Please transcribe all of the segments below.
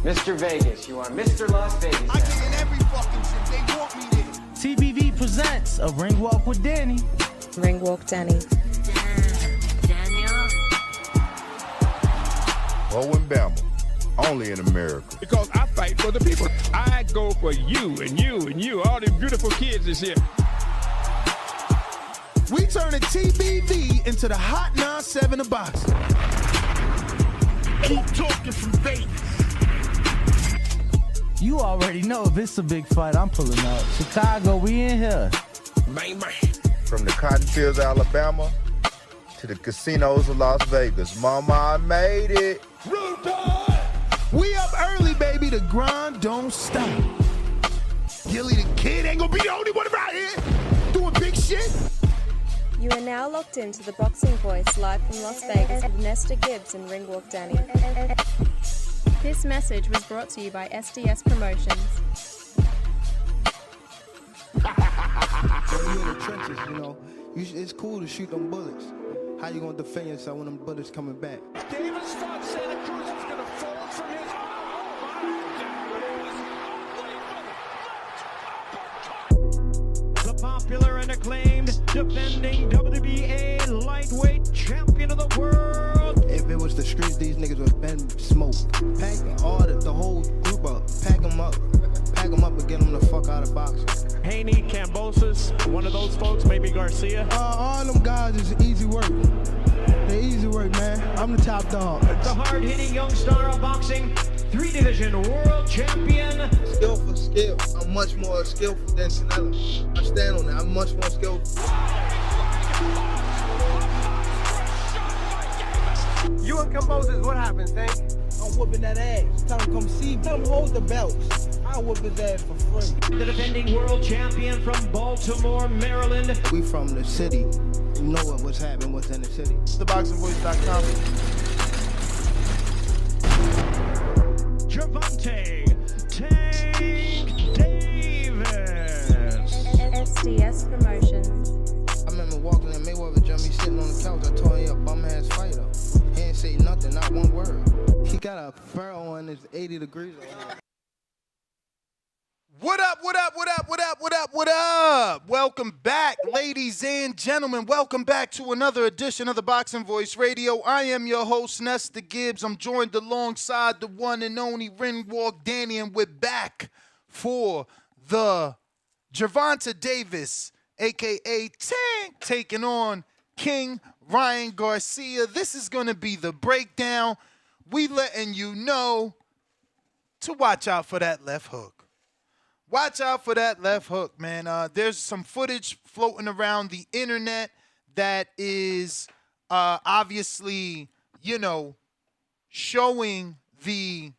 Mr. Vegas, you are Mr. Las Vegas. I get in every fucking shit. They want me there. TBV presents a Ring Walk with Danny. Ring Walk Danny. Daniel. Bo and Bama, only in America. Because I fight for the people. I go for you and you and you, all these beautiful kids is here. We turn the TBV into the Hot 97 of boxing. Keep talking from Vegas. You already know if it's a big fight, I'm pulling up. Chicago, we in here. Bang, bang. From the cotton fields of Alabama to the casinos of Las Vegas. Mama, I made it. We up early, baby. The grind don't stop. Gilly the Kid ain't gonna be the only one around here doing big shit. You are now locked into the Boxing Voice live from Las Vegas with Nesta Gibbs and Ring Walk Danny. This message was brought to you by SDS Promotions. When you're in the trenches, you know, it's cool to shoot them bullets. How you gonna defend yourself when them bullets coming back? Davis thought Santa Cruz was going to fall from his The popular and acclaimed defending WBA lightweight champion of the world. If it was the streets, these niggas would have been smoked. Pack the whole group up. Pack them up and get them the fuck out of boxing. Haney, Cambosis, one of those folks, maybe Garcia. All them guys is easy work. They easy work, man. I'm the top dog. The hard-hitting young star of boxing, 3-division world champion. Skill for skill. I'm much more skillful than Canelo. I stand on that. I'm much more skillful. You and Cambosis, what happens, Tank? I'm whooping that ass. Tell him come see me. Tell him hold the belts. I'll whoop his ass for free. The defending world champion from Baltimore, Maryland. We from the city. We know what's happening, what's in the city. TheBoxingVoice.com. Gervonta Tank Davis. SDS Promotions. I remember walking in Mayweather gym, he sitting on the couch. I told him he a bum ass fighter. He ain't say nothing, not one word. He got a furrow on his 80 degrees on him. What up, what up, what up, what up, what up, what up? Welcome back, ladies and gentlemen. Welcome back to another edition of the Boxing Voice Radio. I am your host, Nesta Gibbs. I'm joined alongside the one and only Ring Walk Danny, and we're back for the Gervonta Davis, a.k.a. Tank, taking on King Ryan Garcia. This is going to be the breakdown. We letting you know to watch out for that left hook. Watch out for that left hook, man. There's some footage floating around the internet that is obviously, showing the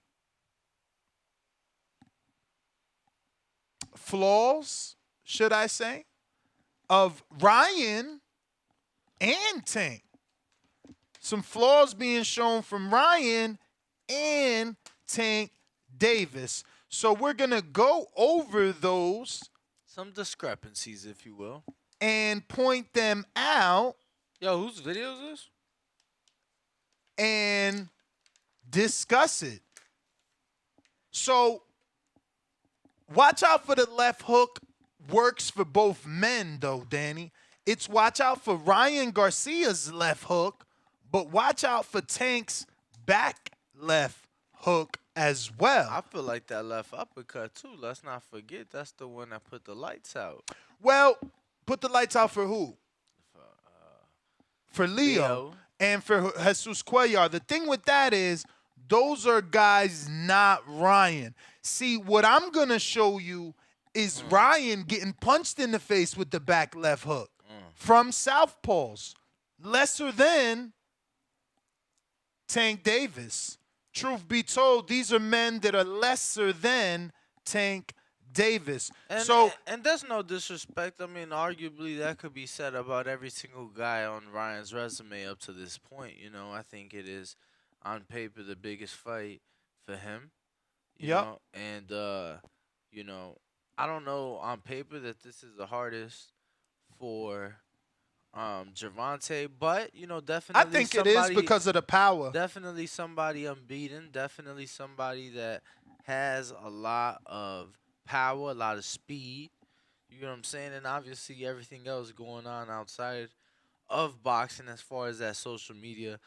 flaws, should I say, of Ryan and Tank. Some flaws being shown from Ryan and Tank Davis. So we're going to go over those. Some discrepancies, if you will. And point them out. Yo, whose video is this? And discuss it. So watch out for the left hook. Works for both men, though, Danny. It's watch out for Ryan Garcia's left hook, but watch out for Tank's back left hook as well. I feel like that left uppercut, too. Let's not forget, that's the one that put the lights out. Well, put the lights out for who? For Leo and for Jesus Cuellar. The thing with that is those are guys not Ryan. See, what I'm going to show you is Ryan getting punched in the face with the back left hook from southpaws. Lesser than Tank Davis. Truth be told, these are men that are lesser than Tank Davis. And there's no disrespect. I mean, arguably that could be said about every single guy on Ryan's resume up to this point. I think it is on paper the biggest fight for him. You know? And I don't know on paper that this is the hardest for Gervonta, but I definitely think it is because of the power. definitely somebody unbeaten, definitely somebody that has a lot of power, a lot of speed. You know what I'm saying? And obviously everything else going on outside of boxing as far as that social media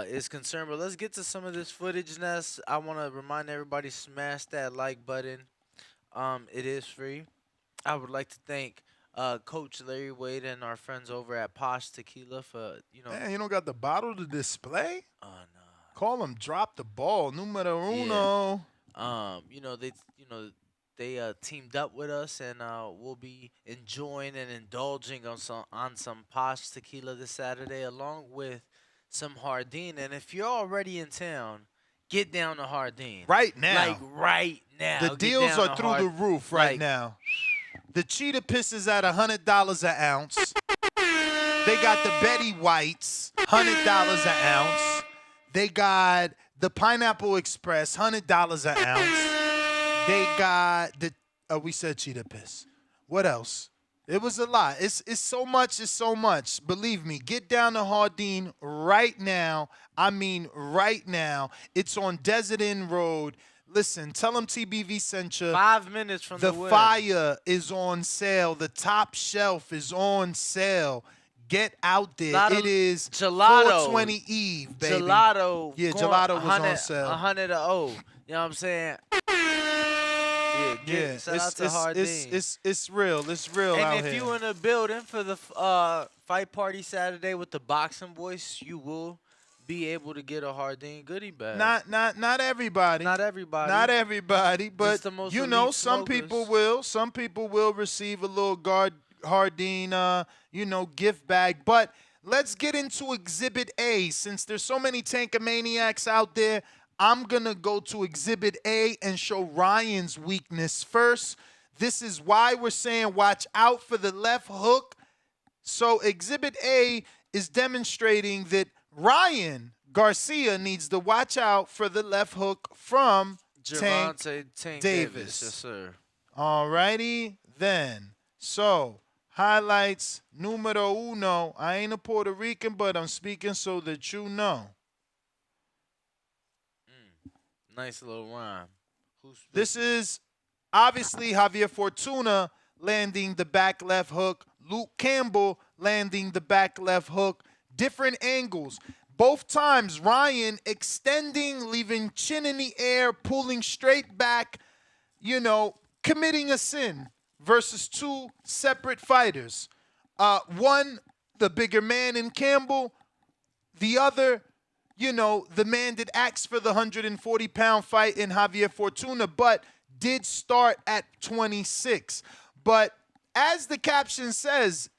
is concerned. But let's get to some of this footage, Ness. I want to remind everybody, smash that like button. It is free. I would like to thank Coach Larry Wade and our friends over at Posh Tequila for Man, you don't got the bottle to display? no. Call him drop the ball. Numero Yeah. uno. They teamed up with us, and we'll be enjoying and indulging on some Posh Tequila this Saturday, along with some Hardin. And if you're already in town, get down to Hardin Right now. Like right now. The Get deals down are to through the roof right like- now. The cheetah piss is at $100 an ounce. They got the Betty Whites, $100 an ounce. They got the Pineapple Express, $100 an ounce. They got the we said cheetah piss. What else? It was a lot. It's so much. It's so much. Believe me. Get down to Hardin right now. I mean right now. It's on Desert Inn Road. Listen, tell them TBV sent you. 5 minutes from the win. fire is on sale. The top shelf is on sale. Get out there. It is gelato. 420 Eve, baby. Gelato. Yeah, going gelato was 100 on sale. 100 to 0. You know what I'm saying? Yeah, shout out to Hardin. it's real. It's real out And if here. you in the building for the fight party Saturday with the boxing voice, you will be able to get a Hardin goodie bag. Not everybody. Not everybody. Not everybody, but the most you know, elite some smokers. people will. Some people will receive a little Hardin, gift bag. But let's get into Exhibit A. Since there's so many Tankamaniacs out there, I'm going to go to Exhibit A and show Ryan's weakness first. This is why we're saying watch out for the left hook. So Exhibit A is demonstrating that Ryan Garcia needs to watch out for the left hook from Gervonta Tank Davis. Yes, sir. All righty then. So highlights numero uno. I ain't a Puerto Rican, but I'm speaking so that you know. Nice little rhyme. This is obviously Javier Fortuna landing the back left hook. Luke Campbell landing the back left hook. Different angles. Both times, Ryan extending, leaving chin in the air, pulling straight back, committing a sin versus two separate fighters. One, the bigger man in Campbell. The other, the man that asked for the 140-pound fight in Javier Fortuna, but did start at 26. But as the caption says,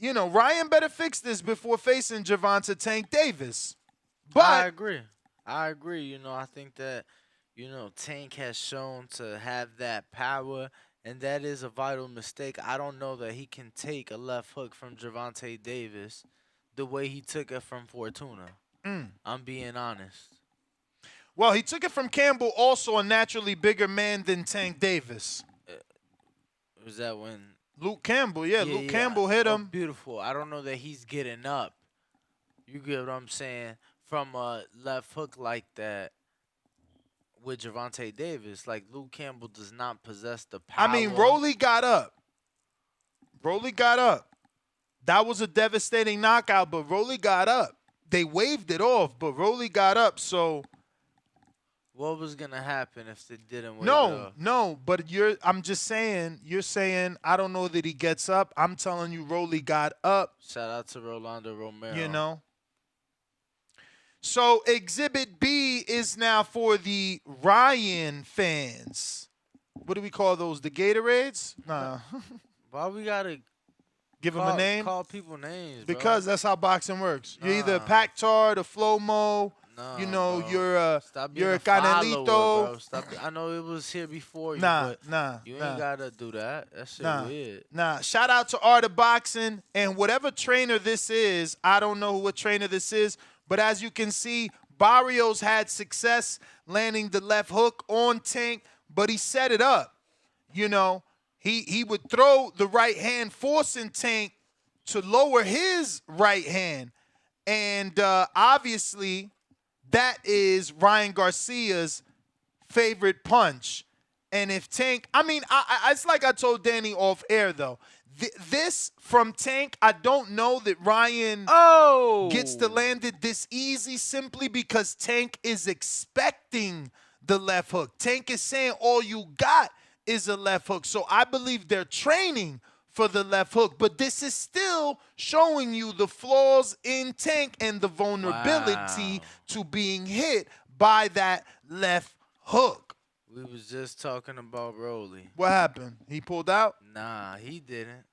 Ryan better fix this before facing Gervonta Tank Davis. But I agree. I think that, Tank has shown to have that power, and that is a vital mistake. I don't know that he can take a left hook from Gervonta Davis the way he took it from Fortuna. I'm being honest. Well, he took it from Campbell, also a naturally bigger man than Tank Davis. Was that when Luke Campbell, Luke Campbell hit him. Beautiful. I don't know that he's getting up. You get what I'm saying? From a left hook like that with Gervonta Davis. Like, Luke Campbell does not possess the power. I mean, Rolly got up. That was a devastating knockout, but Rolly got up. They waved it off, but Rolly got up, so what was gonna happen if they didn't wave it off? No, but I'm just saying, you're saying I don't know that he gets up. I'm telling you Rolly got up. Shout out to Rolando Romero. So Exhibit B is now for the Ryan fans. What do we call those? The Gatorades? Nah. Why we gotta give them a name? Call people names, because that's how boxing works. You're either a Pactar, a Flomo. Bro. You're a Canelito. Canelito. Stop. I know it was here before you, Nah. but you ain't gotta do that. That shit weird. Nah. Shout out to Art of Boxing and whatever trainer this is. I don't know what trainer this is, but as you can see, Barrios had success landing the left hook on Tank, but he set it up. He would throw the right hand, forcing Tank to lower his right hand. And obviously, that is Ryan Garcia's favorite punch. And if Tank, I mean, it's like I told Danny off air, though. This from Tank, I don't know that Ryan gets to land it this easy simply because Tank is expecting the left hook. Tank is saying all you got is a left hook. So I believe they're training for the left hook. But this is still showing you the flaws in Tank and the vulnerability to being hit by that left hook. We was just talking about Rolly. What happened? He pulled out? Nah, he didn't.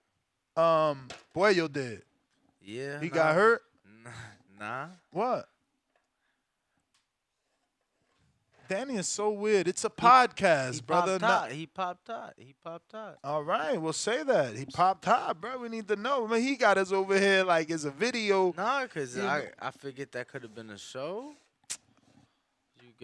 Puello did. Yeah. He got hurt? Nah. What? Danny is so weird. It's a podcast, brother. He popped out. All right, we'll say that. He popped hot, bro. We need to know. I mean, he got us over here like it's a video. Nah, because I figured that could have been a show.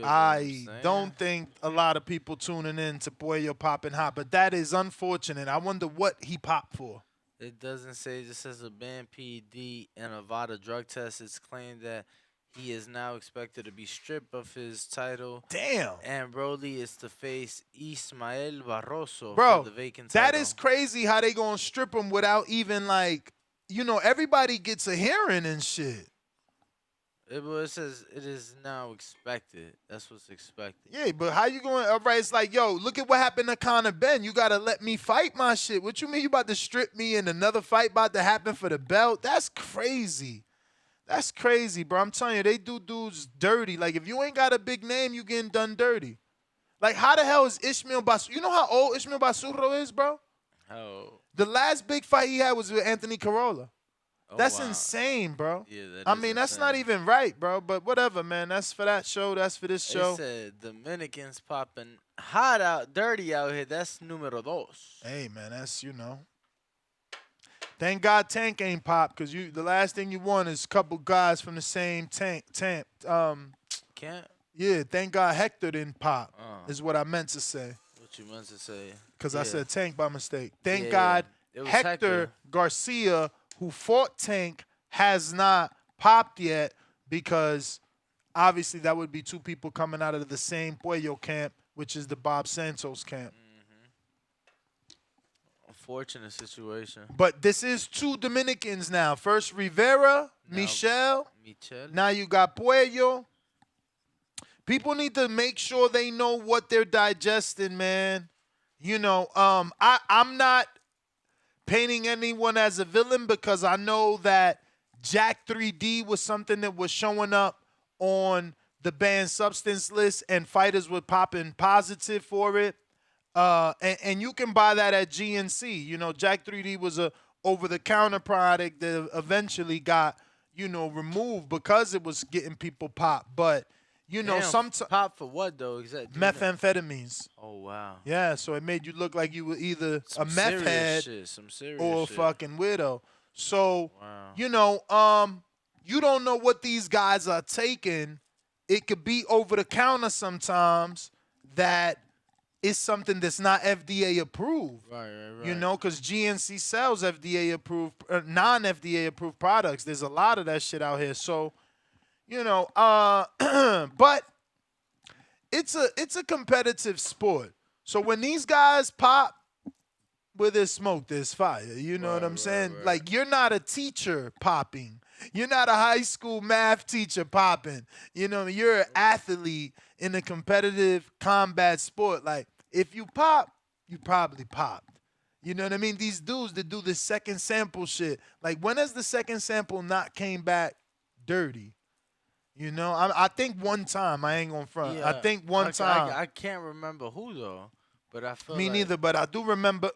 I don't think a lot of people tuning in to Puello popping hot, but that is unfortunate. I wonder what he popped for. It doesn't say. It just says a banned PED and Nevada drug test. It's claimed that he is now expected to be stripped of his title. Damn. And Broly is to face Ismael Barroso for the vacant title. That is crazy how they going to strip him without even, like, you know, everybody gets a hearing and shit. It says it is now expected. That's what's expected. Yeah, but how you going? All right, it's like, yo, look at what happened to Conor Ben. You got to let me fight my shit. What you mean you about to strip me and another fight about to happen for the belt? That's crazy. That's crazy, bro. I'm telling you, they do dudes dirty. Like, if you ain't got a big name, you getting done dirty. Like, how the hell is Ishmael Basuro? You know how old Ishmael Basuro is, bro? How old? The last big fight he had was with Anthony Corolla. Oh, that's wow. insane, bro. Yeah, I mean, that's not even right, bro. But whatever, man. That's for that show. That's for this show. They said Dominicans popping hot out, dirty out here. That's numero dos. Hey, man, that's, you know. Thank God Tank ain't popped, because the last thing you want is a couple guys from the same tank. Can't? Yeah, thank God Hector didn't pop, is what I meant to say. What you meant to say? Because I said Tank by mistake. Thank God Hector Garcia, who fought Tank, has not popped yet, because obviously that would be two people coming out of the same Puello camp, which is the Bob Santos camp. Unfortunate situation. But this is two Dominicans now. First Rivera, Michel. Now you got Puello. People need to make sure they know what they're digesting, man. You know, I'm not painting anyone as a villain, because I know that Jack 3D was something that was showing up on the banned substance list, and fighters were popping positive for it. And you can buy that at GNC. You know, Jack 3D was a over-the-counter product that eventually got, you know, removed because it was getting people popped. But, you know, sometimes pop for what though? Exactly. Methamphetamines. Oh wow. Yeah, so it made you look like you were either some a meth head or a fucking widow. So, you know, you don't know what these guys are taking. It could be over the counter sometimes that is something that's not FDA approved. Right. You know, because GNC sells FDA approved, non-FDA approved products. There's a lot of that shit out here. So, you know, but it's a competitive sport. So when these guys pop, where there's smoke, there's fire. You know what I'm saying? Like, you're not a teacher popping. You're not a high school math teacher popping. You know, you're an athlete in a competitive combat sport. Like, if you pop, you probably popped. You know what I mean? These dudes that do the second sample shit. Like, when has the second sample not came back dirty? You know, I think one time. I ain't gonna front. Yeah, I think one time. I can't remember who though, but I feel Me like neither, but I do remember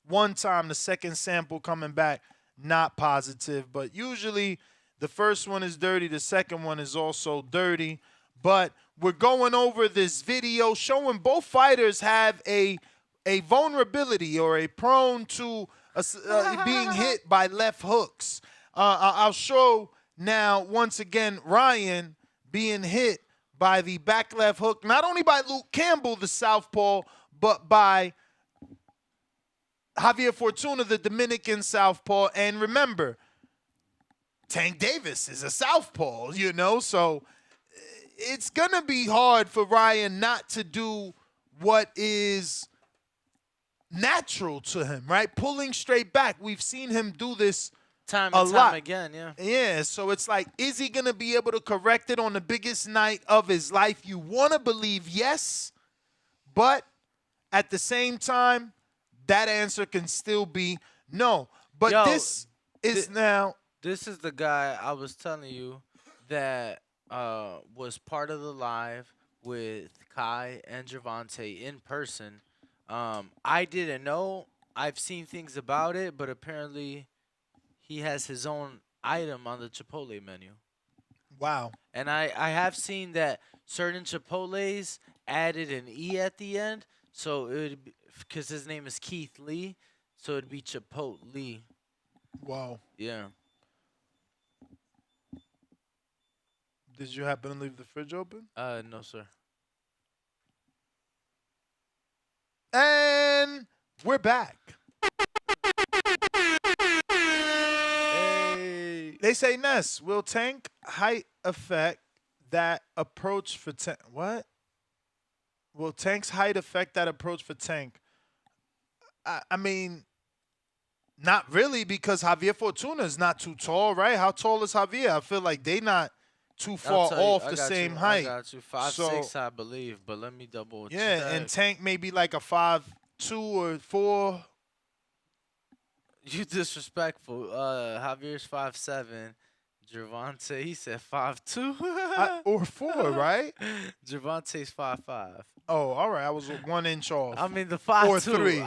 one time the second sample coming back not positive. But usually the first one is dirty, the second one is also dirty. But we're going over this video showing both fighters have a vulnerability or a prone to being hit by left hooks. I'll show now, once again, Ryan being hit by the back left hook, not only by Luke Campbell, the southpaw, but by Javier Fortuna, the Dominican southpaw, and remember, Tank Davis is a southpaw, you know, so it's going to be hard for Ryan not to do what is natural to him, right? Pulling straight back. We've seen him do this time a and lot. time again, yeah. Yeah, so it's like, is he going to be able to correct it on the biggest night of his life? You want to believe yes, but at the same time, that answer can still be no. But Yo, this is now. This is the guy I was telling you that was part of the live with Kai and Gervonta in person. I didn't know. I've seen things about it, but apparently he has his own item on the Chipotle menu. Wow. And I have seen that certain Chipotles added an E at the end, so it would be, because his name is Keith Lee, so it'd be Chipotle. Wow. Yeah. Did you happen to leave the fridge open? No, sir. And we're back. Hey. They say, Ness, will Tank height affect that approach for Tank? What? Will Tank's height affect that approach for Tank? I mean, not really, because Javier Fortuna is not too tall, right? How tall is Javier? I feel like they not too far off the same height. I got you. 5'6", I believe, but let me double check. Yeah, and Tank maybe like a 5'2" or 4. You disrespectful. Javier's 5'7". Gervonta, he said 5'2". Or 4, right? Gervonta's 5'5". Oh, all right. I was 1 inch off. I mean, the 5'2". Or 3.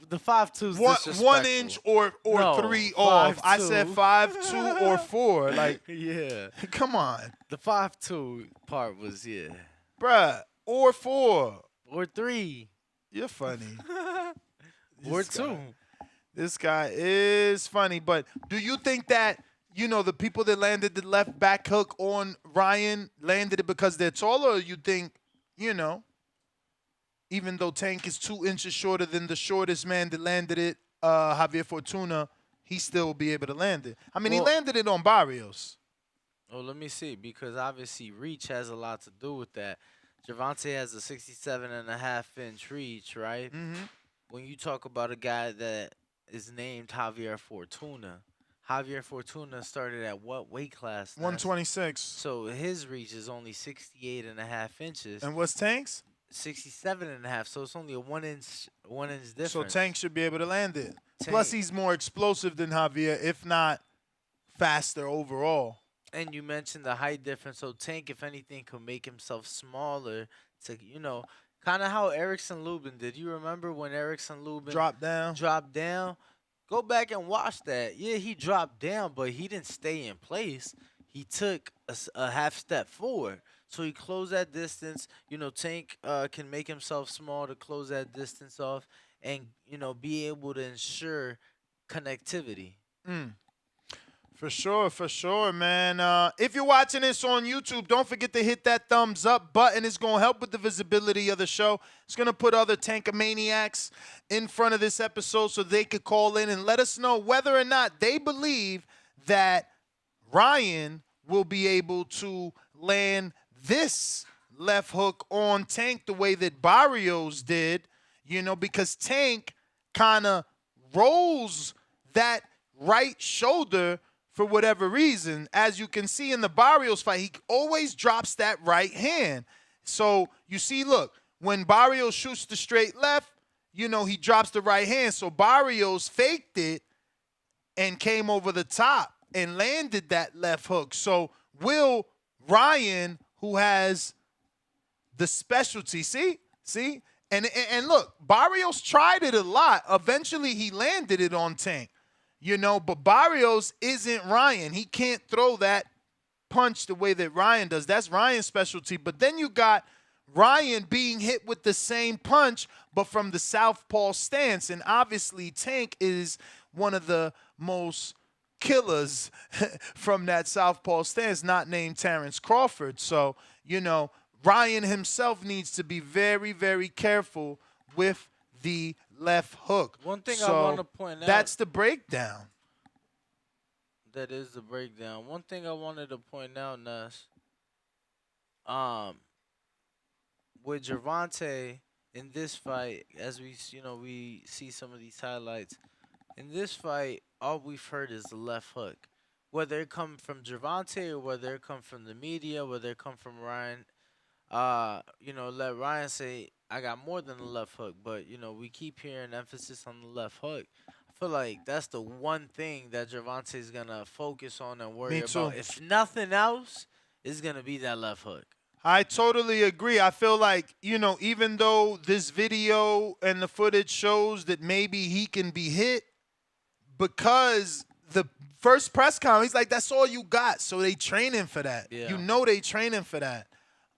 The 5'2's disrespectful. 1 inch or No, 3 off. 5'2". I said 5'2" or 4. Like, yeah. come on. The 5'2" part was, yeah. Bruh, or 4. Or 3. You're funny. Or 2. This guy is funny. But do you think that, you know, the people that landed the left back hook on Ryan landed it because they're taller, or you think, you know, even though Tank is 2 inches shorter than the shortest man that landed it, Javier Fortuna, he still will be able to land it? I mean, he landed it on Barrios. Oh, let me see, because obviously reach has a lot to do with that. Gervonta has a 67.5-inch reach, right? Mm-hmm. When you talk about a guy that is named Javier Fortuna started at what weight class? 126. So his reach is only 68.5 inches. And what's Tank's? 67.5. So it's only a 1 inch difference. So Tank should be able to land it. Tank. Plus, he's more explosive than Javier, if not faster overall. And you mentioned the height difference. So Tank, if anything, could make himself smaller to, you know, kind of how Erickson Lubin did. You remember when Erickson Lubin dropped down? Go back and watch that. Yeah, he dropped down, but he didn't stay in place. He took a half step forward. So he closed that distance. You know, Tank can make himself small to close that distance off and, you know, be able to ensure connectivity. For sure, man. If you're watching this on YouTube, don't forget to hit that thumbs up button. It's going to help with the visibility of the show. It's going to put other Tankamaniacs in front of this episode so they could call in and let us know whether or not they believe that Ryan will be able to land this left hook on Tank the way that Barrios did, you know, because Tank kind of rolls that right shoulder for whatever reason. As you can see in the Barrios fight, he always drops that right hand. So you see, look, when Barrios shoots the straight left, you know, he drops the right hand. So Barrios faked it and came over the top and landed that left hook. So will Ryan, who has the specialty, see? And look, Barrios tried it a lot. Eventually, he landed it on Tank. You know, but Barrios isn't Ryan. He can't throw that punch the way that Ryan does. That's Ryan's specialty. But then you got Ryan being hit with the same punch, but from the southpaw stance. And obviously, Tank is one of the most killers from that southpaw stance, not named Terrence Crawford. So, you know, Ryan himself needs to be very, very careful with the left hook. One thing I So want to point out. that's the breakdown. That is the breakdown. One thing I wanted to point out, Ness, with Gervonta in this fight, as we see some of these highlights. In this fight, all we've heard is the left hook. Whether it come from Gervonta or whether it come from the media, whether it come from Ryan, let Ryan say, I got more than the left hook. But, we keep hearing emphasis on the left hook. I feel like that's the one thing that Gervonta is going to focus on and worry about. If nothing else, it's going to be that left hook. I totally agree. I feel like, even though this video and the footage shows that maybe he can be hit, because the first press conference, he's like, that's all you got. So they training for that. Yeah. They training for that.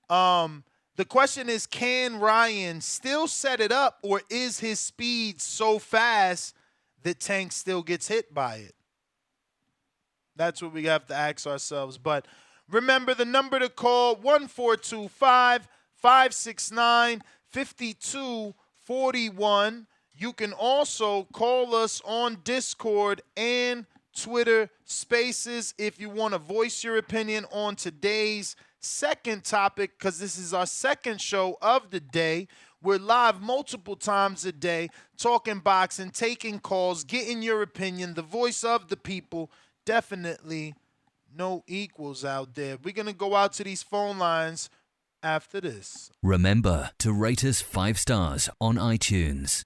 The question is, can Ryan still set it up, or is his speed so fast that Tank still gets hit by it? That's what we have to ask ourselves. But remember the number to call, 1-425-569-5241. You can also call us on Discord and Twitter Spaces if you want to voice your opinion on today's second topic, because this is our second show of the day. We're live multiple times a day, talking boxing, taking calls, getting your opinion, the voice of the people. Definitely no equals out there. We're going to go out to these phone lines after this. Remember to rate us 5 stars on iTunes.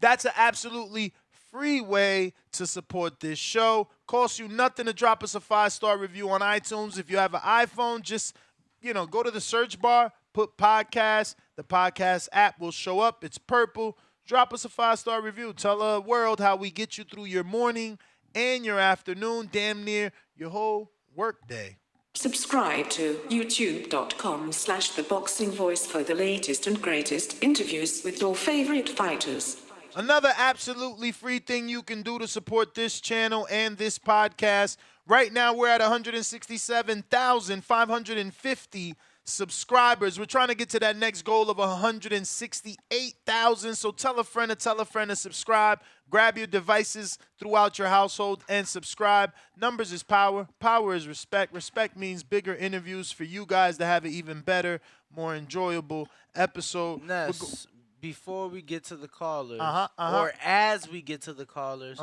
That's an absolutely free way to support this show. Costs you nothing to drop us a 5-star review on iTunes. If you have an iPhone, just, go to the search bar, put podcast. The podcast app will show up. It's purple. Drop us a 5-star review. Tell the world how we get you through your morning and your afternoon, damn near your whole work day. Subscribe to youtube.com/theboxingvoice for the latest and greatest interviews with your favorite fighters. Another absolutely free thing you can do to support this channel and this podcast. Right now, we're at 167,550 subscribers. We're trying to get to that next goal of 168,000. So tell a friend to subscribe. Grab your devices throughout your household and subscribe. Numbers is power. Power is respect. Respect means bigger interviews for you guys to have an even better, more enjoyable episode. Ness, before we get to the callers, or as we get to the callers,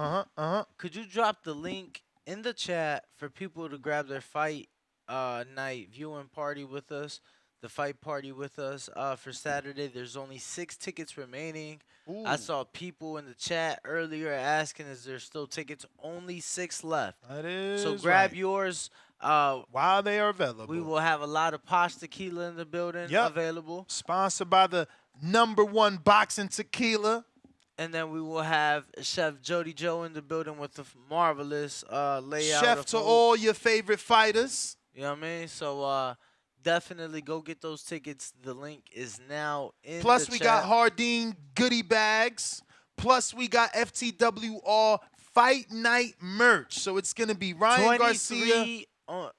could you drop the link in the chat for people to grab their fight night viewing party with us, the fight party with us for Saturday? There's only 6 tickets remaining. Ooh. I saw people in the chat earlier asking, is there still tickets? Only 6 left. That is so grab right. yours while they are available. We will have a lot of Posh Tequila in the building available. Sponsored by the #1 boxing tequila. And then we will have Chef Jody Joe in the building with the marvelous layout. Chef to all your favorite fighters. You know what I mean? So definitely go get those tickets. The link is now in Plus, the we chat. got Hardin goodie bags. Plus, we got FTWR Fight Night merch. So it's going to be Ryan Garcia.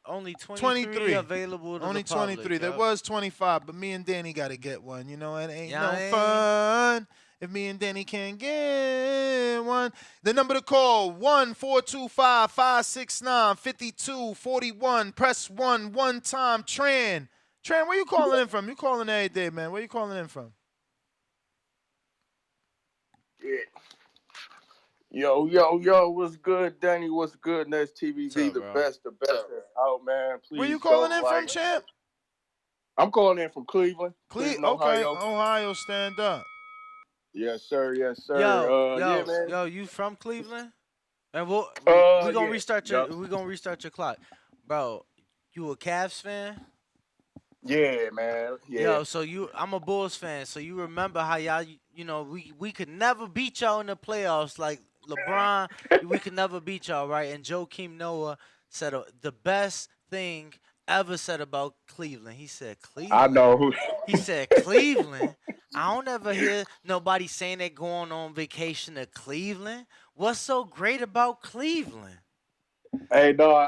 Only 23 available to only the public. 23. There was 25, but me and Danny got to get one. It ain't no ain't. fun if me and Danny can't get one. The number to call, 1-425-569-5241. Press 1 one time. Tran, where you calling in from? You calling every day, man. Where you calling in from? Yeah. Yo, what's good, Danny? What's good? Next TVZ, up, the bro? best that's out, man. Please. Where you calling in don't from, champ? I'm calling in from Cleveland. Cleveland, Okay, Ohio. Ohio, stand up. Yes, sir. Yes, sir. Yo, man. yo, you from we gonna restart your clock, bro. You a Cavs fan? Yeah, man. Yeah. Yo, so I'm a Bulls fan. So you remember how y'all, we could never beat y'all in the playoffs like LeBron. We could never beat y'all, right? And Joakim Noah said the best thing ever said about Cleveland. He said Cleveland. I know. He said Cleveland. I don't ever hear nobody saying they're going on vacation to Cleveland. What's so great about Cleveland? Hey, no,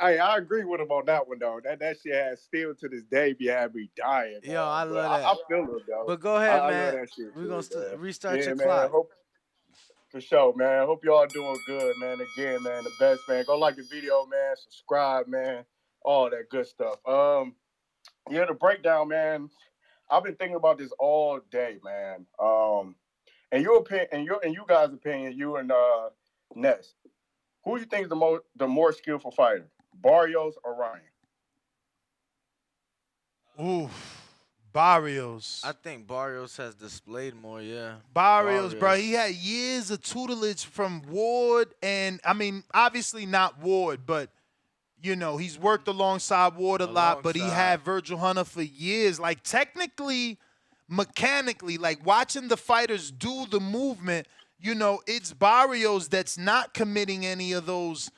I agree with him on that one though. That shit has still to this day be having me dying, man. Yo, I But love I that. feel it though. But go ahead, I love man. that shit We're too, gonna man. restart Yeah, your man. clock. Hope for sure, man. Hope y'all doing good, man. Again, man, the best, man. Go like the video, man. Subscribe, man. All that good stuff. Yeah, the breakdown, man. I've been thinking about this all day, man. And your opinion, and you guys' opinion, you and Ness, who do you think is the more skillful fighter, Barrios or Ryan? Oof. Barrios. I think Barrios has displayed more, yeah. Barrios, bro. He had years of tutelage from Ward, and I mean, obviously not Ward, but you know, he's worked alongside Ward a lot, but he had Virgil Hunter for years. Like, technically, mechanically, like, watching the fighters do the movement, you know, it's Barrios that's not committing any of those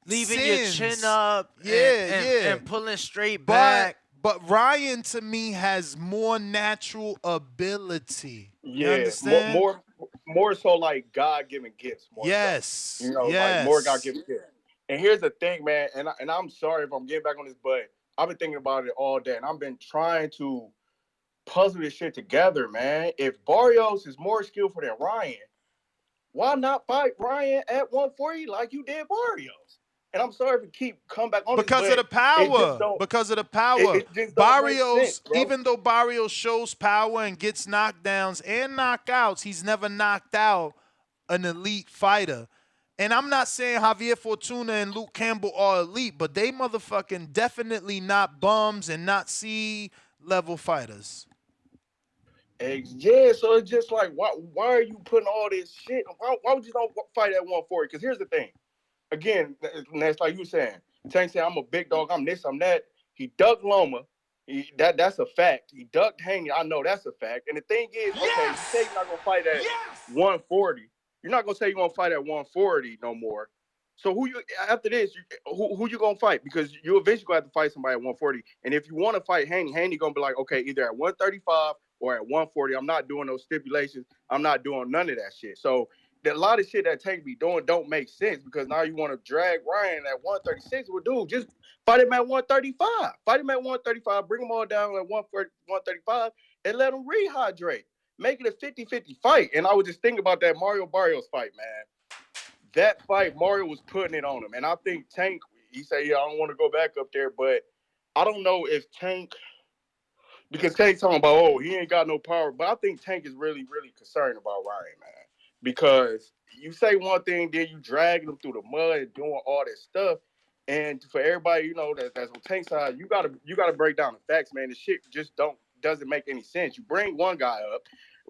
leaving sins. your chin up and pulling straight back. But Ryan, to me, has more natural ability. Yeah, you understand? More so like God-given gifts. Yes. So. You know, like more God-given gifts. And here's the thing, man, and I'm sorry if I'm getting back on this, but I've been thinking about it all day, and I've been trying to puzzle this shit together, man. If Barrios is more skillful than Ryan, why not fight Ryan at 140 like you did Barrios? And I'm sorry if keep come back on because this, of the power. Because of the power. It just Barrios, sense, even though Barrios shows power and gets knockdowns and knockouts, he's never knocked out an elite fighter. And I'm not saying Javier Fortuna and Luke Campbell are elite, but they motherfucking definitely not bums and not C-level fighters. Yeah, so it's just like, why are you putting all this shit? Why would you don't fight at 140? Because here's the thing. Again, that's like you saying. Tank said, I'm a big dog, I'm this, I'm that. He ducked Loma. That's a fact. He ducked Haney. I know that's a fact. And the thing is, okay, you say you're not going to fight at 140. You're not going to say you're going to fight at 140 no more. So after this, who you going to fight? Because you eventually going to have to fight somebody at 140. And if you want to fight Haney going to be like, okay, either at 135 or at 140. I'm not doing those stipulations. I'm not doing none of that shit. So a lot of shit that Tank be doing don't make sense because now you want to drag Ryan at 136. Well, dude, just fight him at 135. Fight him at 135. Bring them all down at 135 and let him rehydrate. Make it a 50-50 fight. And I was just thinking about that Mario Barrios fight, man. That fight, Mario was putting it on him. And I think Tank, he said, yeah, I don't want to go back up there. But I don't know if Tank, because Tank's talking about, oh, he ain't got no power. But I think Tank is really, really concerned about Ryan, man. Because you say one thing, then you drag them through the mud and doing all this stuff. And for everybody, you know, that's on Tank's side, you gotta break down the facts, man. The shit just doesn't make any sense. You bring one guy up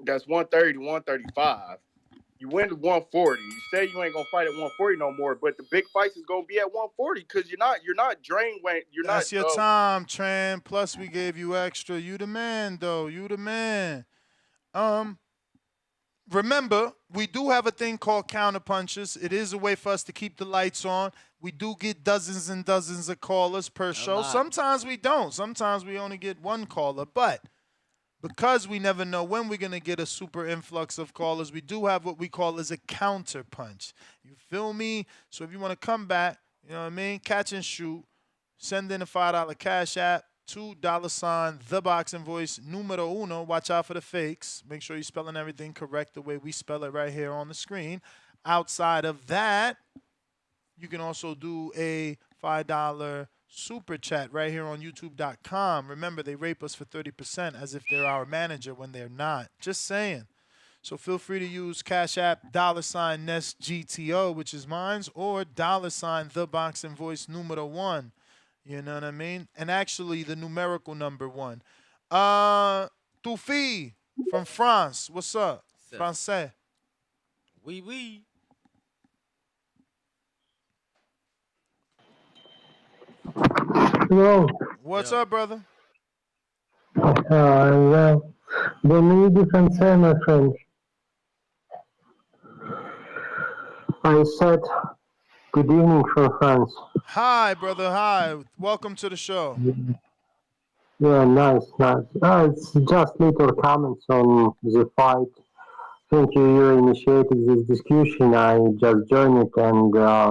that's 130 to 135. You win to 140. You say you ain't gonna fight at 140 no more, but the big fights is gonna be at 140 because you're not drained when That's your time, Tran. Plus we gave you extra. You the man, though. You the man. Remember, we do have a thing called counter punches. It is a way for us to keep the lights on. We do get dozens and dozens of callers per show. Sometimes we don't. Sometimes we only get one caller. But because we never know when we're going to get a super influx of callers, we do have what we call as a counter punch. You feel me? So if you want to come back, you know what I mean, catch and shoot, send in a $5 cash app. $2 the boxing voice numero uno. Watch out for the fakes. Make sure you're spelling everything correct the way we spell it right here on the screen. Outside of that, you can also do a $5 super chat right here on youtube.com. Remember, they rape us for 30% as if they're our manager when they're not. Just saying. So feel free to use Cash App $NestGTO, which is mine, or $the boxing voice numero one. You know what I mean? And actually, the numerical number one. Tufi from France. What's up? Francais. Oui, oui. Hello. What's up, brother? Well, Dominique Francais, my friend. I said good evening from France. Hi, brother. Hi. Welcome to the show. Yeah, nice. It's just little comments on the fight Thank you. You initiated this discussion. I just joined it, and I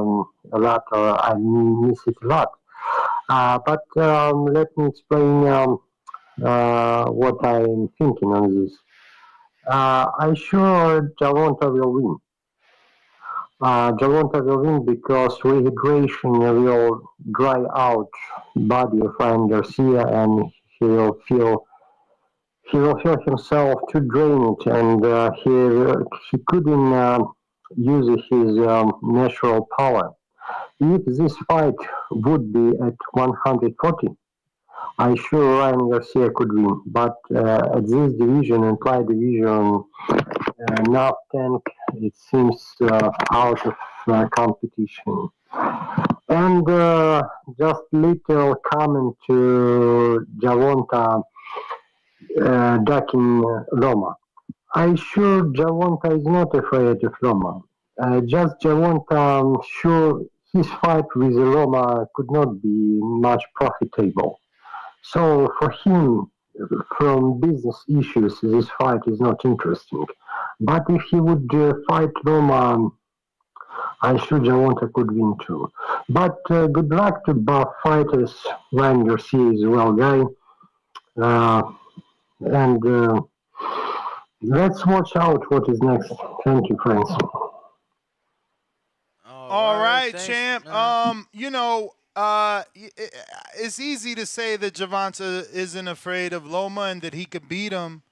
miss it a lot. But let me explain what I'm thinking on this. I'm sure Gervonta will win. Gervonta will win because rehydration will dry out body of Ryan Garcia, and he will feel himself to drain it, and he couldn't use his natural power. If this fight would be at 140, I'm sure Ryan Garcia could win. But at this division and light division, now Tank, it seems out of competition. And just little comment to Gervonta ducking Loma. I'm sure Gervonta is not afraid of Loma. Just Gervonta, I'm sure his fight with Loma could not be much profitable. So for him, from business issues, this fight is not interesting. But if he would fight Loma, I'm sure Gervonta could win too. But good luck to both fighters. Ryan Garcia is a well guy. And let's watch out what is next. Thank you, friends. All right, thanks, champ. man. It's easy to say that Gervonta isn't afraid of Loma and that he could beat him.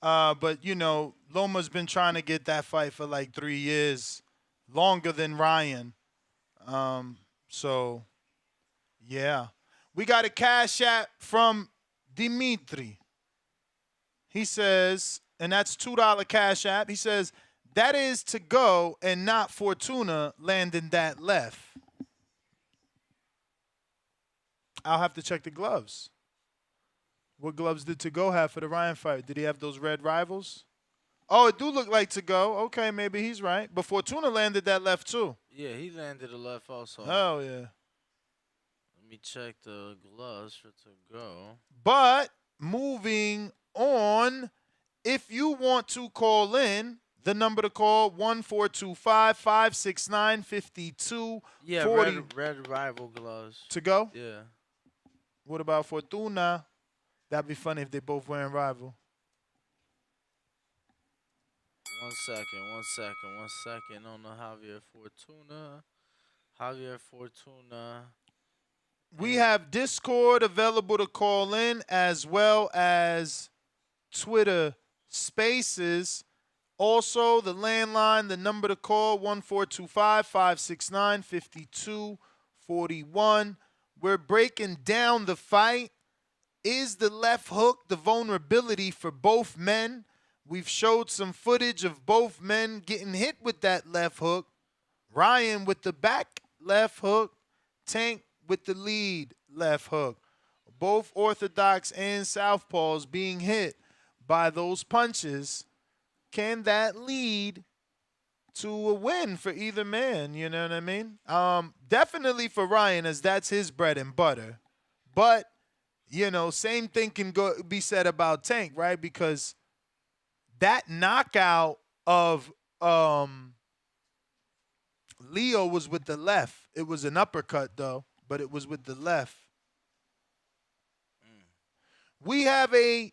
But Loma's been trying to get that fight for like 3 years, longer than Ryan. So yeah, we got a cash app from Dimitri. He says, and that's $2 cash app. He says, that is to go and not Fortuna landing that left. I'll have to check the gloves. What gloves did To Go have for the Ryan fight? Did he have those red rivals? Oh, it do look like To Go. Okay, maybe he's right. But Fortuna landed that left too. Yeah, he landed a left also. Oh, yeah. Let me check the gloves for To Go. But moving on, if you want to call in, the number to call, 1-425-569-5240. Yeah, red rival gloves. To Go? Yeah. What about Fortuna? That'd be funny if they both wearing rival. One second. On the Javier Fortuna. We have Discord available to call in, as well as Twitter Spaces. Also, the landline, the number to call, 1-425-569-5241. We're breaking down the fight. Is the left hook the vulnerability for both men? We've showed some footage of both men getting hit with that left hook. Ryan with the back left hook. Tank with the lead left hook. Both orthodox and southpaws being hit by those punches. Can that lead to a win for either man? You know what I mean? Definitely for Ryan, as that's his bread and butter. But, same thing can be said about Tank, right? Because that knockout of Leo was with the left. It was an uppercut, though, but it was with the left. We have a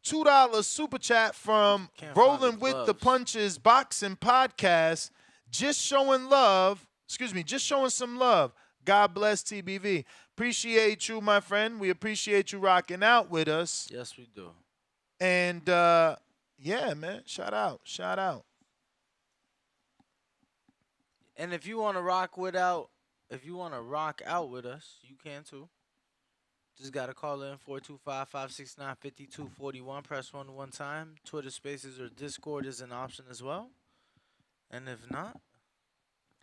$2 super chat from Rolling with the Punches Boxing Podcast. Just showing some love. God bless TBV. Appreciate you, my friend. We appreciate you rocking out with us. Yes, we do. And, yeah, man, shout out. And if you want to rock out with us, you can too. Just got to call in 425-569-5241. Press 1 one time. Twitter Spaces or Discord is an option as well. And if not?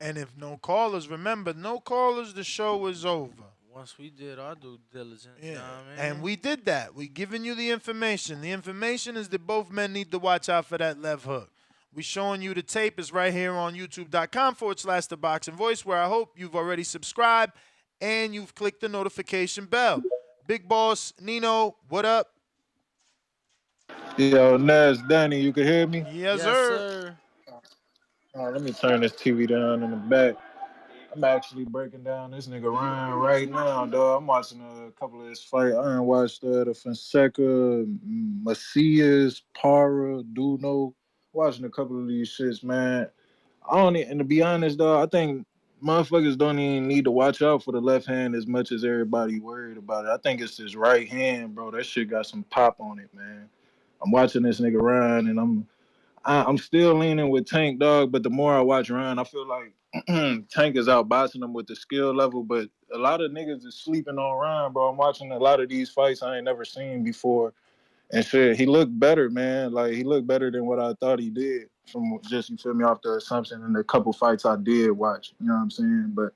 And if no callers, remember, no callers, the show is over. Once we did our due diligence. Yeah. You know what I mean? And we did that. We giving you the information. The information is that both men need to watch out for that left hook. We showing you the tape. Is right here on youtube.com/The Boxing Voice, where I hope you've already subscribed and you've clicked the notification bell. Big Boss Nino, what up? Yo, Nas, Danny, you can hear me? Yes, Yes, sir. sir. Let me turn this TV down in the back. I'm actually breaking down this nigga Ryan right now, dog. I'm watching a couple of his fights. I ain't watched the Fonseca, Macias, Para, Duno. Watching a couple of these shits, man. I don't, and to be honest, dog, I think motherfuckers don't even need to watch out for the left hand as much as everybody worried about it. I think it's his right hand, bro. That shit got some pop on it, man. I'm watching this nigga Ryan, and I'm still leaning with Tank, dog. But the more I watch Ryan, I feel like Tank is outboxing him with the skill level. But a lot of niggas is sleeping on Ryan, bro. I'm watching a lot of these fights I ain't never seen before, and shit, he looked better, man. Like he looked better than what I thought he did. From just, you feel me, off the assumption in the couple fights I did watch. You know what I'm saying? But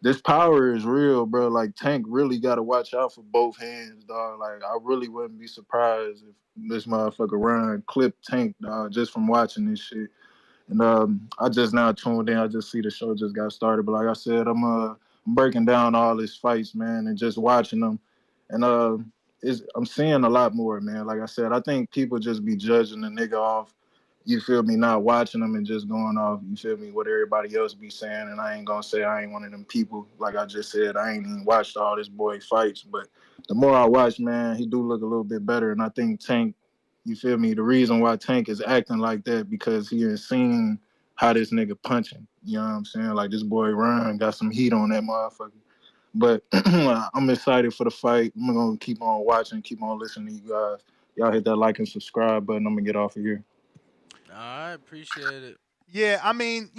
this power is real, bro. Like Tank really got to watch out for both hands, dog. Like I really wouldn't be surprised if this motherfucker Ryan clipped Tank, dog, just from watching this shit. And I just now tuned in. I just see the show just got started. But like I said, I'm breaking down all his fights, man, and just watching them. And I'm seeing a lot more, man. Like I said, I think people just be judging the nigga off, you feel me, not watching them and just going off, you feel me, what everybody else be saying. And I ain't gonna say I ain't one of them people. Like I just said, I ain't even watched all this boy fights. But the more I watch, man, he do look a little bit better. And I think Tank, you feel me, the reason why Tank is acting like that because he has seen how this nigga punching. You know what I'm saying? Like this boy Ryan got some heat on that motherfucker. But I'm excited for the fight. I'm gonna keep on watching, keep on listening to you guys. Y'all hit that like and subscribe button. I'm gonna get off of here. All right, appreciate it. Yeah, I mean,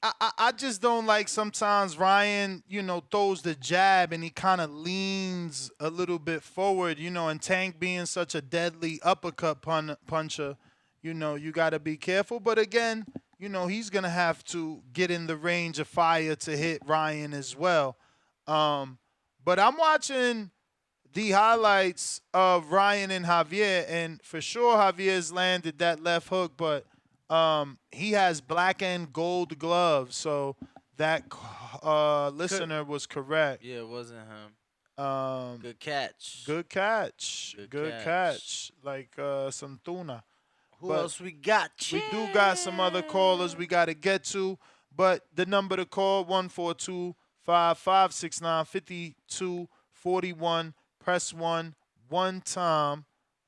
I just don't like sometimes Ryan, throws the jab and he kind of leans a little bit forward, and Tank being such a deadly uppercut puncher, you got to be careful. But again, he's going to have to get in the range of fire to hit Ryan as well. But I'm watching the highlights of Ryan and Javier, and for sure Javier's landed that left hook, but he has black and gold gloves, so that listener was correct. Yeah, it wasn't him. Good catch. Good catch. Good catch. Like some tuna. Who else we got? We do got some other callers we got to get to, but the number to call 142-5569-5241. Press 1 time.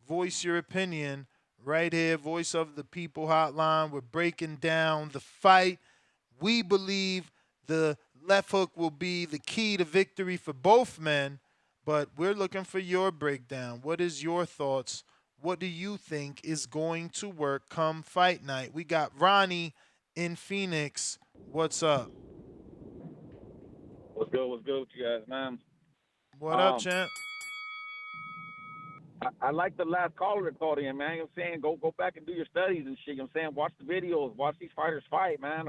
Voice your opinion right here. Voice of the People hotline. We're breaking down the fight. We believe the left hook will be the key to victory for both men, but we're looking for your breakdown. What is your thoughts? What do you think is going to work come fight night? We got Ronnie in Phoenix. What's up? What's good with you guys, man? What up, champ? I like the last caller that called in, man. You know what I'm saying? Go back and do your studies and shit. You know what I'm saying? Watch the videos. Watch these fighters fight, man.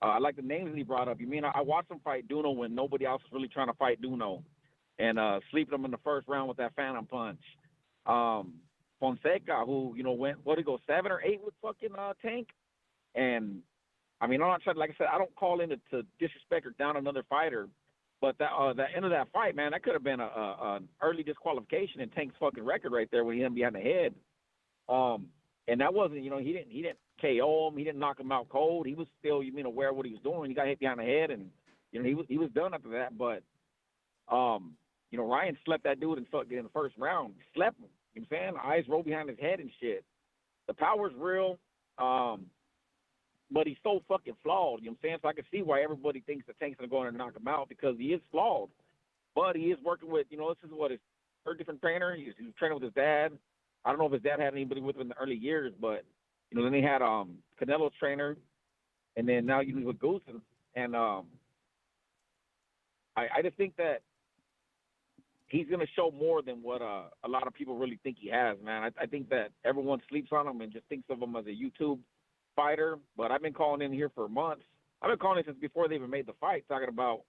I like the names that he brought up. You mean I watched him fight Duno when nobody else was really trying to fight Duno and sleeping him in the first round with that phantom punch. Fonseca, who, went, what did he go, 7 or 8 with fucking Tank? And, I mean, I'm not trying, like I said, I don't call in to disrespect or down another fighter. But that end of that fight, man, that could have been an early disqualification in Tank's fucking record right there when he hit him behind the head. And that wasn't, he didn't KO him, he didn't knock him out cold. He was still, aware of what he was doing. He got hit behind the head, and he was done after that. But Ryan slept that dude in the first round. He slept him. You know what I'm saying? Eyes rolled behind his head and shit. The power's real. But he's so fucking flawed, you know what I'm saying? So I can see why everybody thinks that Tank's going to go in and knock him out because he is flawed. But he is working with, this is what his third different trainer. He's training with his dad. I don't know if his dad had anybody with him in the early years, but, then they had Canelo's trainer, and then now he's with Goosen. And I just think that he's going to show more than what a lot of people really think he has, man. I think that everyone sleeps on him and just thinks of him as a YouTube fighter, but I've been calling in here for months. I've been calling in since before they even made the fight, talking about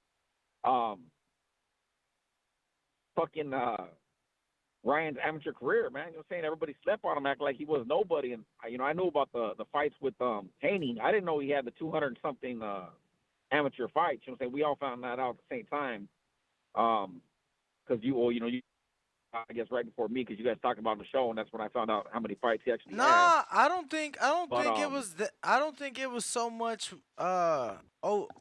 Ryan's amateur career, man. You know what I'm saying? Everybody slept on him, acting like he was nobody. And I knew about the fights with Haney. I didn't know he had the 200-something amateur fights. You know what I'm saying? We all found that out at the same time. Because I guess right before me because you guys talked about it on the show, and that's when I found out how many fights he actually had. Nah, I don't think But, it was I don't think it was so much oh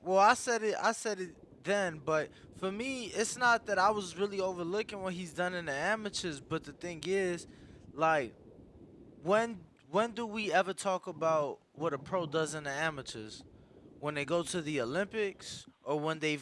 well I said it then, but for me it's not that I was really overlooking what he's done in the amateurs, but the thing is, like, when when do we ever talk about what a pro does in the amateurs? When they go to the Olympics, or when they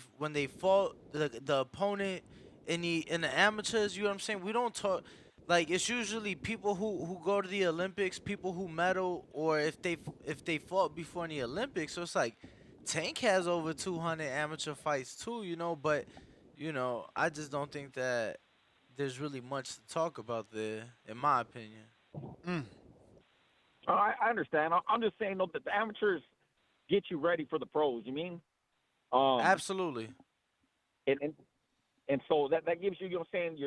fought the opponent in the amateurs. You know what I'm saying? We don't talk, like, it's usually people who go to the Olympics, people who medal, or if they fought before in the Olympics. So it's like Tank has over 200 amateur fights too, but I just don't think that there's really much to talk about there, in my opinion. I understand. I'm just saying though that the amateurs get you ready for the pros. You mean? Absolutely. And so that gives you, what I'm saying,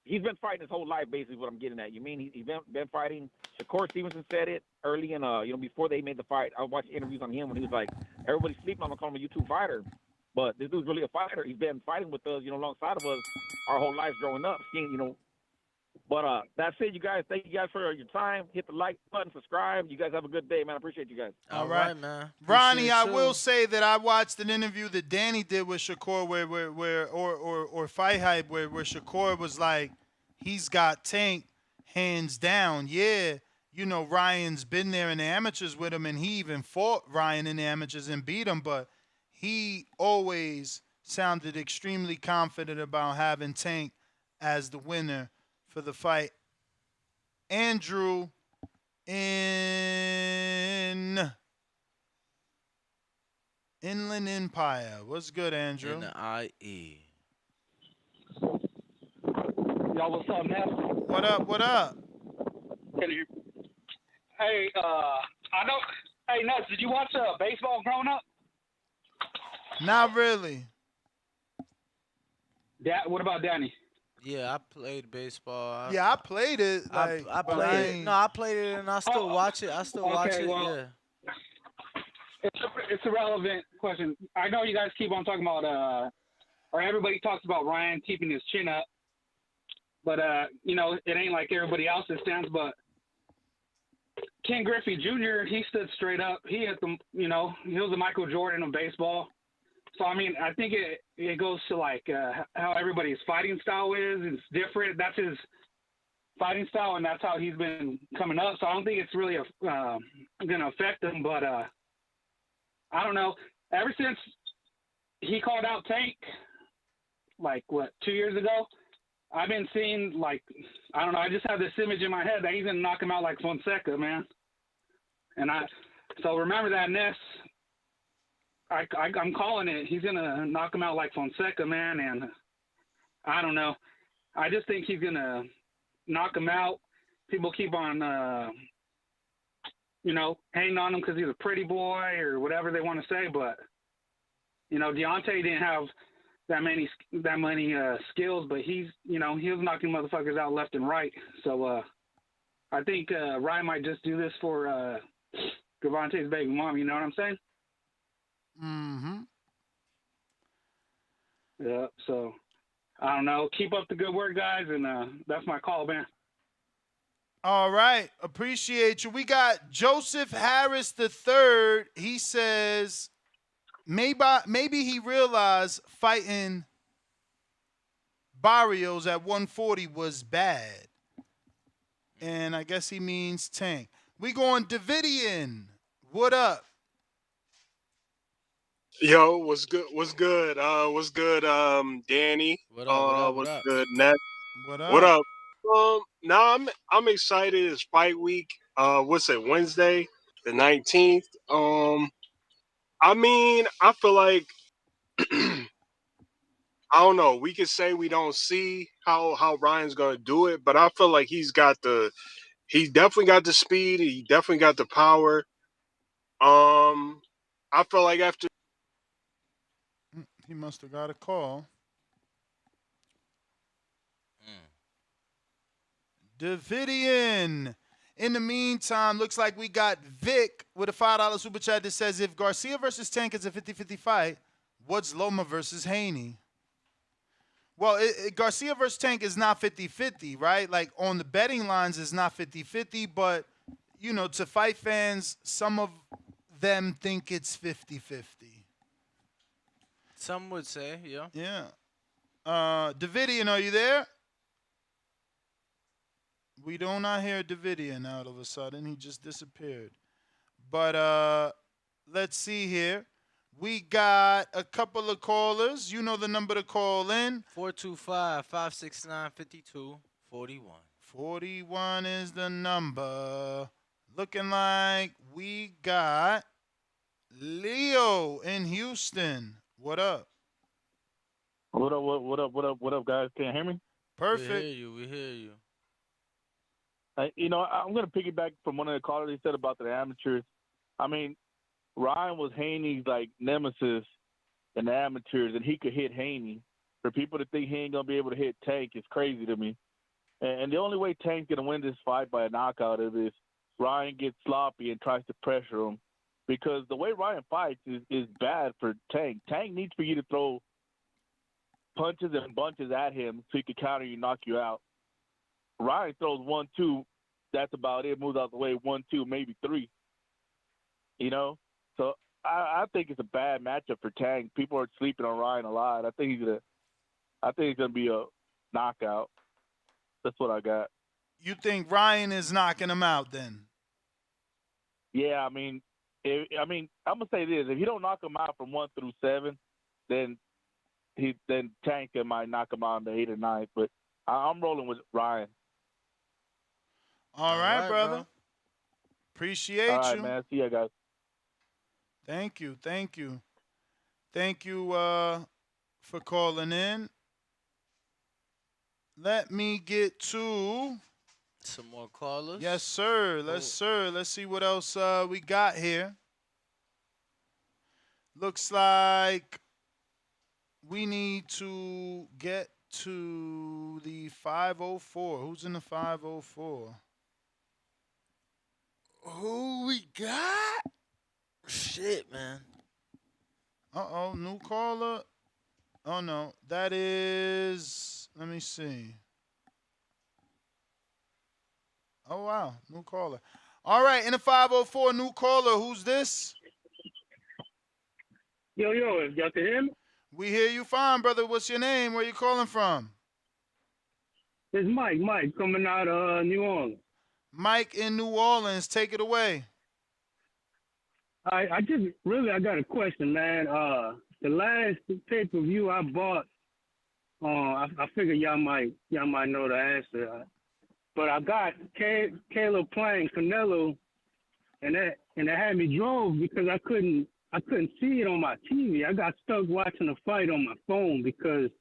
he's been fighting his whole life, basically, what I'm getting at. You mean he's been fighting? Shakur Stevenson said it early in, before they made the fight. I watched interviews on him when he was like, everybody's sleeping on him, calling him a YouTube fighter. But this dude's really a fighter. He's been fighting with us, alongside of us our whole lives growing up, seeing. But that's it, you guys. Thank you guys for your time. Hit the like button, subscribe. You guys have a good day, man. I appreciate you guys. All right, man. Ronnie, Appreciate I you. will say that I watched an interview that Danny did with Shakur or Fight Hype where Shakur was like, he's got Tank hands down. Yeah, Ryan's been there in the amateurs with him, and he even fought Ryan in the amateurs and beat him, but he always sounded extremely confident about having Tank as the winner for the fight. Andrew in Inland Empire. What's good, Andrew? In the IE. Yo, what's up, Ness? What up? What up? Can you? Hey, I know. Hey, Ness, did you watch baseball growing up? Not really. What about Danny? Yeah, I played baseball. Yeah, I played it. I played it. No, I played it, and I still watch it. I still watch it. Well, Yeah. It's a relevant question. I know you guys keep on talking about, or everybody talks about Ryan keeping his chin up, but it ain't like everybody else's stance. But Ken Griffey Jr., he stood straight up. He had he was the Michael Jordan of baseball. So, I mean, I think it goes to, like, how everybody's fighting style is. It's different. That's his fighting style, and that's how he's been coming up. So I don't think it's really going to affect him. But I don't know. Ever since he called out Tank, like, 2 years ago, I've been seeing, like, I don't know. I just have this image in my head that he's going to knock him out like Fonseca, man. And so remember that, Ness. I'm calling it. He's going to knock him out like Fonseca, man, and I don't know. I just think he's going to knock him out. People keep on, hanging on him because he's a pretty boy or whatever they want to say, but, Deontay didn't have that many skills, but he was knocking motherfuckers out left and right. So I think Ryan might just do this for Gervonta's baby mom, you know what I'm saying? Mm-hmm. Yeah, so I don't know. Keep up the good work, guys, and that's my call, man. All right. Appreciate you. We got Joseph Harris III. He says maybe he realized fighting Barrios at 140 was bad. And I guess he means Tank. We going Davidian. What up? Yo, what's good? What's good? What's good, Danny? What up? What's good, Ned? What up? What up? Now I'm excited. It's fight week. What's it? Wednesday, the 19th. I mean, I feel like I don't know. We could say we don't see how Ryan's gonna do it, but I feel like he's definitely got the speed. He definitely got the power. I feel like after. He must have got a call. Davidian. In the meantime, looks like we got Vic with a $5 super chat that says, if Garcia versus Tank is a 50-50 fight, what's Loma versus Haney? Well, Garcia versus Tank is not 50-50, right? Like on the betting lines, it's not 50-50, but you know, to fight fans, some of them think it's 50-50. Some would say, yeah. Yeah. Davidian, are you there? We do not hear Davidian all of a sudden. He just disappeared. But let's see here. We got a couple of callers. You know the number to call in. 425-569-5241. 41 is the number. Looking like we got Leo in Houston. What up? What up, guys? Can you hear me? Perfect. We hear you. You know, I'm going to piggyback from one of the callers he said about the amateurs. I mean, Ryan was Haney's, like, nemesis in the amateurs, and he could hit Haney. For people to think he ain't going to be able to hit Tank is crazy to me. And the only way Tank's going to win this fight by a knockout is Ryan gets sloppy and tries to pressure him. Because the way Ryan fights is bad for Tank. Tank needs for you to throw punches and bunches at him so he can counter you, knock you out. Ryan throws 1-2, that's about it. Moves out the way 1-2, maybe 3. You know, so I think it's a bad matchup for Tank. People are sleeping on Ryan a lot. I think he's gonna be a knockout. That's what I got. You think Ryan is knocking him out then? Yeah, I mean, I'm gonna say this: if you don't knock him out from 1 through 7, then Tank might knock him out in the 8th or 9th. But I'm rolling with Ryan. All right, brother. Bro. Appreciate All right, you. man. See ya, guys. Thank you. Thank you for calling in. Let me get to some more callers. Yes, sir. Let's see what else we got here. Looks like we need to get to the 504. Who's in the 504? Who we got? Shit, man. Uh-oh, new caller. Oh, no. That is, let me see. Oh, wow. New caller. All right, in the 504, new caller. Who's this? Yo, y'all can hear me? We hear you fine, brother. What's your name? Where you calling from? It's Mike coming out of New Orleans. Mike in New Orleans. Take it away. I got a question, man. The last pay-per-view I bought, I figure y'all might know the answer. But I got Caleb playing Canelo, and that had me drove because I couldn't see it on my TV. I got stuck watching the fight on my phone because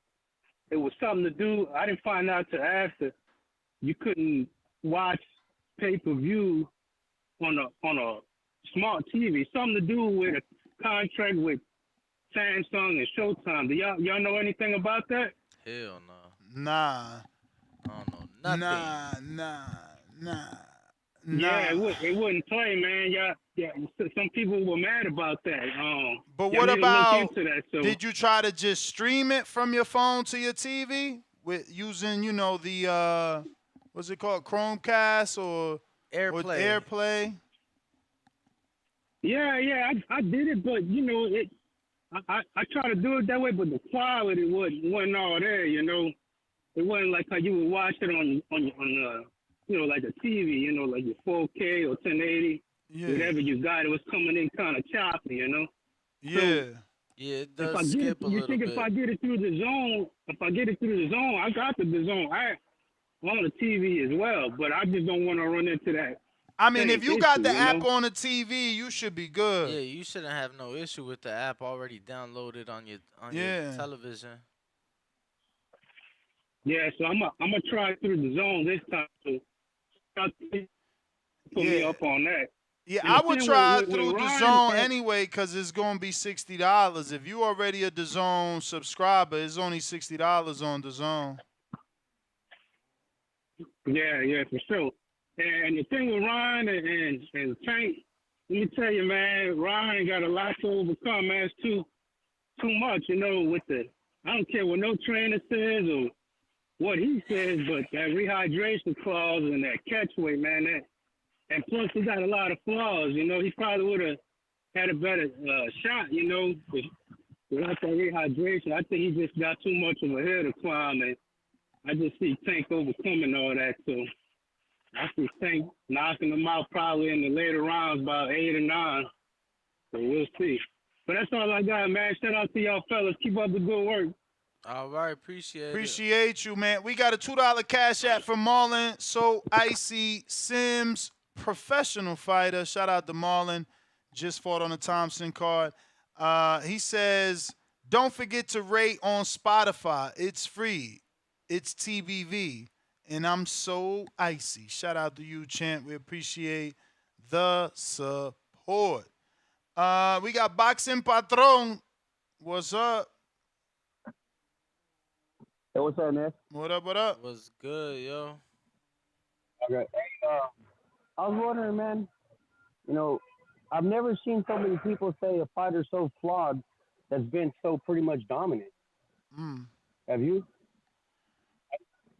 it was something to do. I didn't find out till after you couldn't watch pay-per-view on a smart TV. Something to do with a contract with Samsung and Showtime. Do y'all know anything about that? Hell no. Nah. I don't know nothing. Nah. Yeah, it wouldn't play, man. Yeah. Some people were mad about that. But what about, did you try to just stream it from your phone to your TV with using, the, what's it called, Chromecast or Airplay? Yeah, I did it, but I try to do it that way, but the quality wasn't all there. It wasn't like how you would watch it on like a TV, like your 4K or 1080, whatever you got. It was coming in kind of choppy, Yeah. So, yeah, it does skip a little bit. If I get it through the zone, I got the zone on the TV as well, but I just don't want to run into that. I mean, if you got the app on the TV, you should be good. Yeah, you shouldn't have no issue with the app already downloaded on your television. Yeah, so I'm gonna try through the zone this time to put me up on that. Yeah, I would try through the zone anyway because it's gonna be $60. If you already a DAZN subscriber, it's only $60 on DAZN. Yeah, for sure. And the thing with Ryan and Tank, let me tell you, man, Ryan got a lot to overcome, man. It's too much, with the I don't care what no trainer says or what he says, but that rehydration clause and that catch weight, man, and plus he got a lot of flaws. You know, he probably would have had a better shot. You know, without that rehydration, I think he just got too much of a hill to climb, and I just see Tank overcoming all that. So I see Tank knocking him out probably in the later rounds, about 8 or 9. So we'll see. But that's all I got, man. Shout out to y'all fellas. Keep up the good work. All right, appreciate it. Appreciate you, man. We got a $2 cash app from Marlon. So Icy Sims, professional fighter. Shout out to Marlon. Just fought on the Thompson card. He says, don't forget to rate on Spotify. It's free. It's TBV. And I'm so icy. Shout out to you, champ. We appreciate the support. We got Boxing Patron. What's up? Hey, what's up, man? What up, what up? What's good, yo? Okay. Hey, I was wondering, man, you know, I've never seen so many people say a fighter's so flawed that's been so pretty much dominant. Have you?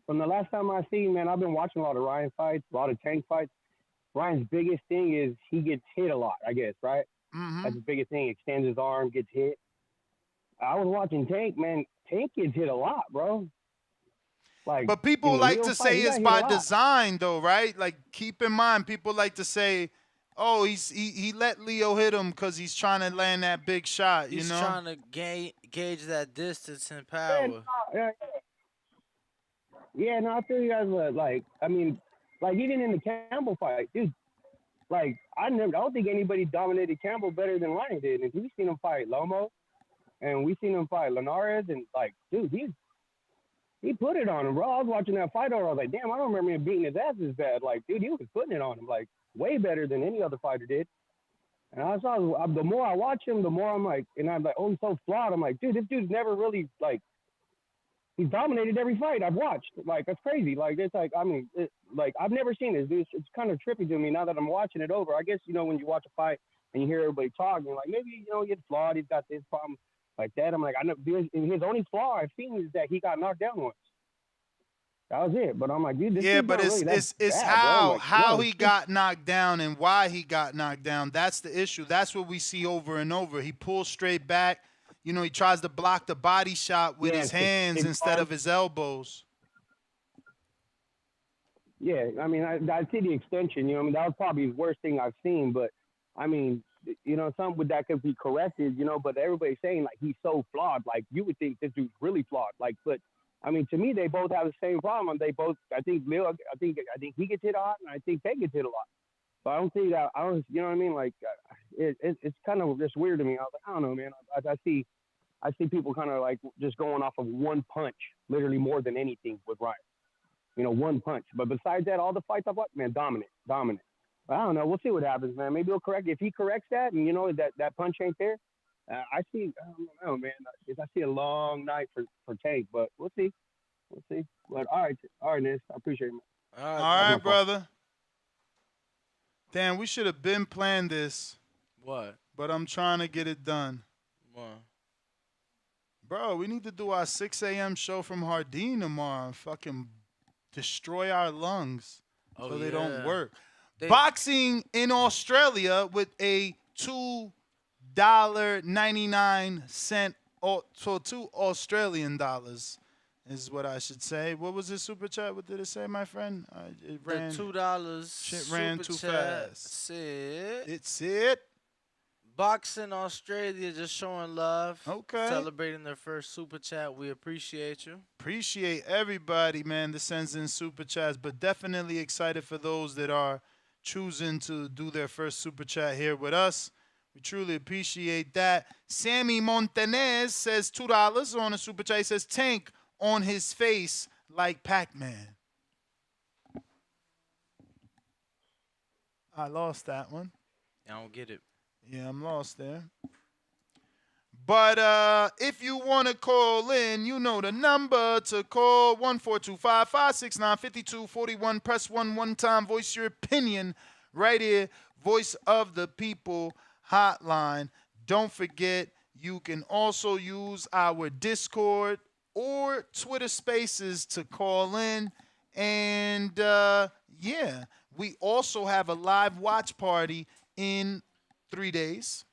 From the last time I seen, man, I've been watching a lot of Ryan fights, a lot of Tank fights. Ryan's biggest thing is he gets hit a lot, I guess, right? That's his biggest thing. Extends his arm, gets hit. I was watching Tank, man. Tank gets hit a lot, bro. Like, but people like to say it's by design. design, though, right? Like, keep in mind, people like to say, oh, he let Leo hit him because he's trying to land that big shot, you know? He's trying to gauge that distance and power. Yeah, no, I feel you guys like, I mean, like, even in the Campbell fight, dude, like, I don't think anybody dominated Campbell better than Ryan did. And we've seen him fight Lomo, and we've seen him fight Linares, and, like, dude, he put it on him, bro. I was watching that fight over. I was like, damn, I don't remember him beating his ass as bad. Like, dude, he was putting it on him, like, way better than any other fighter did. And I saw, the more I watch him, the more I'm like, and I'm like, oh, he's so flawed. I'm like, dude, this dude's never really, like, he's dominated every fight I've watched. Like, that's crazy. Like, it's like, I mean, like, I've never seen this, dude. It's kind of trippy to me now that I'm watching it over. I guess, you know, when you watch a fight and you hear everybody talking, like, maybe, you know, he's flawed. He's got this problem like that. I'm like, I know, his only flaw I've seen is that he got knocked down once. That was it. But I'm like, dude, this yeah, dude's but not really it's that bad, how bro. Like, how yo, he got knocked down and why he got knocked down. That's the issue. That's what we see over and over. He pulls straight back. You know, he tries to block the body shot with his hands instead of his elbows. Yeah, I mean, I see the extension. You know, I mean, that was probably the worst thing I've seen. But I mean, you know, something with that could be corrected. You know, but everybody's saying like he's so flawed. Like you would think this dude's really flawed. Like, but I mean, to me, they both have the same problem. They both, I think Leo, I think he gets hit a lot, and I think Tank gets hit a lot. So I don't see that. I don't, you know what I mean? Like, it's kind of just weird to me. I was like, I don't know, man. I see people kind of like just going off of one punch, literally more than anything with Ryan. You know, one punch. But besides that, all the fights I've watched, man, dominant. But I don't know. We'll see what happens, man. Maybe he'll correct. If he corrects that, and you know that punch ain't there, I don't know, man. I see a long night for Tank, but we'll see. But all right, Nis. I appreciate it, man. All right, brother. Damn, we should have been planned this. What? But I'm trying to get it done. What? Bro, we need to do our 6 a.m. show from Hardin tomorrow and fucking destroy our lungs so they don't work. Boxing in Australia with a $2.99 so $2 Australian is what I should say. What was this super chat? What did it say, my friend? It ran, the $2 shit ran too fast. It's it. Boxing Australia just showing love. Okay. Celebrating their first super chat. We appreciate you. Appreciate everybody, man, that sends in super chats, but definitely excited for those that are choosing to do their first super chat here with us. We truly appreciate that. Sammy Montanez says $2 on a super chat. He says Tank on his face like Pac-Man. I lost that one. I don't get it. Yeah, I'm lost there. But if you want to call in, you know the number to call, 1-425-569-5241. Press 1 one time. Voice your opinion right here. Voice of the People hotline. Don't forget, You can also use our Discord or Twitter Spaces to call in. And yeah, we also have a live watch party in 3 days.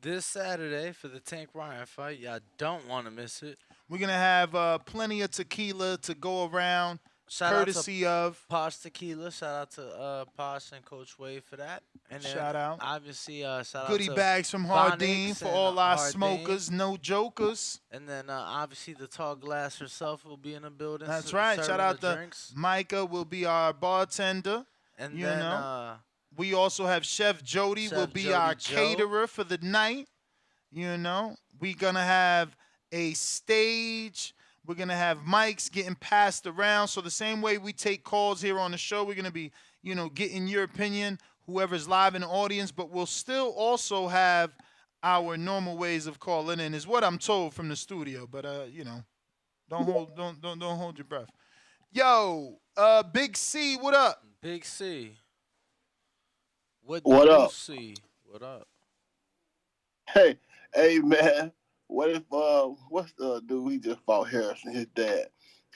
This Saturday for the Tank Ryan fight. Y'all don't want to miss it. We're going to have plenty of tequila to go around, Shout courtesy out to of Posh Tequila. Shout out to Posh and Coach Wade for that. And then Shout out. obviously shout goodie out to bags from Hardin Bonix for and all our Hardin. smokers, no jokers. And then obviously the Tall Glass herself will be in the building. That's right. Shout out to drinks. Micah will be our bartender. And you then know. We also have Chef Jody Chef will be Jody our Joe. caterer for the night. You know, we're going to have a stage. We're going to have mics getting passed around. So the same way we take calls here on the show, we're going to be, getting your opinion, whoever's live in the audience, but we'll still also have our normal ways of calling in is what I'm told from the studio. But, don't hold your breath. Yo, Big C, what up? Big C. What do up? you see? What up? Hey man, what if what's the dude he just fought Harrison, his dad?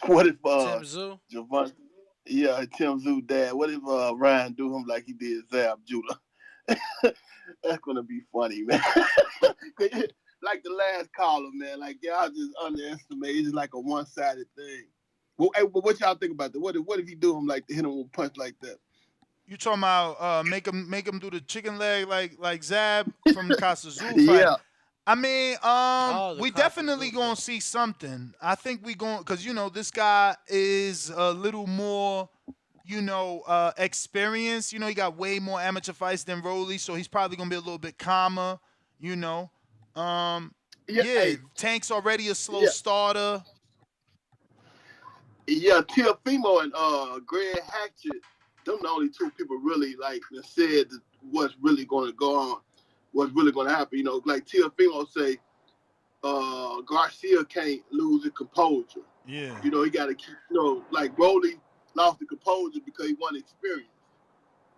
What if Tim Zoo? Gervonta, yeah, Tim Zoo dad. What if Ryan do him like he did Zab Judah? That's gonna be funny, man. Like the last caller, man. Like y'all just underestimate. It's just like a one-sided thing. Well, hey, what y'all think about that? What if he do him like hit him with a punch like that? You talking about make him do the chicken leg like Zab from the Casa Zoo fight? Yeah. I mean, we definitely gonna see something. I think we going because this guy is a little more, experienced. He got way more amateur fights than Rolly, so he's probably gonna be a little bit calmer. Yeah, hey, Tank's already a slow starter. Yeah, Teofimo and Greg Hatchett, them the only two people really like that said that what's really going to go on, what's really going to happen. Like Teofimo say, Garcia can't lose his composure. Yeah. He got to keep. Like Rolly lost the composure because he won experience.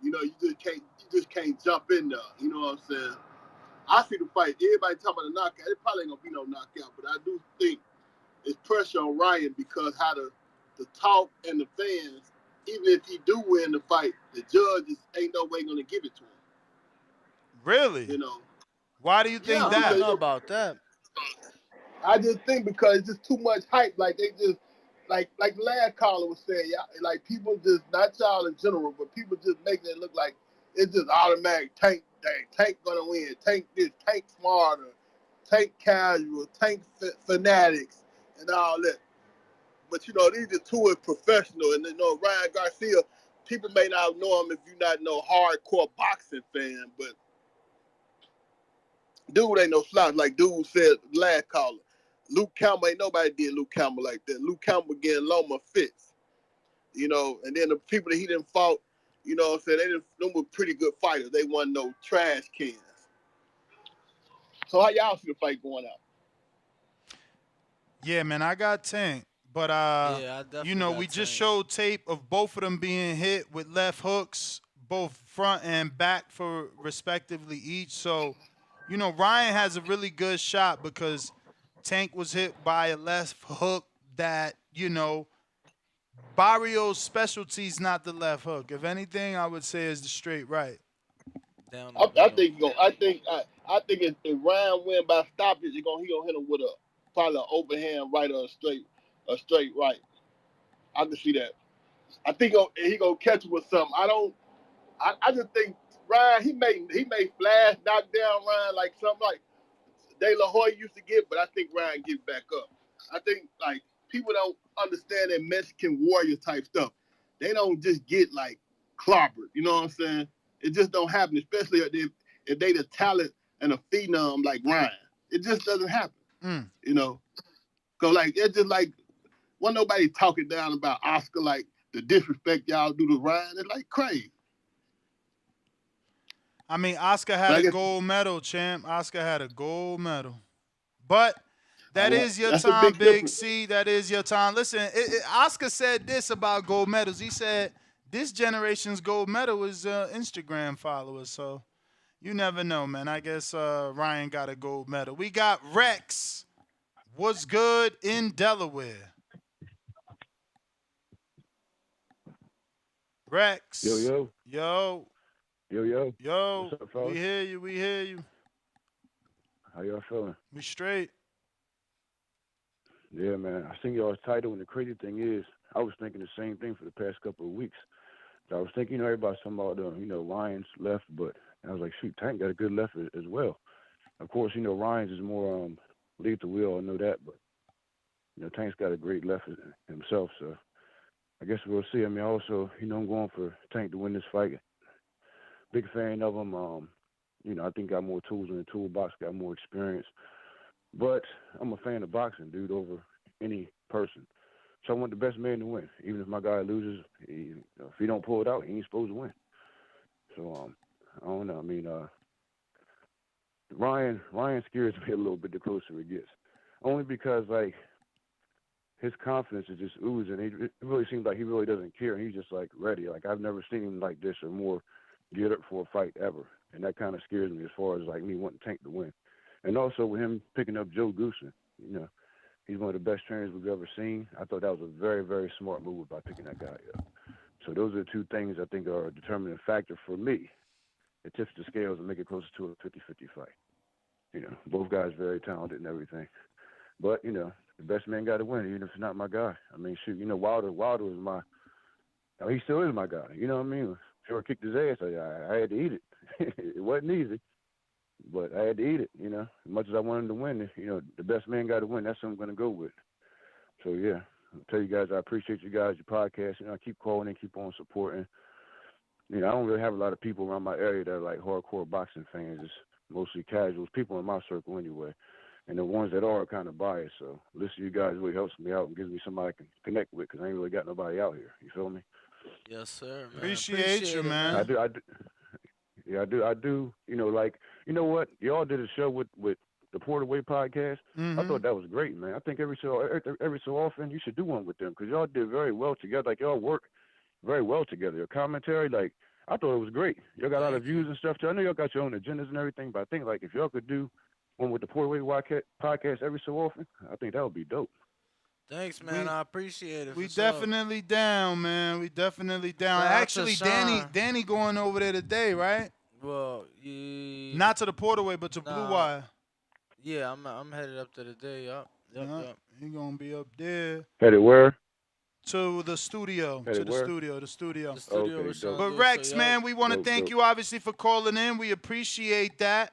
You just can't jump in there. You know what I'm saying? I see the fight. Everybody talking about a knockout. It probably ain't gonna be no knockout, but I do think it's pressure on Ryan because how the talk and the fans, even if he do win the fight, the judges ain't no way gonna give it to him. Really? Why do you think that? I don't know about that. I just think because it's just too much hype. Like they just like the last caller was saying, y'all, like people just not y'all in general, but people just making it look like it's just automatic Tank gonna win, Tank this, Tank smarter, Tank casual, Tank fanatics, and all that. But these are two is professional, and Ryan Garcia. People may not know him if you're not no hardcore boxing fan, but dude ain't no slouch. Like dude said last caller, Luke Campbell ain't nobody did Luke Campbell like that. Luke Campbell getting Loma fits, and then the people that he didn't fought, what I'm saying, them were pretty good fighters. They wasn't no trash cans. So how y'all see the fight going out? Yeah, man, I got Tank. But, we just showed tape of both of them being hit with left hooks, both front and back for respectively each. So, Ryan has a really good shot because Tank was hit by a left hook that, Barrio's specialty is not the left hook. If anything, I would say is the straight right. I think if Ryan win by stoppage, he gonna hit him with probably an overhand right or a straight right. I can see that. I think he gonna catch him with something. I just think Ryan he may flash knock down Ryan like something like De La Hoya used to get, but I think Ryan gets back up. I think like people don't understand that Mexican warrior type stuff. They don't just get like clobbered. You know what I'm saying? It just don't happen, especially if they the talent and a phenom like Ryan. It just doesn't happen. Cause like it's just like when nobody talking down about Oscar like the disrespect y'all do to Ryan. It's like crazy. I mean, Oscar had a gold medal, champ. Oscar had a gold medal. But that is your time, Big C. That is your time. Listen, Oscar said this about gold medals. He said this generation's gold medal is Instagram followers. So, You never know, man. I guess Ryan got a gold medal. We got Rex. What's good in Delaware? Rex. Yo. Yo. Yo. Yo. What's up, fellas? We hear you. We hear you. How y'all feeling? We straight. Yeah, man. I seen y'all's title, and the crazy thing is, I was thinking the same thing for the past couple of weeks. So I was thinking, everybody's talking about, Ryan's left, but I was like, shoot, Tank got a good left as well. Of course, Ryan's is more lethal. We all know that, but Tank's got a great left himself. So I guess we'll see. I mean, also, I'm going for Tank to win this fight. Big fan of him. I think got more tools in the toolbox, got more experience. But I'm a fan of boxing, dude, over any person. So I want the best man to win. Even if my guy loses, if he don't pull it out, he ain't supposed to win. So I don't know. I mean, Ryan scares me a little bit the closer it gets. Only because, like, his confidence is just oozing. It really seems like he really doesn't care. He's just, like, ready. Like, I've never seen him like this or more geared up for a fight ever. And that kind of scares me as far as, like, me wanting Tank to win. And also with him picking up Joe Goosen, he's one of the best trainers we've ever seen. I thought that was a very, very smart move by picking that guy up. So those are the two things I think are a determining factor for me. It tips the scales and make it closer to a 50-50 fight. Both guys very talented and everything. But, the best man got to win, even if it's not my guy. I mean, shoot, Wilder was my, he still is my guy. You know what I mean? Sure kicked his ass. I had to eat it. It wasn't easy, but I had to eat it, As much as I wanted to win, the best man got to win. That's what I'm going to go with. So, yeah, I'll tell you guys, I appreciate you guys, your podcast. I keep calling and keep on supporting. I don't really have a lot of people around my area that are like hardcore boxing fans. It's mostly casuals, people in my circle anyway. And the ones that are kind of biased. So listening to you guys really helps me out and gives me somebody I can connect with because I ain't really got nobody out here. You feel me? Yes, sir, man. Appreciate you, man. I do. Yeah, I do. What? Y'all did a show with the Porterway podcast. Mm-hmm. I thought that was great, man. I think every so often you should do one with them because y'all did very well together. Like, y'all work very well together. Your commentary, like, I thought it was great. Y'all got a lot of views and stuff too. I know y'all got your own agendas and everything, but I think, like, if y'all could do one with the Porterway podcast every so often, I think that would be dope. Thanks, man. I appreciate it. We definitely down, man. We definitely down. Shout out to Actually, Sean. Danny going over there today, right? Well, yeah. Not to the Porterway, but to Blue Wire. Yeah, I'm headed up there today. Yup. He gonna be up there. Headed where? To the studio. Headed where? The studio. Okay, dope. But Rex, man, we want to thank you obviously for calling in. We appreciate that.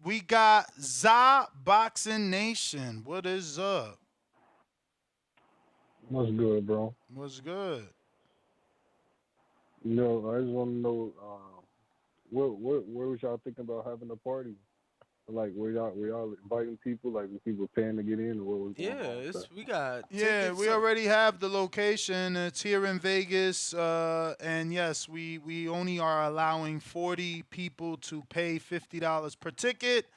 We got Za Boxing Nation. What is up? What's good, bro? What's good? I just want to know, where was y'all thinking about having a party? Like, were y'all inviting people? Like, were people paying to get in, or what was going on? We got Yeah, tickets we already have the location. It's here in Vegas, and yes, we only are allowing 40 people to pay $50 per ticket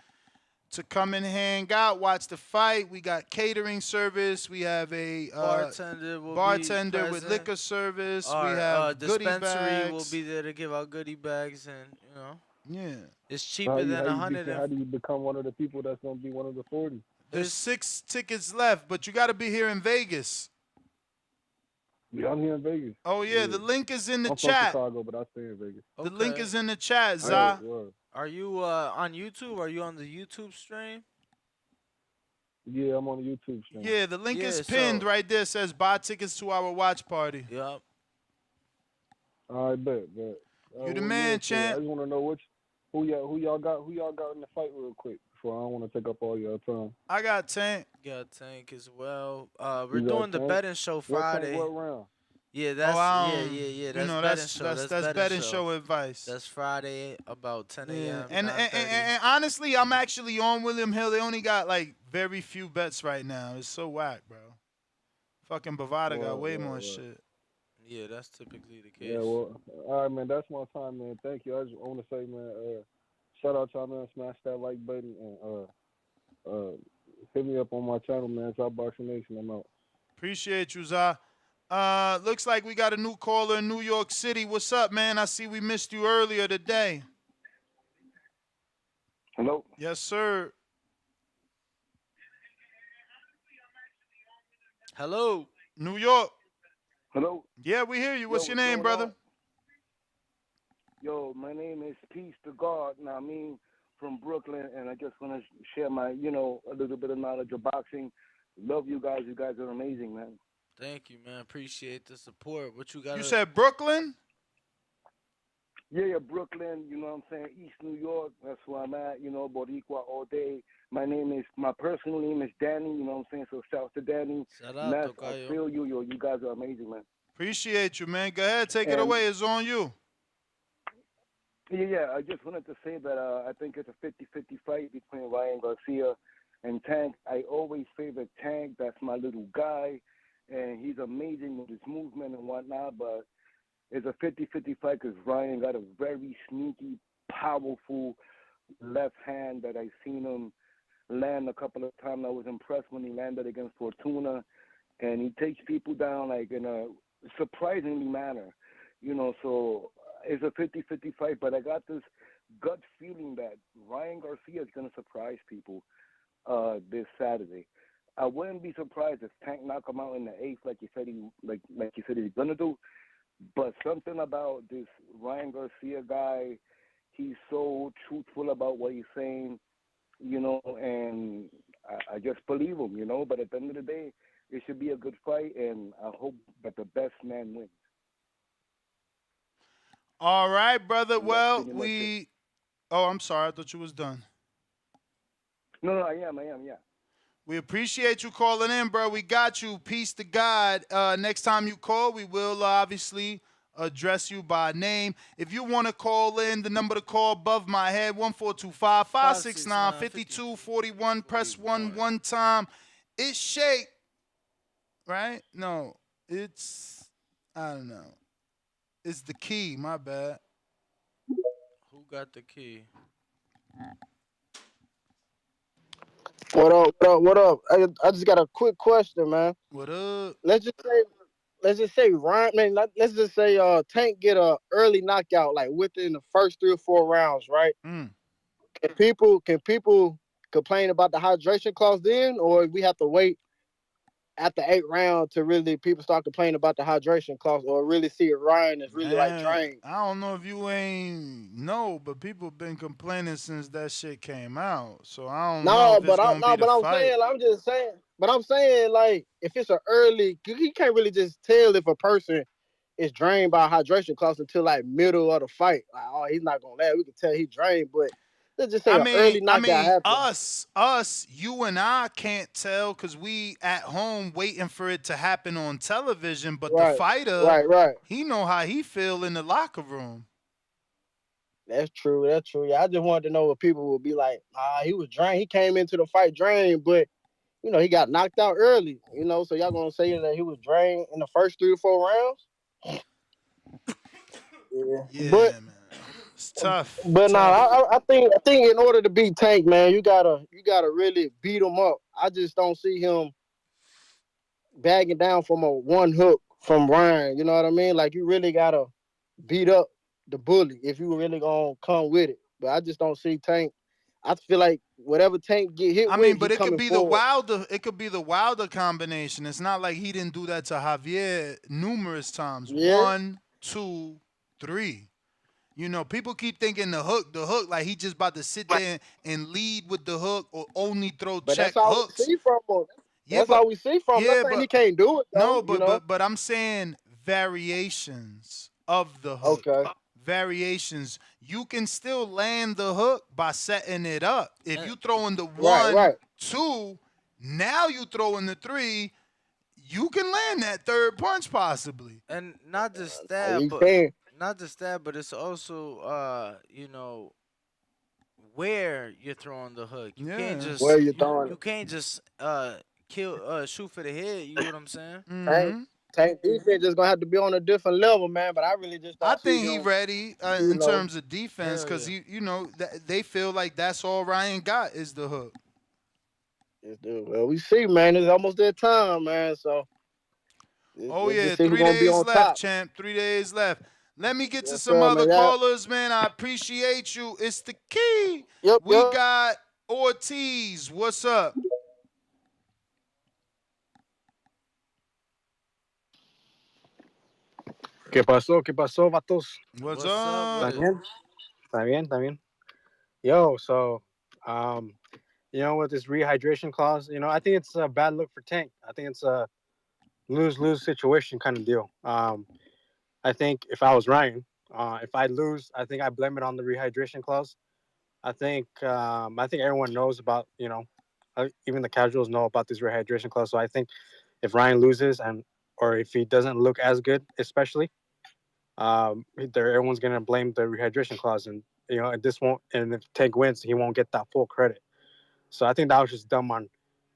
to come and hang out, watch the fight. We got catering service. We have a bartender with liquor service. Our we have goodie dispensary bags. will be there to give out goodie bags, and Yeah. it's cheaper than 100. How do you become one of the people that's gonna be one of the 40? There's 6 tickets left, but you got to be here in Vegas. Yeah, I'm here in Vegas. Oh yeah, the link is in the I'm chat. from Chicago, but I stay in Vegas. The link is in the chat, Za. Are you on YouTube? Are you on the YouTube stream? Yeah, I'm on the YouTube stream. Yeah, the link is pinned right there. Says buy tickets to our watch party. Yep. All right, bet. You the man, champ. I just want to know who y'all got in the fight real quick before I don't want to take up all your time. I got Tank. Got Tank as well. We're doing the betting show Friday. What round? Yeah, that's yeah. That's betting show. That's betting show advice. That's Friday about 10 a.m. And honestly, I'm actually on William Hill. They only got like very few bets right now. It's so whack, bro. Fucking Bovada got way more shit. Yeah, that's typically the case. Yeah, well, all right, man. That's my time, man. Thank you. I just want to say, man, shout out to y'all, man. Smash that like button and hit me up on my channel, man. It's our Boxing Nation. I'm out. Appreciate you, Za. Looks like we got a new caller in New York City. What's up, man? I see we missed you earlier today. Hello? Yes, sir. Hello. New York. Hello? Yeah, we hear you. What's Yo, your name, going brother? on? Yo, my name is Peace to God. Now, I mean, from Brooklyn, and I just want to share my, a little bit of knowledge of boxing. Love you guys. You guys are amazing, man. Thank you, man. Appreciate the support. What you got? You said Brooklyn? Yeah, Brooklyn, you know what I'm saying? East New York, that's where I'm at, Boricua all day. My personal name is Danny, you know what I'm saying? So shout to Danny. Shout out, Ness, I Tocayo. feel you. Yo, you guys are amazing, man. Appreciate you, man. Go ahead, take it And- away. It's on you. Yeah, I just wanted to say that I think it's a 50-50 fight between Ryan Garcia and Tank. I always favorite Tank. That's my little guy, and he's amazing with his movement and whatnot, but it's a 50-50 fight because Ryan got a very sneaky, powerful left hand that I seen him land a couple of times. I was impressed when he landed against Fortuna, and he takes people down like in a surprisingly manner, so it's a 50-50 fight, but I got this gut feeling that Ryan Garcia is going to surprise people this Saturday. I wouldn't be surprised if Tank knock him out in the eighth, like you said he's going to do. But something about this Ryan Garcia guy, he's so truthful about what he's saying, and I just believe him, But at the end of the day, it should be a good fight, and I hope that the best man wins. All right, brother. And Well, that's pretty much it. Oh, I'm sorry. I thought you was done. No, I am, yeah. We appreciate you calling in, bro. We got you. Peace to God. Next time you call, we will obviously address you by name. If you want to call in, the number to call above my head, 1425-569-5241. Press 1 one time. It's Shake, right? No, I don't know. It's the key. My bad. Who got the key? What up? What up? I just got a quick question, man. What up? Let's just say Ryan, man. Let's just say Tank get a early knockout like within the first 3 or 4 rounds, right? Mm. Can people complain about the hydration clause then, or we have to wait at the 8th round to really people start complaining about the hydration clause, or really see if Ryan is really like drained? I don't know if you ain't know, but people been complaining since that shit came out. So I don't know if it's gonna be the fight. I'm saying, like, if it's an early, you can't really just tell if a person is drained by hydration clause until like middle of the fight. Like, oh, he's not gonna last. We can tell he's drained, but let's just say an early knockout happens. Us, you and I can't tell because we at home waiting for it to happen on television. But the fighter, right, he know how he feel in the locker room. That's true. Yeah, I just wanted to know what people would be like. He was drained. He came into the fight drained, but he got knocked out early. So y'all gonna say that he was drained in the first 3 or 4 rounds? Yeah, but man, it's tough. But I think in order to beat Tank, man, you gotta really beat him up. I just don't see him bagging down from a one hook from Ryan. You know what I mean? Like, you really gotta beat up the bully if you really gonna come with it. But I just don't see Tank. I feel like whatever Tank get hit with, but he it could coming be forward. the Wilder. It could be the Wilder combination. It's not like he didn't do that to Javier numerous times. Yeah. 1, 2, 3. People keep thinking the hook, like he just about to sit there and lead with the hook or only throw But check that's all hooks. we see from him. That's all we see from him. I'm not saying he can't do it, though. No, but I'm saying variations of the hook. Okay. Variations. You can still land the hook by setting it up. If you throw in the 1, Right. 2, now you throw in the 3, you can land that third punch possibly. And not just that, but it's also where you're throwing the hook. You can't just where you're throwing you can't just shoot for the head. You know what I'm saying? Mm-hmm. Tank defense just gonna have to be on a different level, man. But I really just don't I think see he him, ready in terms of defense because they feel like that's all Ryan got is the hook. Well, we see, man. It's almost that time, man. So Oh, Let's yeah, just see who's 3 gonna be days on left, top. champ. 3 days left. Let me get to Yes, some sir, other man. Yeah. callers, man. I appreciate you. It's the key. Yep. We got Ortiz. What's up? ¿Qué pasó? ¿Qué pasó, vatos? What's What's up up? with ¿Está it? bien? ¿Está bien? ¿Está bien? Yo, so, with this rehydration clause, I think it's a bad look for Tank. I think it's a lose-lose situation kind of deal. I think if I was Ryan, if I lose, I think I blame it on the rehydration clause. I think everyone knows about, even the casuals know about this rehydration clause. So I think if Ryan loses or if he doesn't look as good, especially, everyone's gonna blame the rehydration clause, and this won't. And if Tank wins, he won't get that full credit. So I think that was just dumb on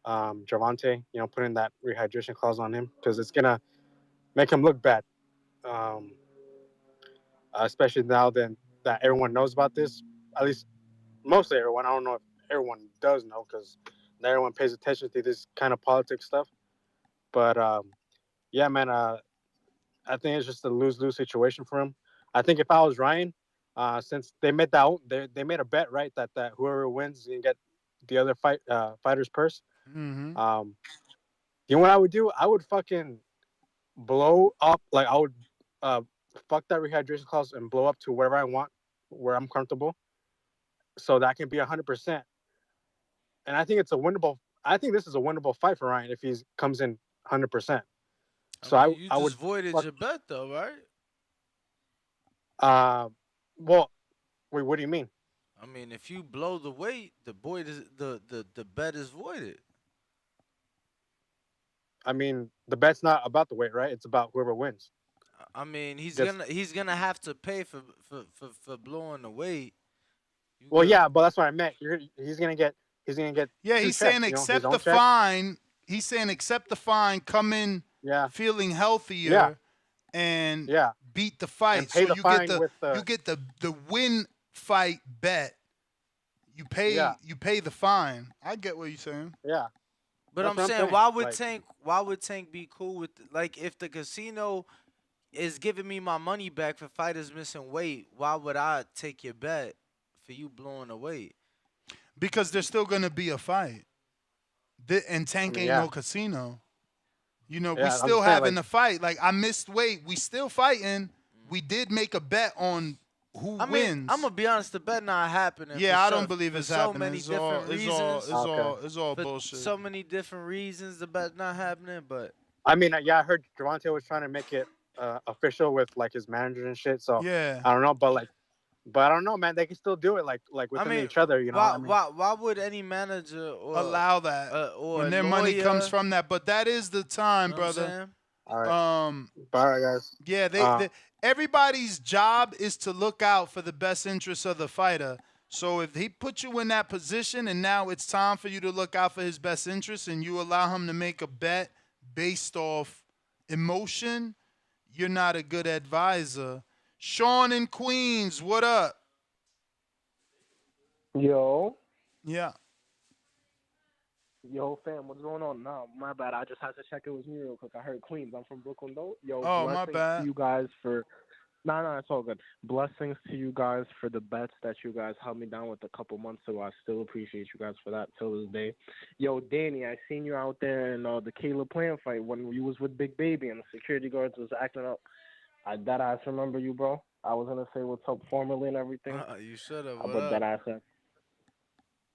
Gervonta, putting that rehydration clause on him because it's gonna make him look bad, especially now that everyone knows about this. At least mostly everyone. I don't know if everyone does know because not everyone pays attention to this kind of politics stuff. But yeah, man. I think it's just a lose-lose situation for him. I think if I was Ryan, since they made they made a bet, right, that whoever wins is gonna get the other fighter's purse. Mm-hmm. You know what I would do? I would fucking blow up. Like I would fuck that rehydration clause and blow up to wherever I want, where I'm comfortable, so that can be 100%. And I think it's a winnable. I think this is a winnable fight for Ryan if he comes in 100%. So I mean, you I just would voided fuck. your bet, though, right? Well, wait, what do you mean? I mean, if you blow the weight, the bet is voided. I mean, the bet's not about the weight, right? It's about whoever wins. I mean, he's Gets, gonna have to pay for blowing the weight. well, yeah, but that's what I meant. He's gonna get Yeah, two he's saying checks. His accept own the check. fine. He's saying accept the fine, come in feeling healthier, and beat the fight. And pay So the you fine get with the win fight bet. You pay the fine. I get what you're saying. Yeah. But That's I'm what saying, why would Tank be cool with if the casino is giving me my money back for fighters missing weight, why would I take your bet for you blowing the weight? Because there's still gonna be a fight. And Tank ain't no casino. We still having a fight. Like I missed weight. We still fighting. We did make a bet on who wins. I'm gonna be honest, the bet not happening. Yeah, I don't believe it's so happening. many It's different reasons. it's all For bullshit. so many different reasons, the bet not happening. But I mean, I heard Gervonta was trying to make it official with his manager and shit. So yeah, I don't know, but I don't know, man. They can still do it like within each other. Why would any manager allow that or when their money comes from that? But that is the time, brother. All right. Bye, guys. Yeah, they everybody's job is to look out for the best interests of the fighter. So if he put you in that position and now it's time for you to look out for his best interests and you allow him to make a bet based off emotion, you're not a good advisor. Sean in Queens, what up? Yo. Yeah. Yo, fam, what's going on? No, my bad. I just had to check it was me real quick. I heard Queens. I'm from Brooklyn, though. Yo, oh, my blessings bad. to you guys for... No, it's all good. Blessings to you guys for the bets that you guys held me down with a couple months ago. I still appreciate you guys for that till this day. Yo, Danny, I seen you out there in the Caleb Plant fight when you was with Big Baby and the security guards was acting up. I deadass remember you, bro. I was going to say what's up formally and everything. You should have. But deadass...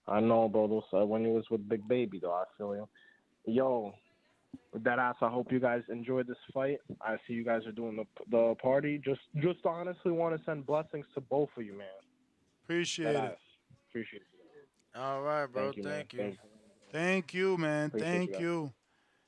I know, bro. Those, when he was with Big Baby, though, I feel you. Yo, with that ass, I hope you guys enjoyed this fight. I see you guys are doing the party. Just honestly want to send blessings to both of you, man. Appreciate it. Appreciate it. All right, bro. Thank you. Thank you, man. Appreciate Thank you. you.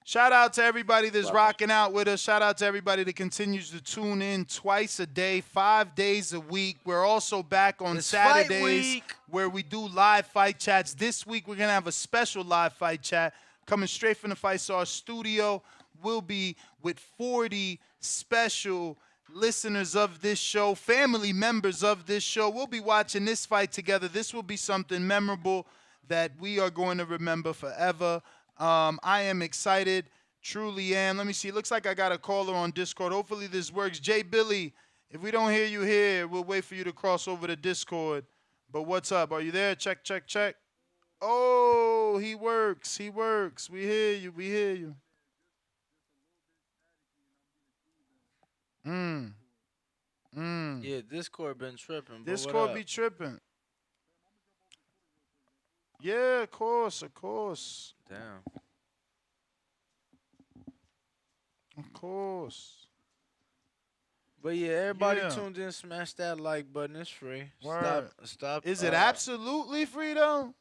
Shout out to everybody that's rocking out with us. Shout out to everybody that continues to tune in twice a day, 5 days a week. We're also back on Saturdays where we do live fight chats. This week, we're going to have a special live fight chat coming straight from the Fight Star studio. We'll be with 40 special listeners of this show, family members of this show. We'll be watching this fight together. This will be something memorable that we are going to remember forever. I am excited. truly am. Let me see. It looks like I got a caller on Discord. Hopefully this works. Jay Billy, if we don't hear you here, we'll wait for you to cross over to Discord. But what's up? Are you there? Check, check, check. Oh, he works. He works. We hear you. We hear you. Yeah, Discord been tripping, but what Discord up? be tripping. Yeah, of course, of course. Damn. Of course. But yeah, everybody Yeah. tuned in. Smash that like button. It's free. Word. Stop. Is it absolutely free though?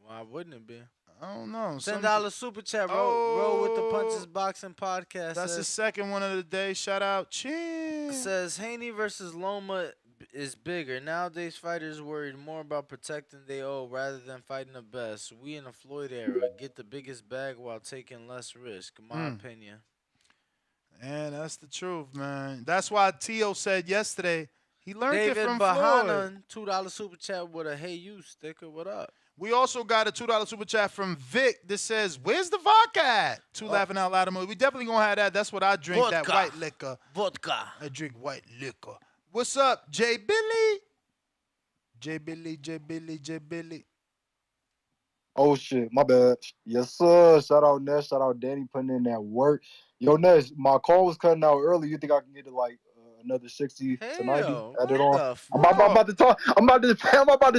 Why wouldn't it be? I don't know. $10 super chat. Roll with the Punches Boxing Podcast. That's the second one of the day. Shout out. Chin. Says Haney versus Loma is bigger. Nowadays, fighters worried more about protecting their own rather than fighting the best. We in the Floyd era get the biggest bag while taking less risk. My opinion. And that's the truth, man. That's why Tio said yesterday he learned David it from Bahana, Floyd. $2 super chat with a "Hey you" sticker. What up? We also got a $2 super chat from Vic that says, "Where's the vodka at?" Laughing out loud emoji. We definitely gonna have that. That's what I drink. Vodka. That white liquor. Vodka. I drink white liquor. What's up, J Billy? J Billy, J Billy, J Billy. Oh shit, my bad. Yes sir. Shout out Ness. Shout out Danny putting in that work. Yo Ness, my call was cutting out early. You think I can get to like another 60 to 90? Add it on. I'm about to talk. I'm about to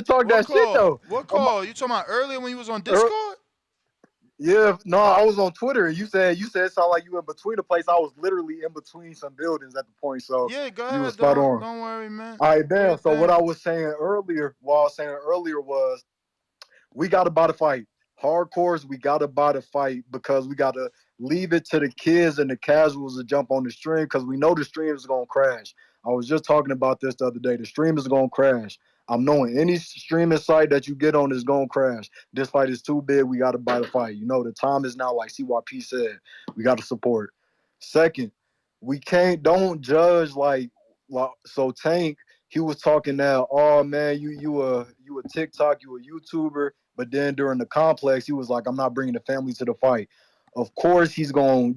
talk that shit though. What call? You talking about earlier when you was on Discord? Yeah, no, I was on Twitter. You said it sounded like you in between the place. I was literally in between some buildings at the point. So yeah, go you ahead. was spot on. Don't worry, man. All right, damn. So what I was saying earlier, was we got to buy the fight. Hardcores, we got to buy the fight because we got to leave it to the kids and the casuals to jump on the stream because we know the stream is going to crash. I was just talking about this the other day. The stream is going to crash. I'm knowing any streaming site that you get on is going to crash. This fight is too big. We got to buy the fight. You know, the time is now, like CYP said. We got to support. Second, don't judge so Tank, he was talking now, oh man, you a TikTok, you a YouTuber, but then during the complex, he was like, I'm not bringing the family to the fight. Of course, he's going,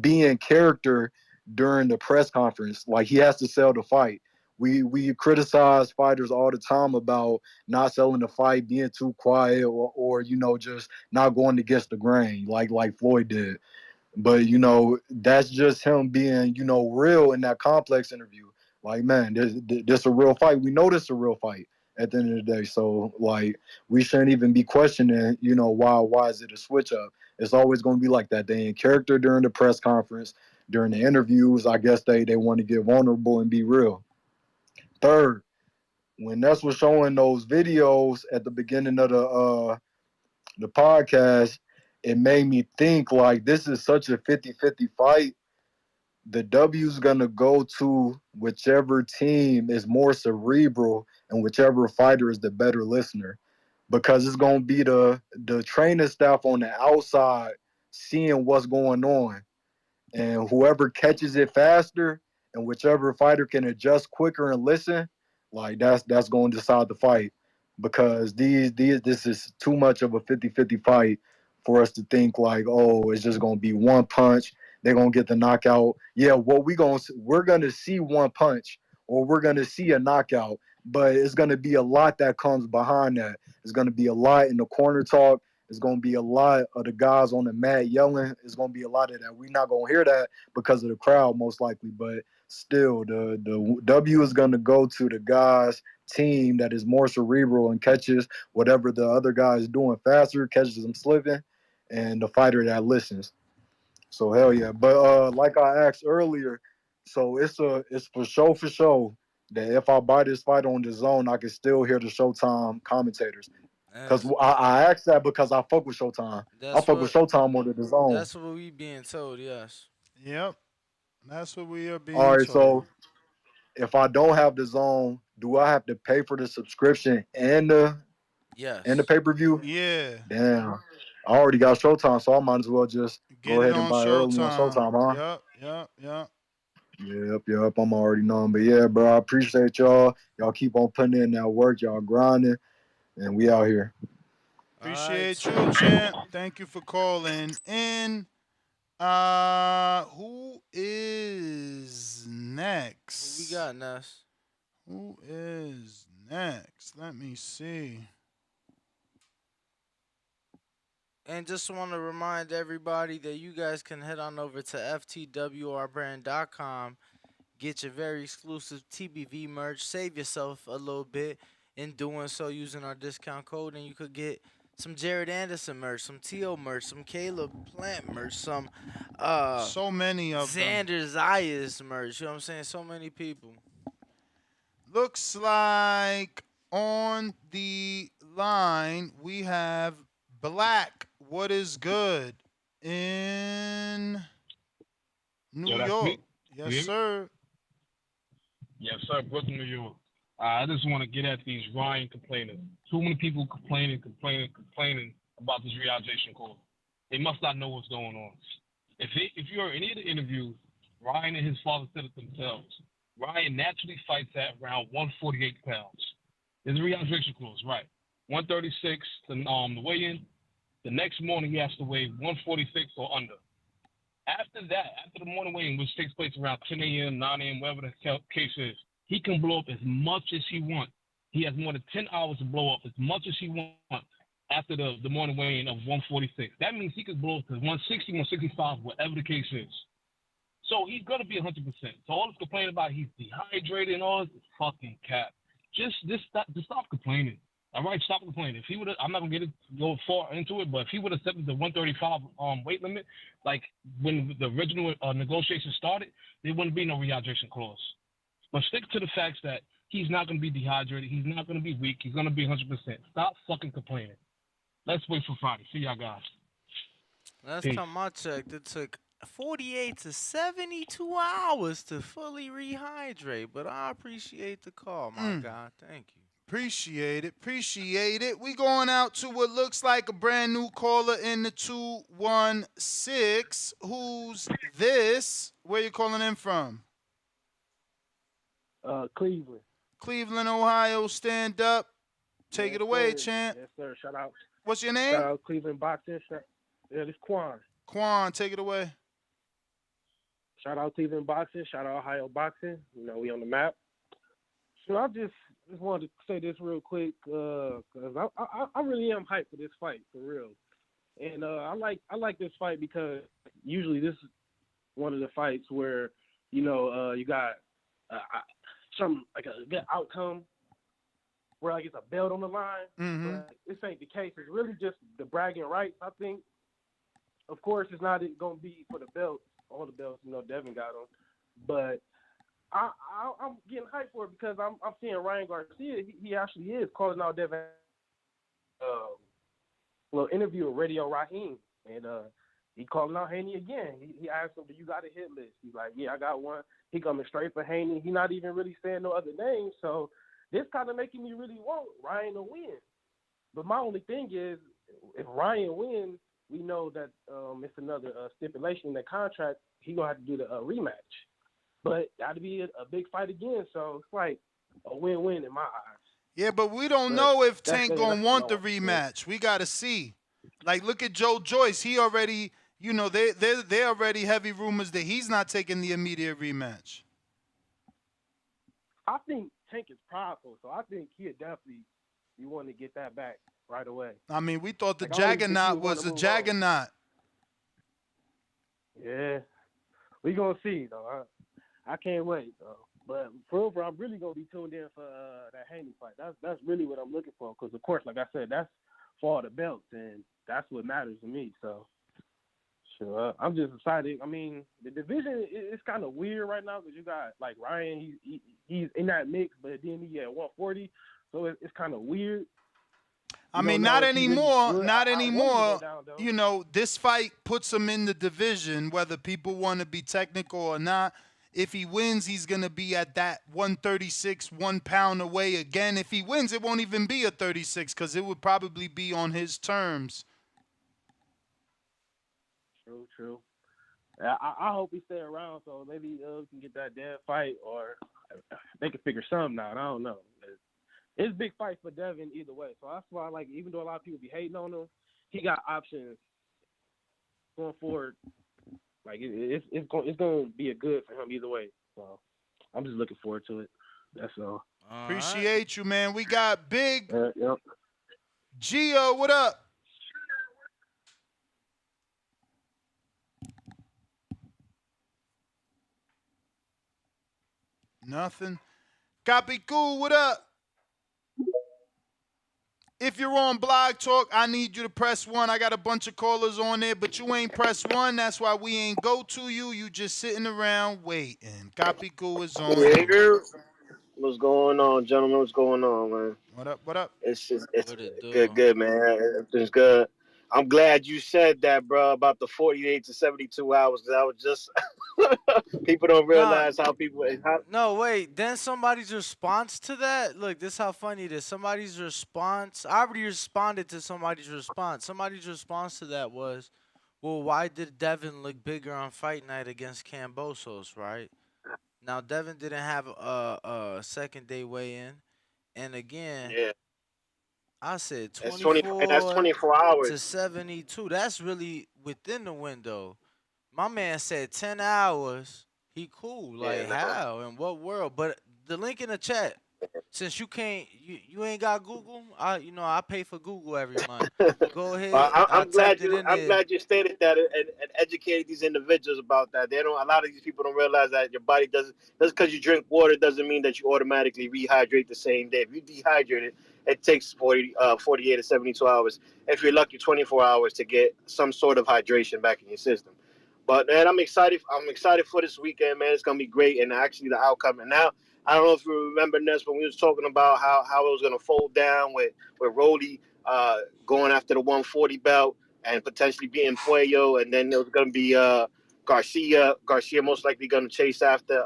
be in character during the press conference. Like he has to sell the fight. We criticize fighters all the time about not selling the fight, being too quiet, or just not going against the grain, like Floyd did. But that's just him being real in that complex interview. Like, man, this a real fight. We know this a real fight at the end of the day. So like, we shouldn't even be questioning why is it a switch up. It's always going to be like that. They in character during the press conference, during the interviews. I guess they want to get vulnerable and be real. Third, when Ness was showing those videos at the beginning of the podcast, it made me think like this is such a 50-50 fight. The W's gonna go to whichever team is more cerebral and whichever fighter is the better listener, because it's gonna be the training staff on the outside seeing what's going on, and whoever catches it faster and whichever fighter can adjust quicker and listen, like that's going to decide the fight. Because this is too much of a 50-50 fight for us to think like, oh, it's just going to be one punch, they're going to get the knockout. Yeah, we're going to see one punch or we're going to see a knockout, but it's going to be a lot that comes behind that. It's going to be a lot in the corner talk. It's going to be a lot of the guys on the mat yelling. It's going to be a lot of that. We're not going to hear that because of the crowd, most likely. But still, the W is going to go to the guys' team that is more cerebral and catches whatever the other guy is doing faster, catches them slipping, and the fighter that listens. So, hell yeah. But like I asked earlier, so it's for sure that if I buy this fight on the zone, I can still hear the Showtime commentators. Because I asked that because I fuck with Showtime. I fuck with Showtime more than the zone. That's what we being told, yes. Yep. That's what we are being All right, told. so if I don't have the zone, do I have to pay for the subscription and the pay-per-view? Yeah. Damn. I already got Showtime, so I might as well just go ahead and buy early on Showtime, huh? Yep. Yep. I'm already knowing. But yeah, bro, I appreciate y'all. Y'all keep on putting in that work. Y'all grinding. And we out here. Appreciate you, champ. Thank you for calling in. Who is next? Who we got, Ness? Who is next? Let me see. And just want to remind everybody that you guys can head on over to ftwrbrand.com, get your very exclusive TBV merch, save yourself a little bit in doing so using our discount code, and you could get some Jared Anderson merch, some T.O. merch, some Caleb Plant merch, some So many of them. Xander Zayas merch. You know what I'm saying? So many people. Looks like on the line we have Black. What is good in New Yo, that's York? me. Yes, You hear me? sir. Yes, sir. Brooklyn, New York. I just want to get at these Ryan complainers. Too many people complaining about this rehydration call. They must not know what's going on. If you are in any of the interviews, Ryan and his father said it themselves. Ryan naturally fights at around 148 pounds. There's a rehydration clause, right? 136 to the weigh-in. The next morning he has to weigh 146 or under. After that, after the morning weigh-in, which takes place around 10 a.m., 9 a.m., whatever the case is, he can blow up as much as he wants. He has more than 10 hours to blow up as much as he wants after the morning weigh-in of 146. That means he could blow up to 160, 165, whatever the case is. So he's going to be 100%. So all this complaining about he's dehydrated and all this is fucking cap. Just stop complaining. All right, stop complaining. If he would have, I'm not gonna go far into it, but if he would have set the 135 weight limit, like when the original negotiations started, there wouldn't be no rehydration clause. But stick to the facts that he's not gonna be dehydrated, he's not gonna be weak, he's gonna be 100%. Stop fucking complaining. Let's wait for Friday. See y'all guys. Last Peace. time I checked, it took 48 to 72 hours to fully rehydrate. But I appreciate the call, my God. Thank you. Appreciate it. We going out to what looks like a brand new caller in the 216. Who's this? Where you calling in from? Cleveland. Cleveland, Ohio. Stand up. Take Yes, it away, sir. champ. Yes, sir. Shout out. What's your name? Shout out Cleveland Boxing. Yeah, this Quan. Quan, take it away. Shout out Cleveland Boxing. Shout out Ohio Boxing. You know, we on the map. So I just wanted to say this real quick because I really am hyped for this fight, for real. And I like this fight because usually this is one of the fights where, you know, you got some like a good outcome where like it's a belt on the line. Mm-hmm. But this ain't the case. It's really just the bragging rights, I think. Of course, it's not going to be for the belt, all the belts, you know, Devin got them. But I'm getting hyped for it because I'm seeing Ryan Garcia. He actually is calling out Devin. Little interview with Radio Raheem, and he calling out Haney again. He asked him, "Do you got a hit list?" He's like, "Yeah, I got one." He coming straight for Haney. He not even really saying no other names. So this kind of making me really want Ryan to win. But my only thing is, if Ryan wins, we know that it's another stipulation in the contract. He gonna have to do the rematch. But got to be a big fight again. So it's like a win-win in my eyes. Yeah, but we don't know if Tank gonna want the rematch. We gotta see. Like, look at Joe Joyce. He already, you know, they already heavy rumors that he's not taking the immediate rematch. I think Tank is prideful, so I think he'd definitely be wanting to get that back right away. I mean, we thought the Like, I don't even think Juggernaut he would was wanna a move Juggernaut. Yeah, we gonna see though. I can't wait though. But for real, I'm really gonna be tuned in for that Haney fight. That's really what I'm looking for. Because of course, like I said, that's for all the belts, and that's what matters to me. So, sure, I'm just excited. I mean, the division is kind of weird right now because you got like Ryan. He's in that mix, but then he at 140, so it's kind of weird. I mean, not anymore. Not anymore. You know, this fight puts him in the division, whether people want to be technical or not. If he wins, he's going to be at that 136, 1 pound away again. If he wins, it won't even be a 36 because it would probably be on his terms. True. I hope he stay around so maybe we can get that damn fight or they can figure something out. I don't know. It's a big fight for Devin either way. So that's why, like, even though a lot of people be hating on him, he got options going forward Like it's going to be a good for him either way. So I'm just looking forward to it. That's all. All right. Appreciate you, man. We got Big Yep. Gio. What up? Nothing. Copy cool. What up? If you're on Blog Talk, I need you to press 1. I got a bunch of callers on there, but you ain't press 1. That's why we ain't go to you. You just sitting around waiting. Copy cool is on you. Yeah. What's going on, gentlemen? What's going on, man? What up? What up? It's What it do? good, man. Everything's good. I'm glad you said that, bro, about the 48 to 72 hours, because I was just people don't Nah, realize how people how, no, wait. Then somebody's response to that. Look, this how funny it is. Somebody's response. I already responded to somebody's response. Somebody's response to that was, "Well, why did Devin look bigger on fight night against Cambosos?" Right now, Devin didn't have a second day weigh in, and again, yeah. I said That's 20 and that's 24 24 to hours. 72. That's really within the window. My man said 10 hours. He cool. Yeah, Like no. how? In what world? But the link in the chat. Since you can't, you ain't got Google. I pay for Google every month. Go ahead. I I'm typed glad it you. in I'm there. glad you stated that and educated these individuals about that. They don't. A lot of these people don't realize that your body doesn't. Just because you drink water doesn't mean that you automatically rehydrate the same day. If you dehydrate it, it takes 48 to 72 hours. If you're lucky, 24 hours to get some sort of hydration back in your system. But man, I'm excited. I'm excited for this weekend, man. It's gonna be great, and actually the outcome. And now I don't know if you remember this when we was talking about how it was gonna fold down with Rody going after the 140 belt and potentially beating Puello, and then there was gonna be Garcia. Garcia most likely gonna chase after.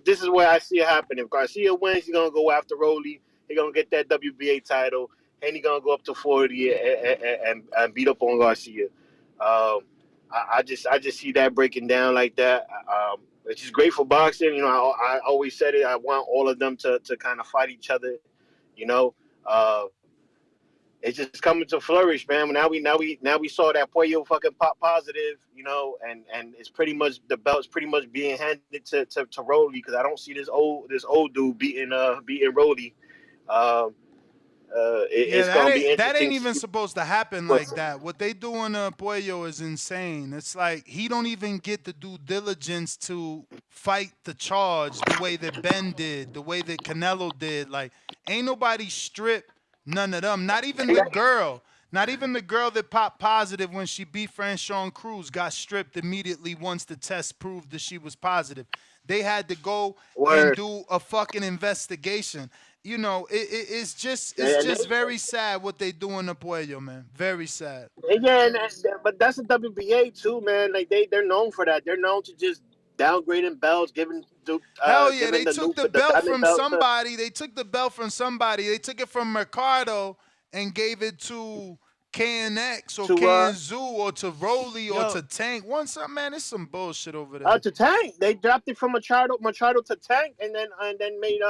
This is where I see it happen. If Garcia wins, he's gonna go after Rody. He's gonna get that WBA title, and he's gonna go up to 40 and beat up on Garcia. Um, I just see that breaking down like that. It's just great for boxing. You know, I always said it. I want all of them to kind of fight each other. You know, uh, it's just coming to flourish, man. Now we saw that Puello fucking pop positive. You know, and it's pretty much the belt's pretty much being handed to Rolly, because I don't see this old dude beating Rolly. Um, Yeah, it's gonna be that interesting ain't to even see supposed to happen like what's. that. What they doing to Puello is insane. It's like he don't even get the due diligence to fight the charge the way that Ben did, the way that Canelo did. Like, ain't nobody stripped none of them. Not even the girl. Not even the girl that popped positive when she beat Franchon Cruz got stripped immediately once the test proved that she was positive. They had to go and Word. do a fucking investigation. You know, it's And just very sad what they doing to Puello, man. Very sad. yeah, but that's the WBA too, man. Like they're known for that. They're known to just downgrading belts, Hell yeah, giving they the took new the the belt diamond from belt to somebody. They took the belt from somebody. They took it from Mercado and gave it to KNX or to KNZoo or to Rolly or Yo, to Tank. One something, man, it's some bullshit over there. to Tank. They dropped it from Machado to Tank, and then made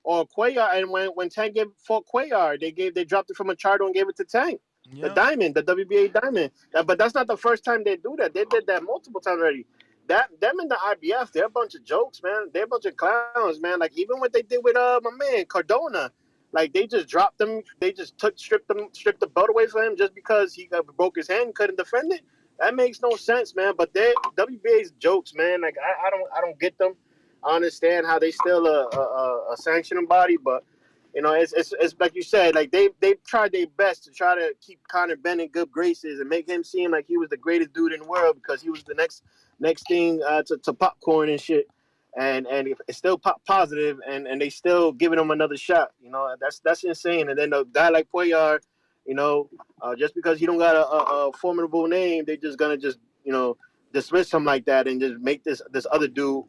or Cuellar. And when Tank fought Cuellar, they dropped it from Machado and gave it to Tank. The Yep. diamond, the WBA diamond. But that's not the first time they do that. They did that multiple times already. Them in the IBF, they're a bunch of jokes, man. They're a bunch of clowns, man. Like even what they did with my man Cardona, like they just dropped them. They just stripped the belt away from him just because he broke his hand, couldn't defend it. That makes no sense, man. But they WBA's jokes, man. Like I don't get them. I understand how they still a sanctioning body, but you know it's like you said. Like they tried their best to try to keep Conor Benn in good graces and make him seem like he was the greatest dude in the world because he was the next thing to popcorn and shit. And it's still positive, and they still giving him another shot. You know that's insane. And then a guy like Poyar, you know, just because he don't got a formidable name, they just gonna just dismiss him like that and just make this other dude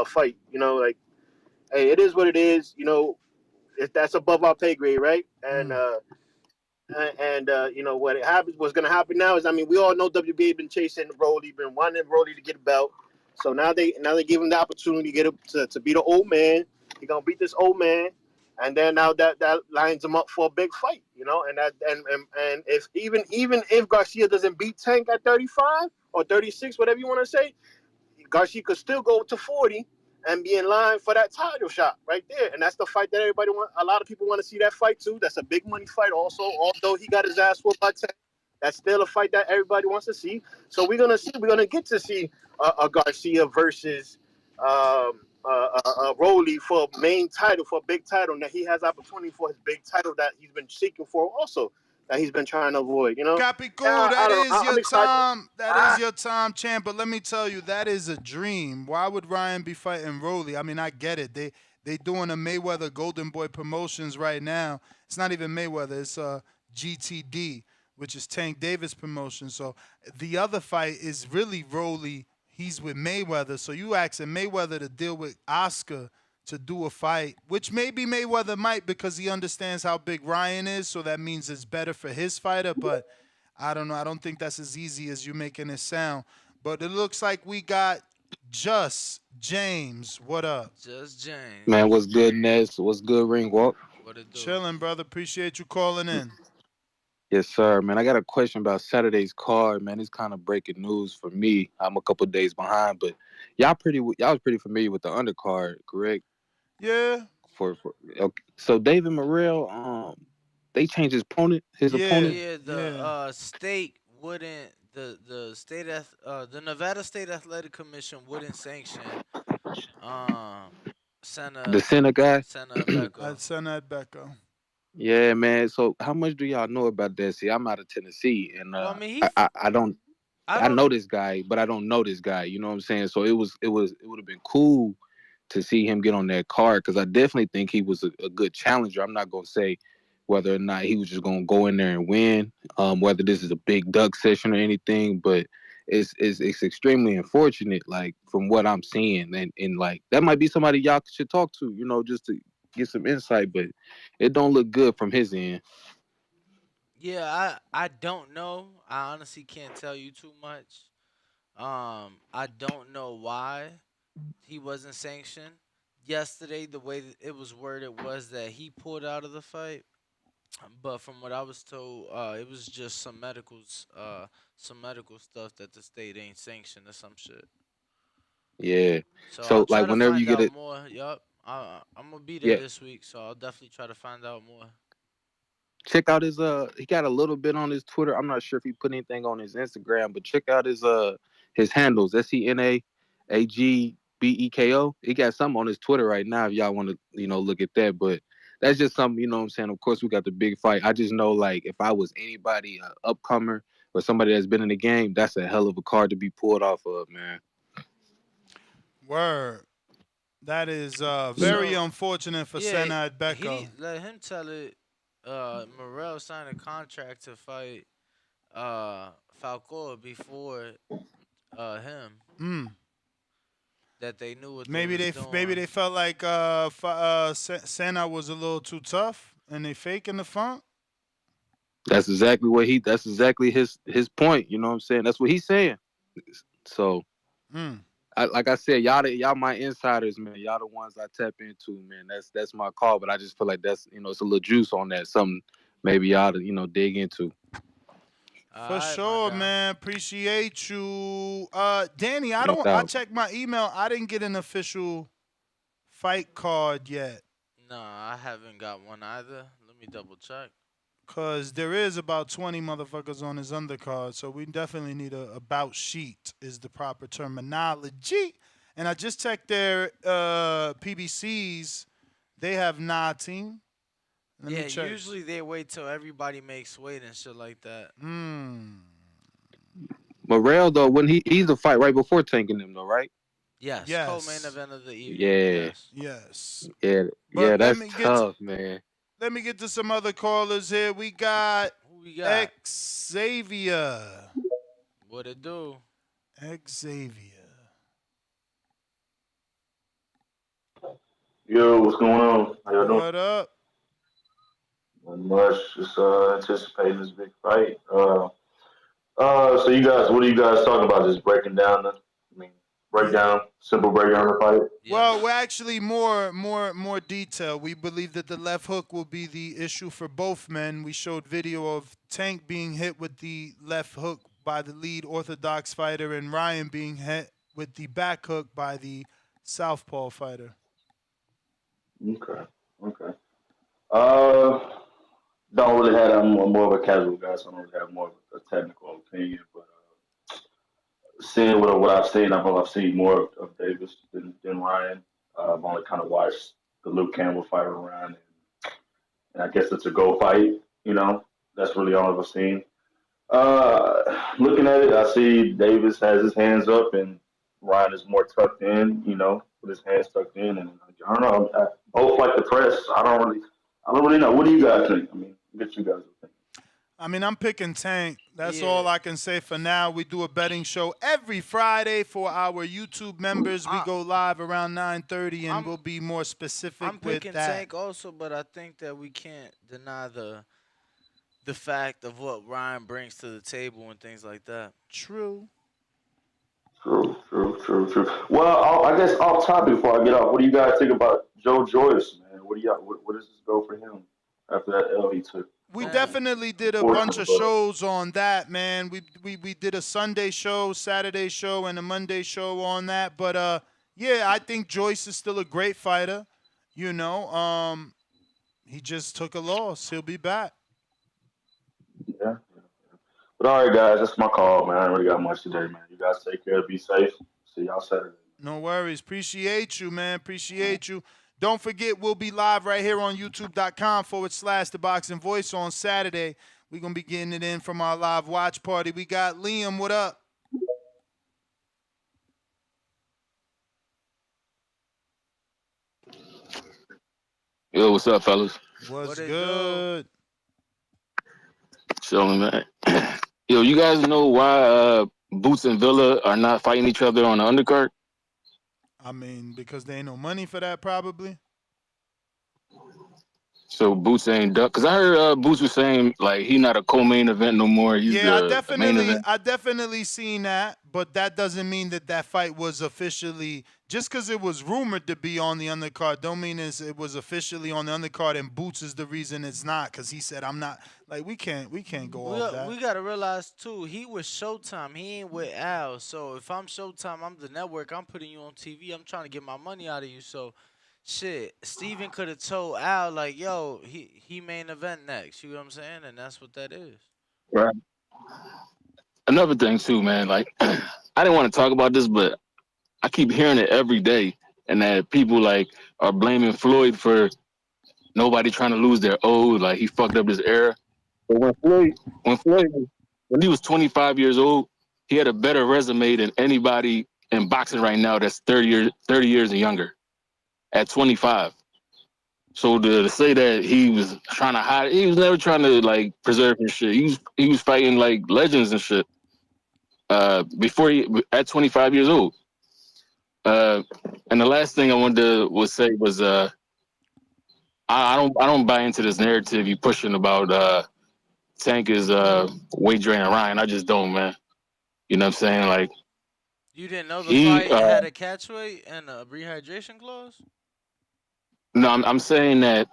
fight. You know, like hey, it is what it is. You know, if that's above our pay grade, right? And you know what's going to happen now is, I mean, we all know WBA been chasing Rolly, been wanting Rolly to get a belt. So now they give him the opportunity to get to beat an old man. He's gonna beat this old man, and then now that lines him up for a big fight, you know. And if even if Garcia doesn't beat Tank at 35 or 36, whatever you want to say, Garcia could still go to 40 and be in line for that title shot right there. And that's the fight that everybody want. A lot of people want to see that fight too. That's a big money fight also. Although he got his ass whooped by Tank, that's still a fight that everybody wants to see. So we're gonna see. We're gonna get to see a Garcia versus Rolly for main title, for a big title. Now he has opportunity for his big title that he's been seeking for also, that he's been trying to avoid. You know. Capicool, that I don't. is I'm your excited. time. That is your time, champ. But let me tell you, that is a dream. Why would Ryan be fighting Rolly? I mean, I get it. They doing a Mayweather Golden Boy promotions right now. It's not even Mayweather. It's GTD, which is Tank Davis promotion. So the other fight is really Rolly. He's with Mayweather. So you asking Mayweather to deal with Oscar to do a fight, which maybe Mayweather might because he understands how big Ryan is, so that means it's better for his fighter, but I don't know. I don't think that's as easy as you making it sound. But it looks like we got Just James. What up? Just James. Man, what's good, Ness? What's good, Ring Walk? What it do? Chilling, brother. Appreciate you calling in. Yes, sir, man. I got a question about Saturday's card, man. It's kind of breaking news for me. I'm a couple days behind, but y'all was pretty familiar with the undercard, correct? Yeah. Okay. So David Morrell, they changed his opponent. Yeah, the state wouldn't the Nevada State Athletic Commission wouldn't sanction The Senna center guy. Senna Becco. Senna Becco. Yeah, man. So how much do y'all know about that? See, I'm out of Tennessee, and Well, I mean, I don't. I I don't know this guy, but I don't know this guy. You know what I'm saying? So it would have been cool to see him get on that card because I definitely think he was a good challenger. I'm not gonna say whether or not he was just gonna go in there and win, whether this is a big duck session or anything, but it's extremely unfortunate, like from what I'm seeing, and like that might be somebody y'all should talk to, you know, just to get some insight, but it don't look good from his end. Yeah, I don't know. I honestly can't tell you too much. I don't know why he wasn't sanctioned. Yesterday, the way that it was worded was that he pulled out of the fight. But from what I was told, it was just some medical stuff that the state ain't sanctioned or some shit. Yeah. So I'll So try like to whenever you find get out it, more. Yup. I'm gonna be there yeah. this week, so I'll definitely try to find out more. Check out his he got a little bit on his Twitter. I'm not sure if he put anything on his Instagram, but check out his handles. SENAAGBEKO. He got something on his Twitter right now if y'all want to, you know, look at that. But that's just something, you know what I'm saying? Of course we got the big fight. I just know like if I was anybody upcomer or somebody that's been in the game, that's a hell of a card to be pulled off of, man. Word. That is very So unfortunate for yeah, Senna Becco. he let him tell it. Morel signed a contract to fight Falcao before him. Mm. That they knew what they Maybe was they doing. felt like Senna was a little too tough and they faking the funk. That's exactly his point, you know what I'm saying? That's what he's saying. So Mm. like I said, y'all my insiders, man. Y'all the ones I tap into, man. That's my call. But I just feel like that's, you know, it's a little juice on that. Something maybe y'all to, you know, dig into. All For right, my sure, guy. man. Appreciate you. Danny, No I doubt. checked my email. I didn't get an official fight card yet. No, I haven't got one either. Let me double check. Cause there is about 20 motherfuckers on his undercard, so we definitely need a about sheet is the proper terminology. And I just checked their PBCs. They have 19. Let me Yeah, check. usually they wait till everybody makes weight and shit like that. Morel though, when he's the fight right before tanking him though, right? Yes, co-main Yes. event of the evening. Yeah, Yes. Yes. yeah. But That's tough, man. let me get to some other callers here. We got Who we got? Xavier. What it do? Xavier. Yo, what's going on? How y'all doing? What up? Not much. Just anticipating this big fight. So you guys, what are you guys talking about? Just breaking down the. I mean, simple breakdown of the fight. Well, we're actually more detail. We believe that the left hook will be the issue for both men. We showed video of Tank being hit with the left hook by the lead orthodox fighter and Ryan being hit with the back hook by the southpaw fighter. Okay. Uh, don't really have. I'm more of a casual guy, so I don't really have more of a technical opinion. But seeing what I've seen, I've seen more of Davis than Ryan. I've only kind of watched the Luke Campbell fight with Ryan, and I guess it's a go fight. You know, that's really all I've seen. Looking at it, I see Davis has his hands up, and Ryan is more tucked in. You know, with his hands tucked in, and I don't know. Both like the press. I don't really know. What do you guys think? I mean, get you guys think. I mean, I'm picking Tank. That's all I can say for now. We do a betting show every Friday for our YouTube members. We go live around 9:30, and we'll be more specific I'm with picking that. Tank also, but I think that we can't deny the fact of what Ryan brings to the table and things like that. True. True. Well, I guess off topic before I get off, what do you guys think about Joe Joyce, man? What do you what does this go for him after that L he took? We definitely did a bunch of shows on that, man. We did a Sunday show, Saturday show, and a Monday show on that. But yeah, I think Joyce is still a great fighter. You know, he just took a loss. He'll be back. Yeah. But all right, guys, that's my call, man. I don't really got much today, man. You guys take care. Be safe. See y'all Saturday. No worries. Appreciate you, man. Appreciate you. Don't forget, we'll be live right here on youtube.com/The Boxing Voice on Saturday. We're going to be getting it in from our live watch party. We got Liam. What up? Yo, what's up, fellas? What's good? Chilling, man. Yo, you guys know why Boots and Villa are not fighting each other on the undercard? I mean, because there ain't no money for that, probably. So Boots ain't duck. Cause I heard Boots was saying like he not a co-main event no more. He's the main event. I definitely seen that, but that doesn't mean that fight was officially. Just because it was rumored to be on the undercard, don't mean it was officially on the undercard. And Boots is the reason it's not, because he said I'm not. Like we can't go off that. We gotta realize too, he was Showtime. He ain't with Al. So if I'm Showtime, I'm the network. I'm putting you on TV. I'm trying to get my money out of you. So. Shit, Steven could have told Al, like, yo, he main event next. You know what I'm saying? And that's what that is. Right. Another thing too, man. Like, I didn't want to talk about this, but I keep hearing it every day, and that people like are blaming Floyd for nobody trying to lose their old. Like he fucked up his era. But when he was 25 years old, he had a better resume than anybody in boxing right now that's 30 years and younger. At 25. So to say that he was trying to hide, he was never trying to like preserve his shit. He was fighting like legends and shit. Before at 25 years old. And the last thing I wanted to say was I don't buy into this narrative you pushing about Tank is weight draining Ryan. I just don't, man. You know what I'm saying? Like you didn't know the fight had a catch weight and a rehydration clause? No, I'm saying that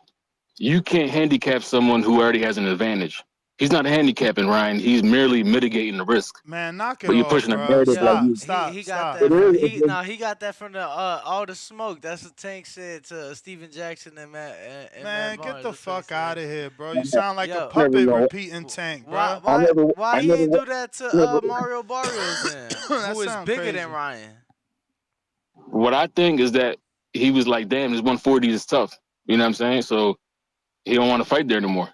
you can't handicap someone who already has an advantage. He's not handicapping Ryan. He's merely mitigating the risk. Man, knock it but you're off, pushing bro. a narrative like you. He got that. He got that from the all the smoke. That's what Tank said to Steven Jackson and Matt. Man, Matt get the Barnes. fuck out of here, bro. You sound like a puppet repeating Tank, bro. Why he ain't do that to Mario Barrios then? Who is bigger crazy. than Ryan? What I think is that he was like, damn, this 140 is tough. You know what I'm saying? So he don't want to fight there anymore.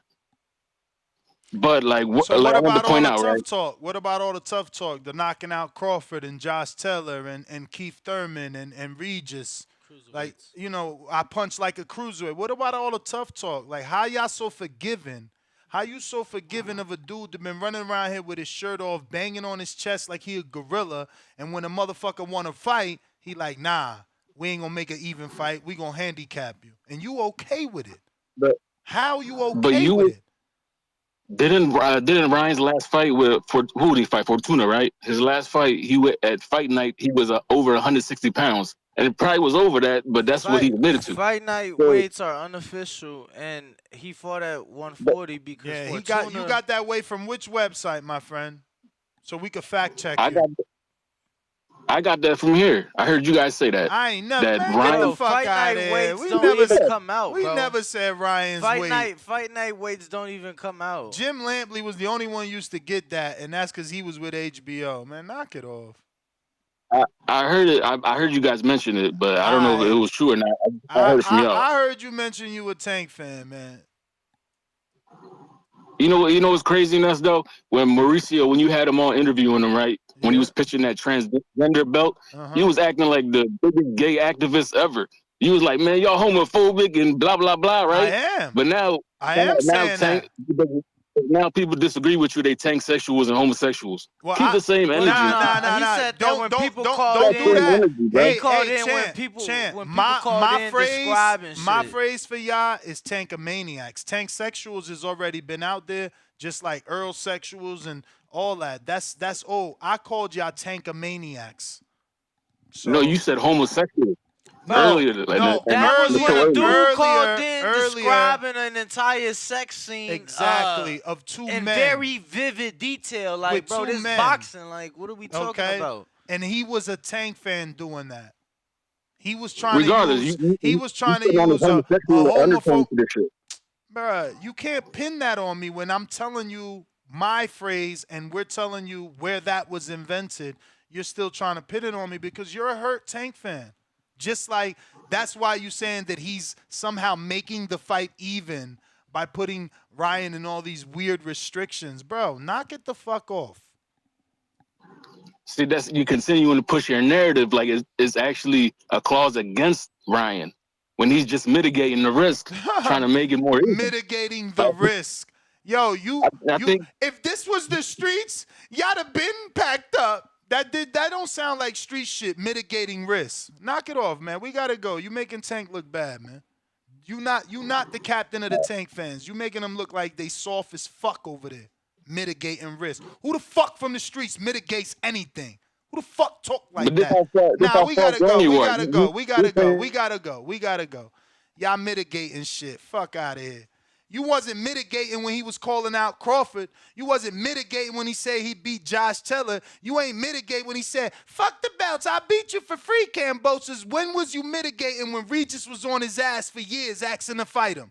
But like, so what I want about to point all out, the tough right? talk? What about all the tough talk? The knocking out Crawford and Josh Taylor and Keith Thurman and Regis. Like, you know, I punch like a cruiserweight. What about all the tough talk? Like, how y'all so forgiving? How you so forgiving of a dude that been running around here with his shirt off, banging on his chest like he a gorilla, and when a motherfucker want to fight, he like, nah, we ain't gonna make an even fight. We gonna handicap you. And you okay with it. But how you okay with it? Didn't Ryan's last fight for who did he fight? Fortuna, right? His last fight, he went at fight night. He was over 160 pounds, and it probably was over that, but that's what he admitted to. Fight night So, weights are unofficial, and he fought at 140 because Yeah, Fortuna. you got that weight from which website, my friend? So we could fact check you. I got that from here. I heard you guys say that. I ain't never, that man, Ryan, get the fuck Fight out night of here. weights We don't never even come out, We bro. never said Ryan's weight. Fight night weights don't even come out. Jim Lampley was the only one used to get that, and that's because he was with HBO. Man, knock it off. I heard it. I heard you guys mention it, but I don't know if it was true or not. I heard it from y'all. I heard you mention you a Tank fan, man. You know what's craziness though? When you had him on interviewing him, right? When he was pitching that transgender belt, he was acting like the biggest gay activist ever. He was like, "Man, y'all homophobic and blah blah blah," right? I am. But now saying Tank, now people disagree with you. They Tank sexuals and homosexuals. Well, Keep the same energy. Nah. He said that Don't when don't people don't called don't do that. Energy, bro. He called in Chan, when people called my in phrase describing shit. my phrase for y'all is Tankamaniacs. Tank sexuals has already been out there, just like Earl sexuals and all that. That's old. I called y'all Tankamaniacs. So, no, you said homosexual. Earlier, like that was when a dude called in earlier, describing an entire sex scene of two in men very vivid detail. Like, with bro, two this men. boxing. Like, what are we talking about? And he was a Tank fan doing that. He was trying regardless, to use. you He was trying to put on the use a homosexual undertone homophobe. to this shit. Bruh, you can't pin that on me when I'm telling you my phrase and we're telling you where that was invented. You're still trying to pin it on me because you're a hurt Tank fan. Just like that's why you're saying that he's somehow making the fight even by putting Ryan in all these weird restrictions. Bro, knock it the fuck off. See, that's you continuing to push your narrative like it's actually a clause against Ryan when he's just mitigating the risk, trying to make it more easy. Mitigating the risk. Yo, I think if this was the streets, y'all have been packed up. That don't sound like street shit. Mitigating risk. Knock it off, man. We gotta go. You making Tank look bad, man. You not the captain of the Tank fans. You making them look like they soft as fuck over there. Mitigating risk. Who the fuck from the streets mitigates anything? Who the fuck talk like that? Nah, we gotta go. We gotta go. Y'all mitigating shit. Fuck out of here. You wasn't mitigating when he was calling out Crawford. You wasn't mitigating when he said he beat Josh Taylor. You ain't mitigating when he said, fuck the belts, I beat you for free, Cambosos. When was you mitigating when Regis was on his ass for years asking to fight him?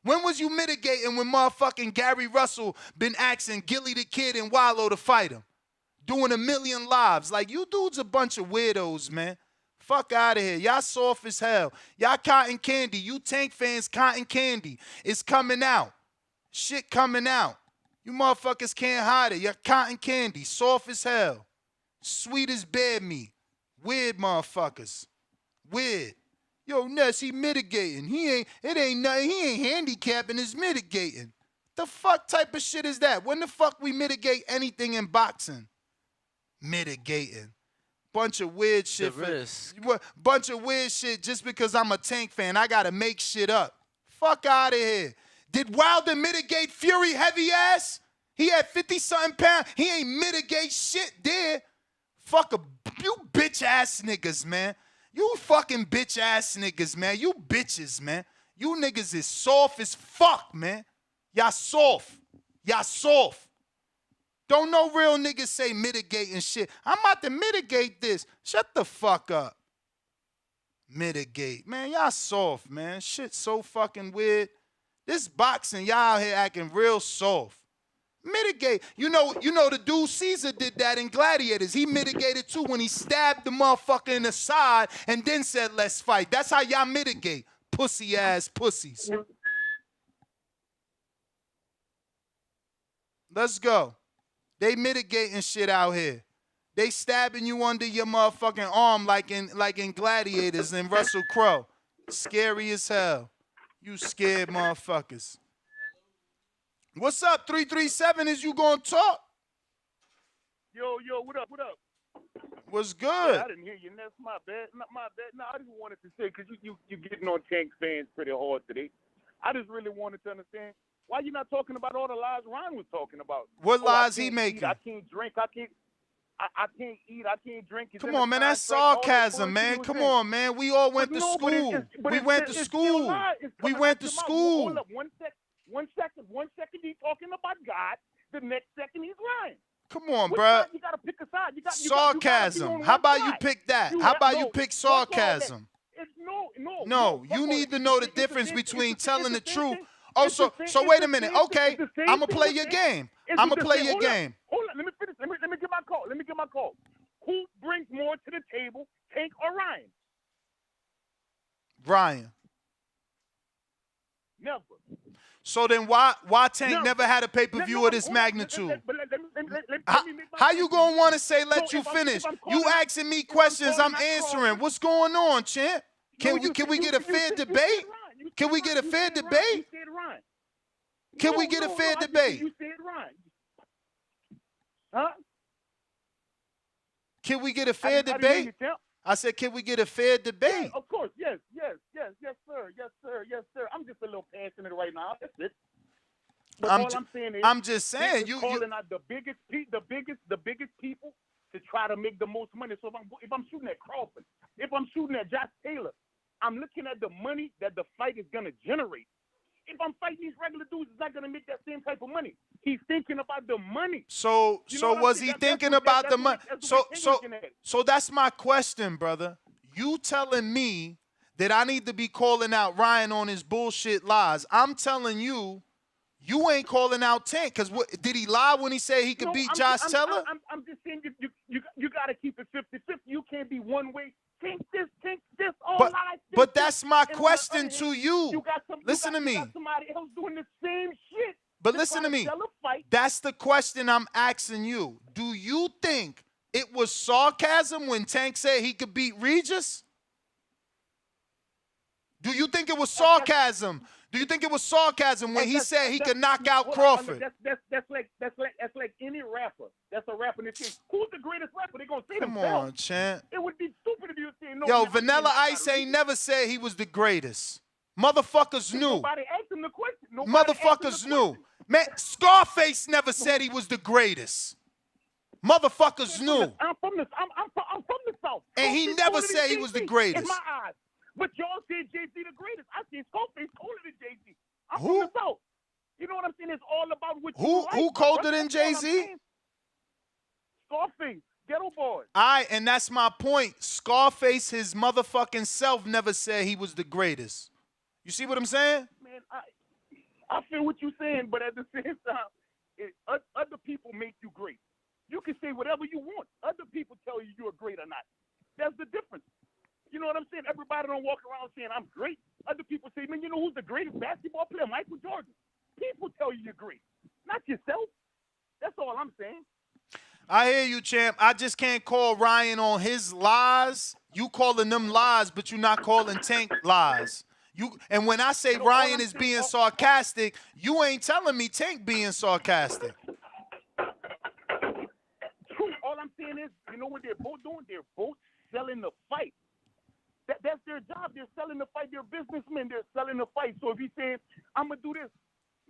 When was you mitigating when motherfucking Gary Russell been asking Gilly the Kid and Wallow to fight him? Doing 1 million lives. Like, you dudes a bunch of weirdos, man. Fuck out of here. Y'all soft as hell. Y'all cotton candy. You Tank fans cotton candy. It's coming out. Shit coming out. You motherfuckers can't hide it. You're cotton candy. Soft as hell. Sweet as bear meat. Weird motherfuckers. Weird. Yo, Ness, he mitigating. He ain't handicapping, it's mitigating. The fuck type of shit is that? When the fuck we mitigate anything in boxing? Mitigating. Bunch of weird shit. Bunch of weird shit just because I'm a Tank fan. I gotta make shit up. Fuck out of here. Did Wilder mitigate Fury heavy ass? He had 50-something pounds. He ain't mitigate shit there. You bitch ass niggas, man. You fucking bitch ass niggas, man. You bitches, man. You niggas is soft as fuck, man. Y'all soft. Y'all soft. Don't no real niggas say mitigating shit. I'm about to mitigate this. Shut the fuck up. Mitigate. Man, y'all soft, man. Shit so fucking weird. This boxing, y'all out here acting real soft. Mitigate. You know the dude Caesar did that in Gladiators. He mitigated too when he stabbed the motherfucker in the side and then said, let's fight. That's how y'all mitigate. Pussy ass pussies. Let's go. They mitigating shit out here. They stabbing you under your motherfucking arm like in Gladiators and Russell Crowe. Scary as hell. You scared motherfuckers. What's up, 337? Is you gonna talk? Yo, what up? What's good? Yeah, I didn't hear you. That's my bad. Not my bad. No, I just wanted to say, because you getting on Tank fans pretty hard today. I just really wanted to understand, Why you not talking about all the lies Ryan was talking about? What Oh, lies I he can't making? eat, I can't drink, I can't eat, I can't drink. Come on, man. That's sarcasm, man. Come on, man. We all went to school. We went to school. We went to school. Hold up, one second he's talking about God. The next second he's lying. Come on, Which bruh. side you gotta pick a side. You Sarcasm. How about you pick that? How about you pick sarcasm? No, you need to know the difference between telling the truth. Oh, so wait a minute. Okay, I'm gonna play your game. I'm gonna play your game. Hold on, let me finish. Let me get my call. Who brings more to the table, Tank or Ryan? Ryan. Never. So then why Tank never had a pay-per-view of this magnitude? How you gonna want to say let you finish? You asking me questions, I'm answering. What's going on, champ? Can we get a fair debate? Can we get a fair debate? Can we get a fair debate? You said Ryan. Huh? Can we get a fair debate? I said, can we get a fair debate? Yeah, of course, yes, sir. I'm just a little passionate right now. That's it. But all I'm saying is, I'm just saying, you calling out the biggest people to try to make the most money. So if I'm shooting at Crawford, if I'm shooting at Josh Taylor, I'm looking at the money that the fight is gonna generate. If I'm fighting these regular dudes, it's not gonna make that same type of money. He's thinking about the money. So was he thinking about the money? So that's my question, brother. You telling me that I need to be calling out Ryan on his bullshit lies. I'm telling you, you ain't calling out Tank, because did he lie when he said he could beat Josh Taylor? I'm just saying you got to keep it 50-50. You can't be one way. Think this, all lies. But that's my question to you. Listen to me. You got somebody else doing the same shit. But listen to me. That's the question I'm asking you. Do you think it was sarcasm when Tank said he could beat Regis? Do you think it was sarcasm? Do you think it was sarcasm when he said he could knock out Crawford? That's like any rapper. That's a rapper in this case. Who's the greatest rapper? They're gonna say themselves. Come on, champ. It would be stupid if you say no. Yo, Vanilla Ice ain't never said he was the greatest. Motherfuckers knew. Nobody asked him the question. Motherfuckers knew. Man, Scarface never said he was the greatest. Motherfuckers knew. I'm from the South. And he never said he was the greatest. In my eyes. But y'all said Jay-Z the greatest. I said Scarface colder than Jay-Z. I'm Who? from the South. You know what I'm saying? It's all about what you like. Who colder than Jay-Z? Scarface. Ghetto Boy. All right, and that's my point. Scarface, his motherfucking self, never said he was the greatest. You see what I'm saying? Man, I feel what you're saying, but at the same time, other people make you great. You can say whatever you want. Other people tell you you're great or not. That's the difference. You know what I'm saying? Everybody don't walk around saying I'm great. Other people say, man, you know who's the greatest basketball player? Michael Jordan. People tell you you're great, not yourself. That's all I'm saying. I hear you, champ. I just can't call Ryan on his lies. You calling them lies, but you're not calling Tank lies. And when I say Ryan is being sarcastic, you ain't telling me Tank being sarcastic. True. All I'm saying is, you know what they're both doing? They're both selling the fight. That's their job. They're selling the fight. They're businessmen. They're selling the fight. So if he's saying, I'm going to do this,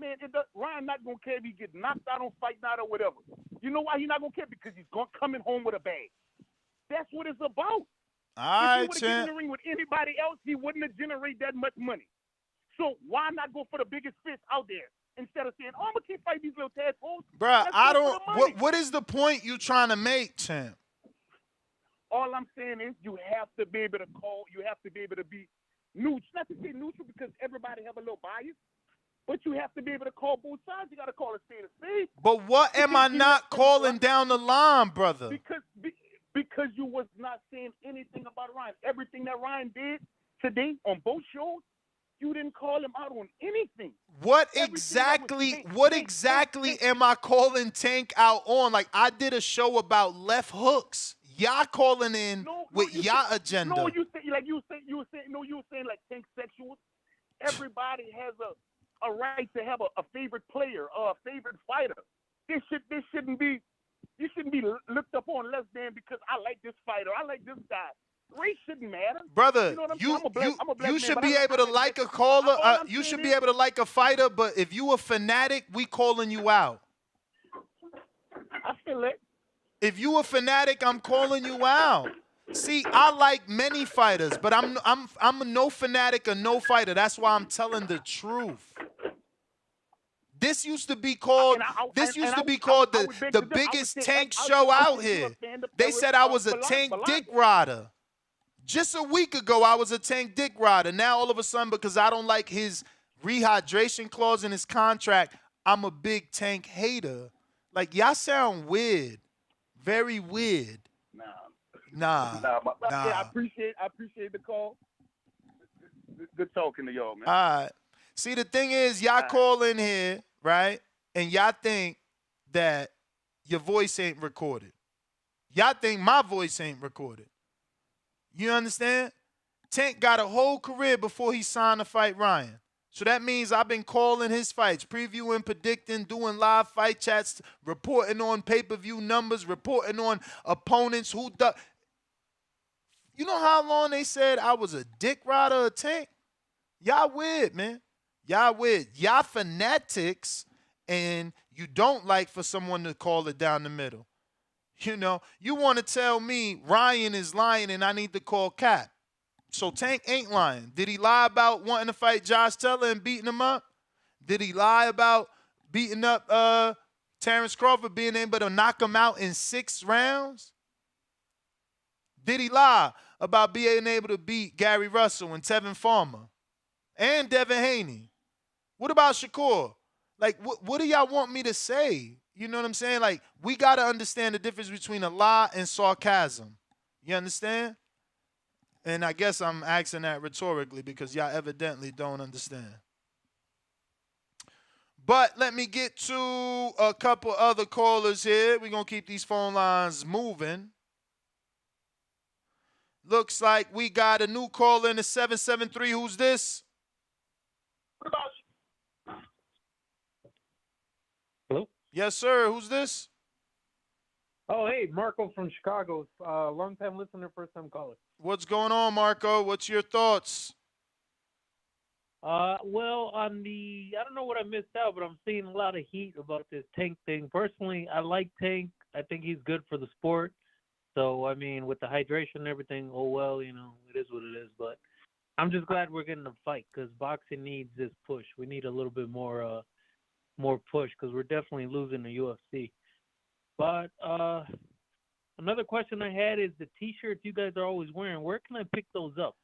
man, Ryan not going to care if he gets knocked out on fight night or whatever. You know why he's not going to care? Because he's coming home with a bag. That's what it's about. All right, if he would have get in the ring with anybody else, he wouldn't have generated that much money. So why not go for the biggest fish out there instead of saying, I'm going to keep fighting these little tadpoles? Bruh, I don't – what is the point you trying to make, champ? All I'm saying is you have to be able to call. You have to be able to be neutral. Not to say neutral because everybody have a little bias, but you have to be able to call both sides. You got to call a spade a spade. But what am I not calling down the line, brother? Because you was not saying anything about Ryan. Everything that Ryan did today on both shows, you didn't call him out on anything. What exactly am I calling Tank out on? Like, I did a show about left hooks. Y'all calling in with y'all agenda. No, you were saying like Tank sexual. Everybody has a right to have a favorite player or a favorite fighter. You shouldn't be looked upon less than because I like this fighter. I like this guy. Race shouldn't matter. Brother, You know what I'm saying? I'm a black man, you should but be able to like a caller. You should be able to like a fighter, but if you a fanatic, we calling you out. I feel it. If you a fanatic, I'm calling you out. See, I like many fighters, but I'm a no fanatic or no fighter. That's why I'm telling the truth. This used to be called the biggest tank show out here. They said I was a tank dick rider. Just a week ago, I was a tank dick rider. Now, all of a sudden, because I don't like his rehydration clause in his contract, I'm a big tank hater. Like, y'all sound weird. Very weird. Nah. Yeah, I appreciate the call. Good talking to y'all, man. All right. See, the thing is, y'all call in here, right? And y'all think that your voice ain't recorded. Y'all think my voice ain't recorded. You understand? Tank got a whole career before he signed to fight Ryan. So that means I've been calling his fights, previewing, predicting, doing live fight chats, reporting on pay-per-view numbers, reporting on opponents who You know how long they said I was a dick rider of Tank? Y'all weird, man. Y'all weird. Y'all fanatics, and you don't like for someone to call it down the middle. You know, you want to tell me Ryan is lying and I need to call Cap. So Tank ain't lying. Did he lie about wanting to fight Josh Taylor and beating him up? Did he lie about beating up Terrence Crawford, being able to knock him out in 6 rounds? Did he lie about being able to beat Gary Russell and Tevin Farmer and Devin Haney? What about Shakur? Like, what do y'all want me to say? You know what I'm saying? Like, we got to understand the difference between a lie and sarcasm. You understand? And I guess I'm asking that rhetorically because y'all evidently don't understand. But let me get to a couple other callers here. We're going to keep these phone lines moving. Looks like we got a new caller in the 773. Who's this? Hello? Yes, sir. Who's this? Oh, hey, Marco from Chicago. Long-time listener, first-time caller. What's going on, Marco? What's your thoughts? Well, I don't know what I missed out, but I'm seeing a lot of heat about this Tank thing. Personally, I like Tank. I think he's good for the sport. So, I mean, with the hydration and everything, oh, well, you know, it is what it is. But I'm just glad we're getting a fight because boxing needs this push. We need a little bit more push because we're definitely losing the UFC. But another question I had is the T-shirts you guys are always wearing. Where can I pick those up?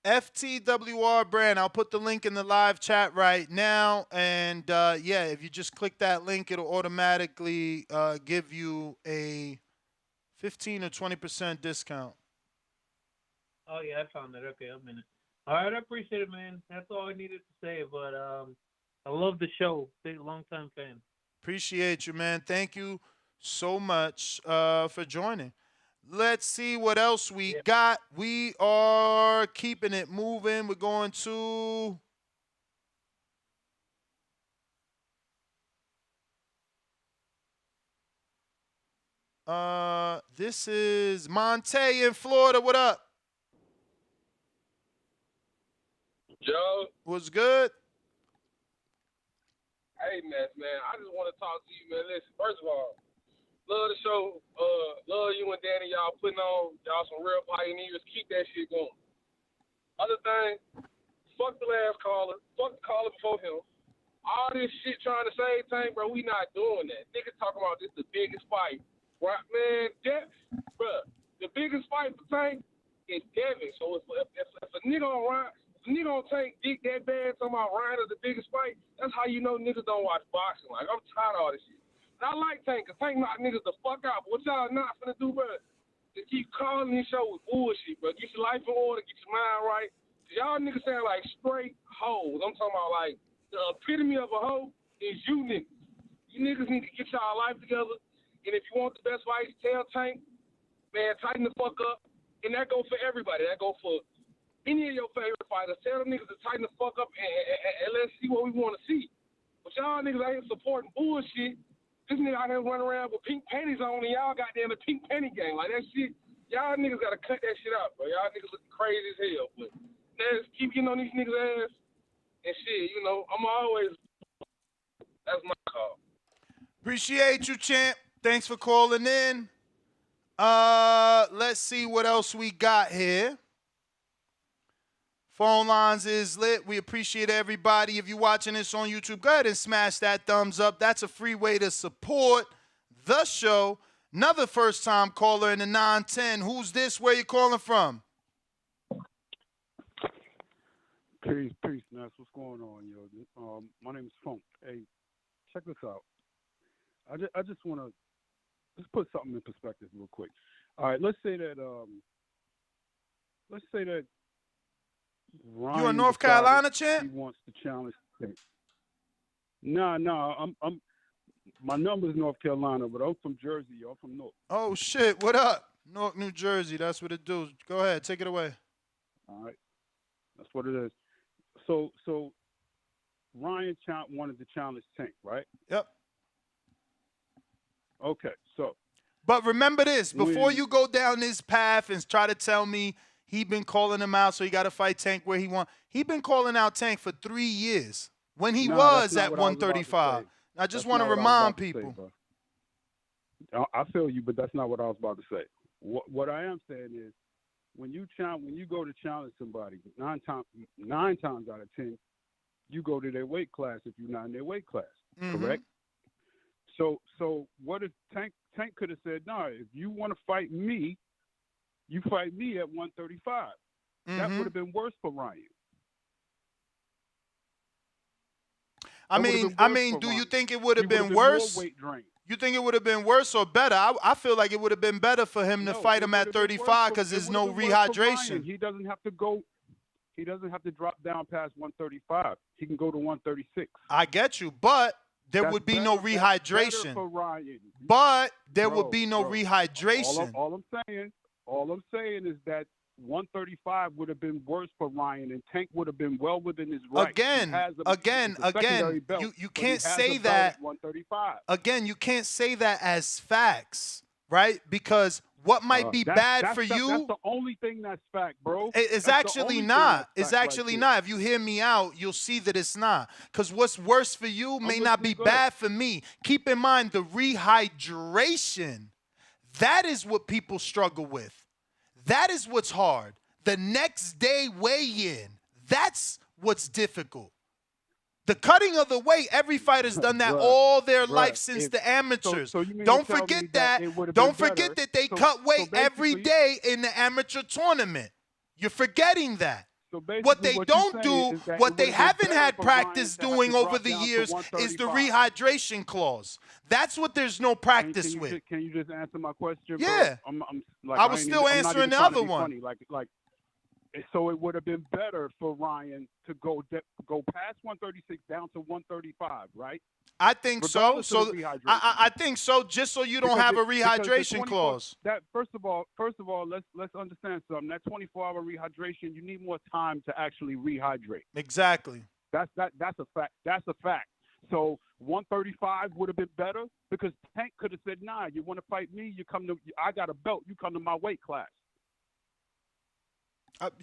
FTWR brand. I'll put the link in the live chat right now. And, yeah, if you just click that link, it'll automatically give you a 15 or 20% discount. Oh, yeah, I found it. Okay, I'm in it. All right, I appreciate it, man. That's all I needed to say. But I love the show. Big, long-time fan. Appreciate you, man. Thank you so much for joining. Let's see what else we got. We are keeping it moving. We're going to this is Monte in Florida. What up? Joe. What's good? Hey, man. I just want to talk to you, man. Listen, first of all, love the show. Love you and Danny. Y'all putting on y'all some real pioneers. Keep that shit going. Other thing, fuck the last caller. Fuck the caller before him. All this shit trying to save Tank, bro, we not doing that. Niggas talking about this the biggest fight. Right, man, bro, the biggest fight for Tank is Devin. So if a nigga on Ryan, if a nigga on Tank dick that bad talking about Ryan is the biggest fight, that's how you know niggas don't watch boxing. Like, I'm tired of all this shit. And I like Tank, because Tank knock niggas the fuck out. But what y'all not finna do, bro, is keep calling this show with bullshit, bro. Get your life in order, get your mind right. Cause y'all niggas sound like straight hoes. I'm talking about, like, the epitome of a hoe is you niggas. You niggas need to get y'all life together. And if you want the best fights, tell Tank, man, tighten the fuck up. And that goes for everybody. That goes for any of your favorite fighters. Tell them niggas to tighten the fuck up and let's see what we want to see. But y'all niggas out here supporting bullshit. This nigga out here running around with pink panties on and y'all got there in the pink panty game. Like, that shit Y'all niggas gotta cut that shit out, bro. Y'all niggas looking crazy as hell, but let's keep getting on these niggas' ass and shit. You know, I'm always. That's my call. Appreciate you, champ. Thanks for calling in. Let's see what else we got here. Phone lines is lit. We appreciate everybody. If you're watching this on YouTube, go ahead and smash that thumbs up. That's a free way to support the show. Another first-time caller in the 910. Who's this? Where you calling from? Peace, Ness. What's going on, yo? My name is Funk. Hey, check this out. I just want to just put something in perspective real quick. All right, let's say that Ryan You in North Carolina, champ? He wants to challenge things. No, I'm my number's North Carolina, but I'm from Jersey, yo. I'm from North. Oh shit, what up? Newark, New Jersey. That's what it do. Go ahead, take it away. All right, that's what it is. So Ryan wanted to challenge Tank, right? Yep. Okay, so. But remember this, before you go down this path and try to tell me he been calling him out so he got to fight Tank where he want. He been calling out Tank for 3 years when he was at 135. I just want to remind people. I feel you, but that's not what I was about to say. What I am saying is when you go to challenge somebody, nine times out of 10, you go to their weight class if you're not in their weight class, correct? So what if Tank could have said, no, if you want to fight me, you fight me at 135. That would have been worse for Ryan. I mean, do you think it would have been worse? More weight drain. You think it would have been worse or better? I feel like it would have been better for him to fight him at 35 because there's no rehydration. He doesn't have to go. He doesn't have to drop down past 135. He can go to 136. I get you, but there would be no rehydration. For Ryan. But there would be no rehydration. All I'm saying is that 135 would have been worse for Ryan, and Tank would have been well within his right. Again, you can't say that. 135. Again, you can't say that as facts, right? Because what might be bad for you? That's the only thing that's fact, bro. It's actually not. It's actually not. If you hear me out, you'll see that it's not. Because what's worse for you may not be bad for me. Keep in mind the rehydration. That is what people struggle with. That is what's hard. The next day weigh-in, that's what's difficult. The cutting of the weight, every fighter's done that all their life since the amateurs. Don't forget that. Don't forget that they cut weight every day in the amateur tournament. You're forgetting that. What they don't do, what they haven't had practice doing over the years is the rehydration clause. That's what there's no practice with. Can you just answer my question? Yeah. I was still answering the other one. So it would have been better for Ryan to go past 136 down to 135, right? I think so. So I think so. Just so you don't have a rehydration clause. That first of all, let's understand something. That 24-hour rehydration, you need more time to actually rehydrate. Exactly. That's a fact. That's a fact. So 135 would have been better because Tank could have said, "Nah, you want to fight me? I got a belt. You come to my weight class."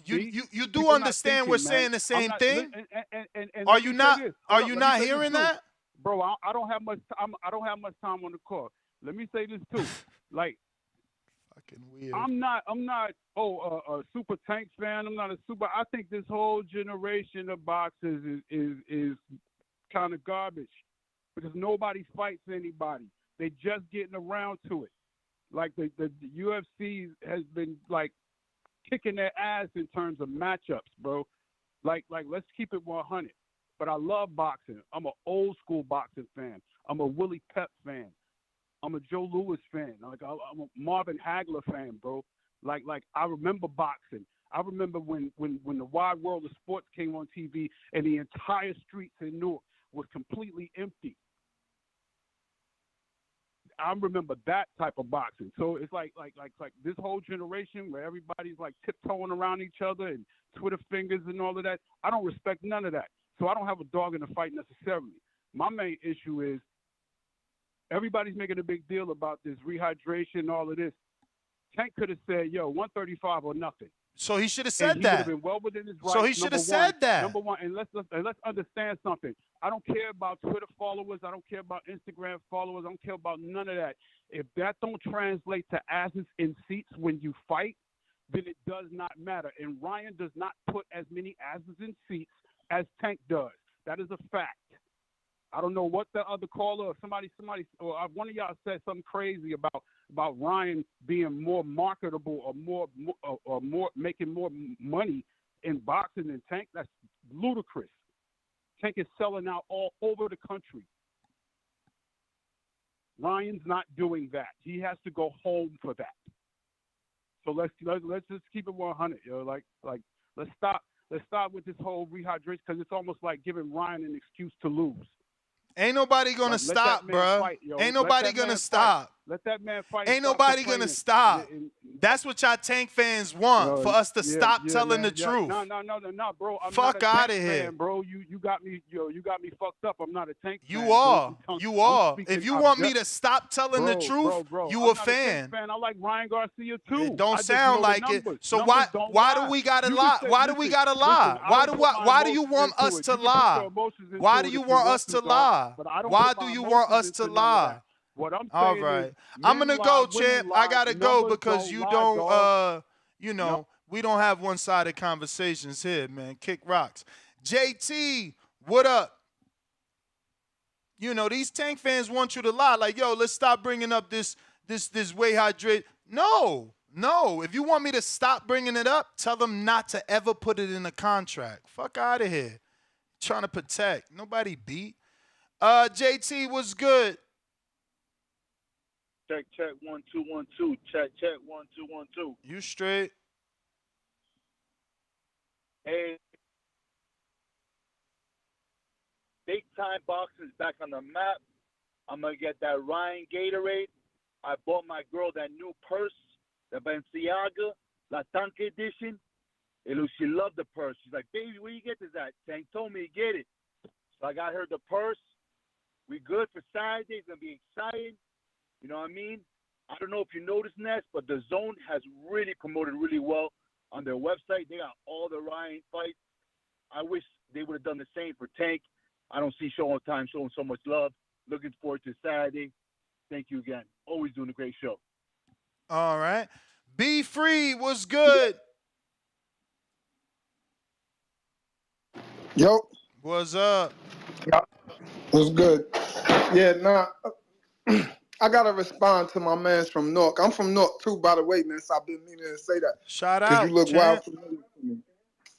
You do understand we're saying the same thing? Are you not hearing that? Bro, I don't have much time. I don't have much time on the call. Let me say this too. Fucking weird. I'm not a super Tank fan. I'm not a super. I think this whole generation of boxers is kind of garbage because nobody fights anybody. They just getting around to it. Like the UFC has been like kicking their ass in terms of matchups, bro. Like let's keep it 100. But I love boxing. I'm an old school boxing fan. I'm a Willie Pep fan. I'm a Joe Louis fan. I'm a Marvin Hagler fan, bro. Like I remember boxing. I remember when the Wide World of Sports came on TV and the entire streets in Newark was completely empty. I remember that type of boxing. So it's like this whole generation where everybody's like tiptoeing around each other and Twitter fingers and all of that. I don't respect none of that. So I don't have a dog in the fight necessarily. My main issue is everybody's making a big deal about this rehydration and all of this. Tank could have said, "Yo, 135 or nothing." So he should have And said he would have that. been well within his rights. So he should have said that. Number one, and let's understand something. I don't care about Twitter followers. I don't care about Instagram followers. I don't care about none of that. If that don't translate to asses in seats when you fight, then it does not matter. And Ryan does not put as many asses in seats as Tank does. That is a fact. I don't know what the other caller or somebody, or one of y'all said something crazy about Ryan being more marketable or more making more money in boxing than Tank. That's ludicrous. Tank is selling out all over the country. Ryan's not doing that. He has to go home for that. So let's just keep it 100. Yo. Like let's stop with this whole rehydration because it's almost like giving Ryan an excuse to lose. Ain't nobody gonna stop, bro. Ain't nobody gonna stop. Let that man fight. Ain't nobody gonna stop. That's what y'all Tank fans want, for us to stop telling the truth. No, bro. I'm Fuck not a out Tank of here, fan, bro. You got me fucked up. I'm not a Tank fan. You are. If you want me to stop telling the truth, you I'm a not fan. Tank fan. I like Ryan Garcia too. It don't sound like it. So why do we gotta lie? Why do we gotta lie? Why do you want us to lie? Why do you want us to lie? Why do you want us to lie? What I'm saying all right. is, I'm gonna men go, lie, women champ. lie, I gotta go numbers because you lie, don't dog. we don't have one-sided conversations here, man. Kick rocks. JT, what up? These Tank fans want you to lie. Like, yo, let's stop bringing up this way hydrate. No. If you want me to stop bringing it up, tell them not to ever put it in a contract. Fuck out of here. Trying to protect. Nobody beat. JT, what's good? Check 1 2 1 2. Check 1 2 1 2. You straight? Hey, big time boxing's back on the map. I'm gonna get that Ryan Gatorade. I bought my girl that new purse, the Balenciaga La Tanque edition. She loved the purse. She's like, baby, where you get this at? Tank told me to get it. So I got her the purse. We good for Saturday. It's gonna be exciting. You know what I mean? I don't know if you noticed, Ness, but the Zone has really promoted really well on their website. They got all the Ryan fights. I wish they would have done the same for Tank. I don't see Showtime showing so much love. Looking forward to Saturday. Thank you again. Always doing a great show. All right. Be Free was good. Yo. What's up? Yeah. What's good? Yeah, nah. I gotta respond to my mans from Newark. I'm from Newark too, by the way, man. So I've been meaning to say that. Shout out, because you look wild familiar to me.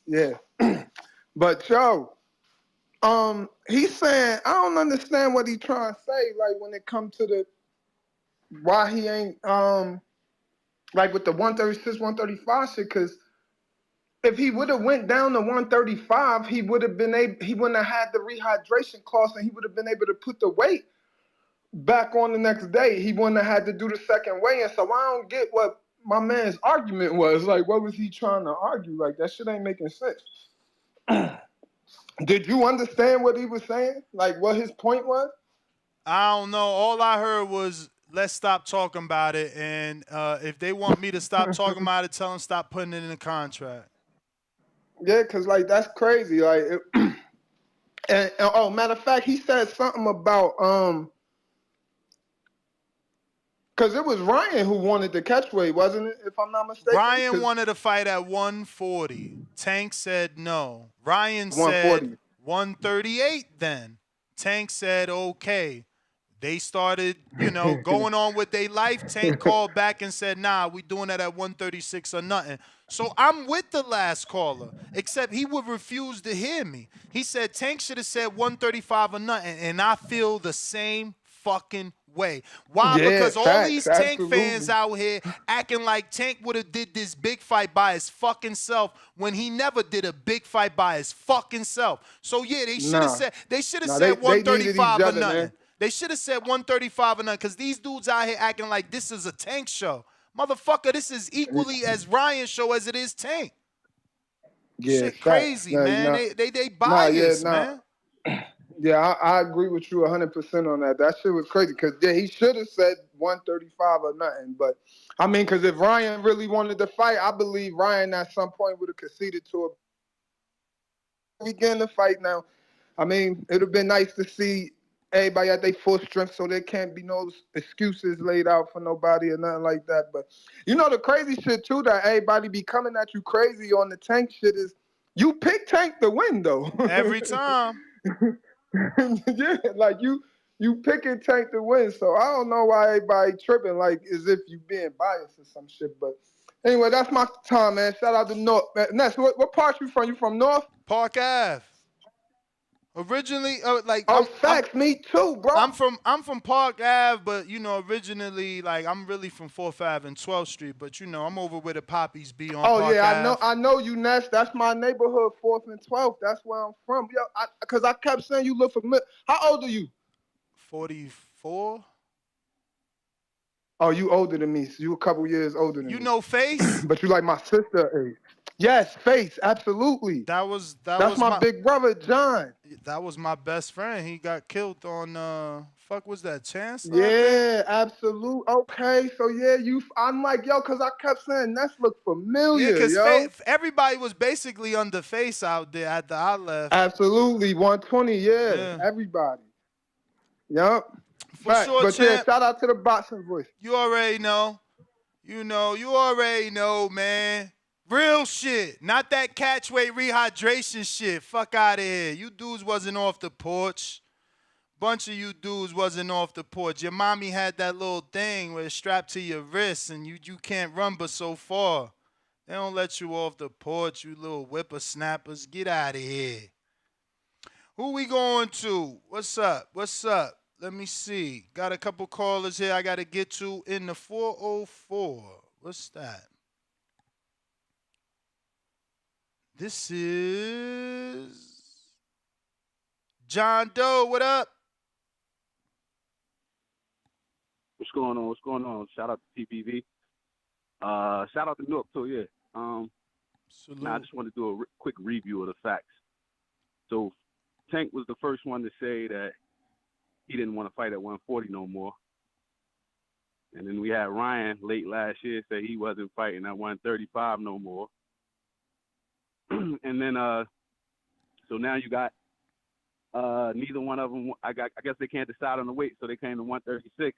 Yeah, but yo, he's saying I don't understand what he's trying to say. Like when it comes to the why he ain't like with the 136, 135 shit. Because if he would have went down to 135, he would have been able. He wouldn't have had the rehydration clause, and he would have been able to put the weight back on the next day. He wouldn't have had to do the second weigh-in. So I don't get what my man's argument was. Like, what was he trying to argue? Like, that shit ain't making sense. Did you understand what he was saying? Like, what his point was? I don't know. All I heard was, let's stop talking about it. And if they want me to stop talking about it, tell them stop putting it in the contract. Yeah, because, like, that's crazy. Like, and oh, matter of fact, he said something about, because it was Ryan who wanted the catchweight, wasn't it? If I'm not mistaken. Ryan wanted to fight at 140. Tank said no. Ryan 140. said 138 then. Tank said okay. They started, going on with their life. Tank called back and said, nah, we doing that at 136 or nothing. So I'm with the last caller, except he would refuse to hear me. He said Tank should have said 135 or nothing, and I feel the same fucking way. Why? Yeah, because all facts, these Tank absolutely. fans out here acting like Tank would have did this big fight by his fucking self when he never did a big fight by his fucking self. So yeah, they should have said they 135 or other, nothing. man. They should have said 135 or nothing, because these dudes out here acting like this is a Tank show. Motherfucker, this is equally as Ryan's show as it is Tank. Yeah, shit crazy, man. They biased, man. Yeah, I agree with you 100% on that. That shit was crazy because he should have said 135 or nothing. But I mean, because if Ryan really wanted to fight, I believe Ryan at some point would have conceded to it. We getting the fight now. I mean, it would have been nice to see everybody at their full strength, so there can't be no excuses laid out for nobody or nothing like that. But you know the crazy shit too that everybody be coming at you crazy on the Tank shit is you pick Tank to win though. Every time. Yeah, like you picking Tank to win. So I don't know why everybody tripping like as if you being biased or some shit. But anyway, that's my time, man. Shout out to North. Ness, what part you from? You from North? Park Ave. Originally, facts, me too, bro. I'm from Park Ave, but you know, originally, like I'm really from 4th Ave and 12th Street, but you know, I'm over where the Poppies be on Park Ave. I know you, Ness. That's my neighborhood, 4th and 12th. That's where I'm from. Yo, because I kept saying you look familiar. How old are you? 44. Oh, you older than me. So you a couple years older than me. You know Face? But you like my sister age. Yes, Face, absolutely. That's my big brother, John. That was my best friend. He got killed on fuck was that, Chance? Yeah, absolute. Okay, so yeah, I'm like, yo, because I kept saying Ness look familiar, Yeah, because yo. everybody was basically under Face out there at the I left. Absolutely, 120, yeah. Everybody. Yup. For sure, but champ. yeah, shout out to the boxing voice. You already know. You already know, man. Real shit. Not that catchweight rehydration shit. Fuck out of here. You dudes wasn't off the porch. Bunch of you dudes wasn't off the porch. Your mommy had that little thing where it's strapped to your wrist and you can't run but so far. They don't let you off the porch, you little whippersnappers. Get out of here. Who we going to? What's up? Let me see. Got a couple callers here I got to get to in the 404. What's that? This is John Doe. What up? What's going on? Shout out to TPV. Shout out to Nook too, yeah. Now I just want to do a quick review of the facts. So Tank was the first one to say that he didn't want to fight at 140 no more. And then we had Ryan late last year say he wasn't fighting at 135 no more. And then so now you got neither one of them. I guess they can't decide on the weight, so they came to 136.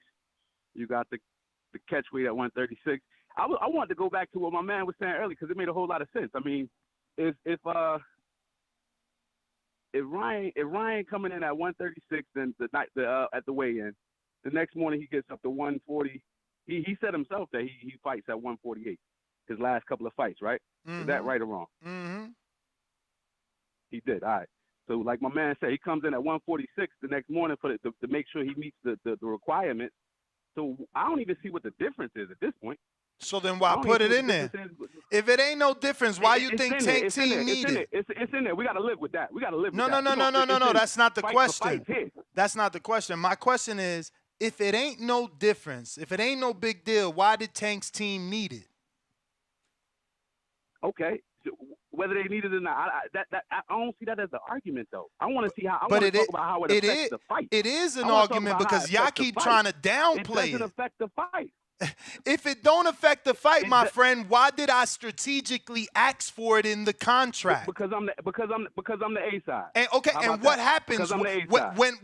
You got the catch weight at 136. I wanted to go back to what my man was saying earlier because it made a whole lot of sense. I mean, if Ryan coming in at 136, then at the weigh-in, the next morning he gets up to 140. He said himself that he fights at 148. His last couple of fights, right? Mm-hmm. Is that right or wrong? Mm-hmm. He did. All right. So like my man said, he comes in at 146 the next morning to make sure he meets the requirements. So I don't even see what the difference is at this point. So then why put it in there? If it ain't no difference, why you think Tank team need it? It's in there. We got to live with that. No. That's not the question. That's not the question. My question is, if it ain't no difference, if it ain't no big deal, why did Tank's team need it? Okay. Whether they need it or not, I don't see that as an argument, though. I want to see how. I want to talk about how it affects the fight. It is an argument because y'all keep trying to downplay it. It doesn't affect the fight. If it don't affect the fight, my friend, why did I strategically ask for it in the contract? Because I'm the A side. And what happens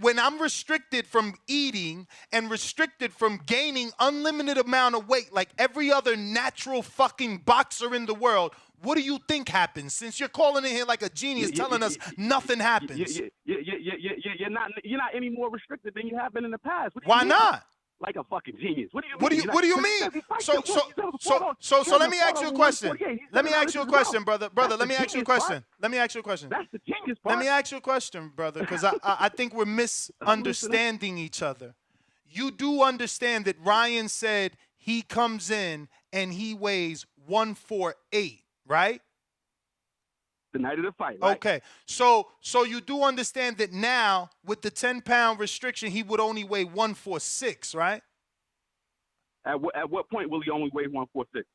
when I'm restricted from eating and restricted from gaining unlimited amount of weight like every other natural fucking boxer in the world? What do you think happens? Since you're calling in here like a genius, telling us nothing happens. You're not any more restricted than you have been in the past. Why not? Like a fucking genius. What do you mean? So let me ask you a question. Let me ask you a question, brother. Let me ask you a question. That's the genius part. Let me ask you a question, brother, because I think we're misunderstanding each other. You do understand that Ryan said he comes in and he weighs 148, right? The night of the fight, right? Okay, so you do understand that now with the 10-pound restriction, he would only weigh 146, right? At what point will he only weigh 146?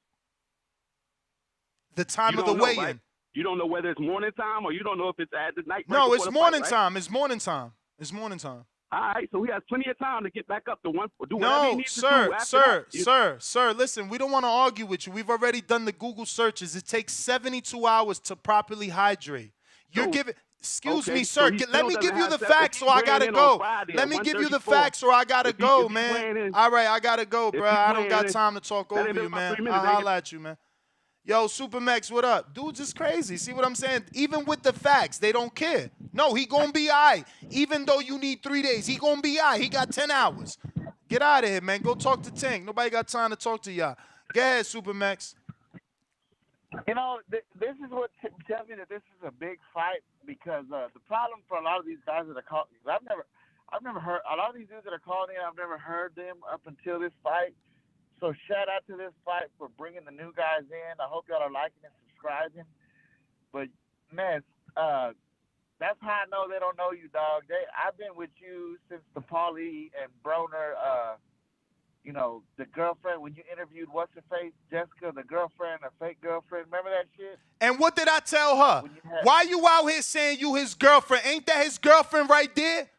The time of the weigh-in. Right? You don't know whether it's morning time or you don't know if it's at the night. No, it's morning time. It's morning time. It's morning time. All right, so he has plenty of time to get back up to one. Do whatever he No, needs to do after sir. Listen, we don't want to argue with you. We've already done the Google searches. It takes 72 hours to properly hydrate. You're giving. Excuse me, sir. Let me give you the facts, or I gotta go. Let me give you the facts, or I gotta go, man. All right, I gotta go, bro. I don't got time to talk over you, man. I'll holler at you, man. Yo, Supermax, what up? Dude's just crazy. See what I'm saying? Even with the facts, they don't care. No, he gonna be all right. Even though you need 3 days, he gonna be all right. He got 10 hours. Get out of here, man. Go talk to Tank. Nobody got time to talk to y'all. Go ahead, Supermax. You know, this is what tells me that this is a big fight because the problem for a lot of these guys that are called, I've never heard a lot of these dudes that are called in. I've never heard them up until this fight. So shout out to this fight for bringing the new guys in. I hope y'all are liking and subscribing. But man, that's how I know they don't know you, dog. I've been with you since the Paulie and Broner, the girlfriend when you interviewed what's her face, Jessica, the girlfriend, a fake girlfriend. Remember that shit? And what did I tell her? Why you out here saying you his girlfriend? Ain't that his girlfriend right there?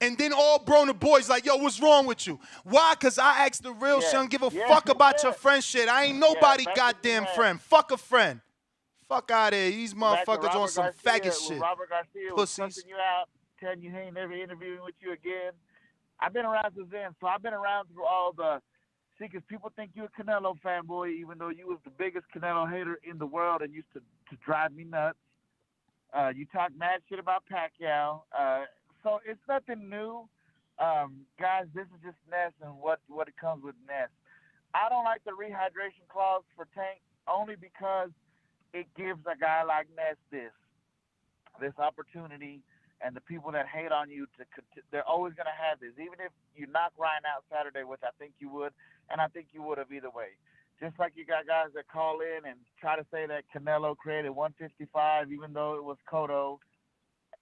And then all Broner boys like, yo, what's wrong with you? Why? Because I asked the real shit. I don't give a fuck about your friend shit. I ain't nobody goddamn friend. Fuck a friend. Fuck out of here. These motherfuckers on some faggot shit. Robert Garcia was cussing you out, telling you he ain't never interviewing with you again. I've been around since then, so I've been around through all the... See, because people think you're a Canelo fanboy, even though you was the biggest Canelo hater in the world and used to drive me nuts. You talk mad shit about Pacquiao. So it's nothing new. Guys, this is just Ness and what it comes with Ness. I don't like the rehydration clause for Tank only because it gives a guy like Ness this opportunity, and the people that hate on you, they're always going to have this. Even if you knock Ryan out Saturday, which I think you would, and I think you would have either way. Just like you got guys that call in and try to say that Canelo created 155 even though it was Cotto,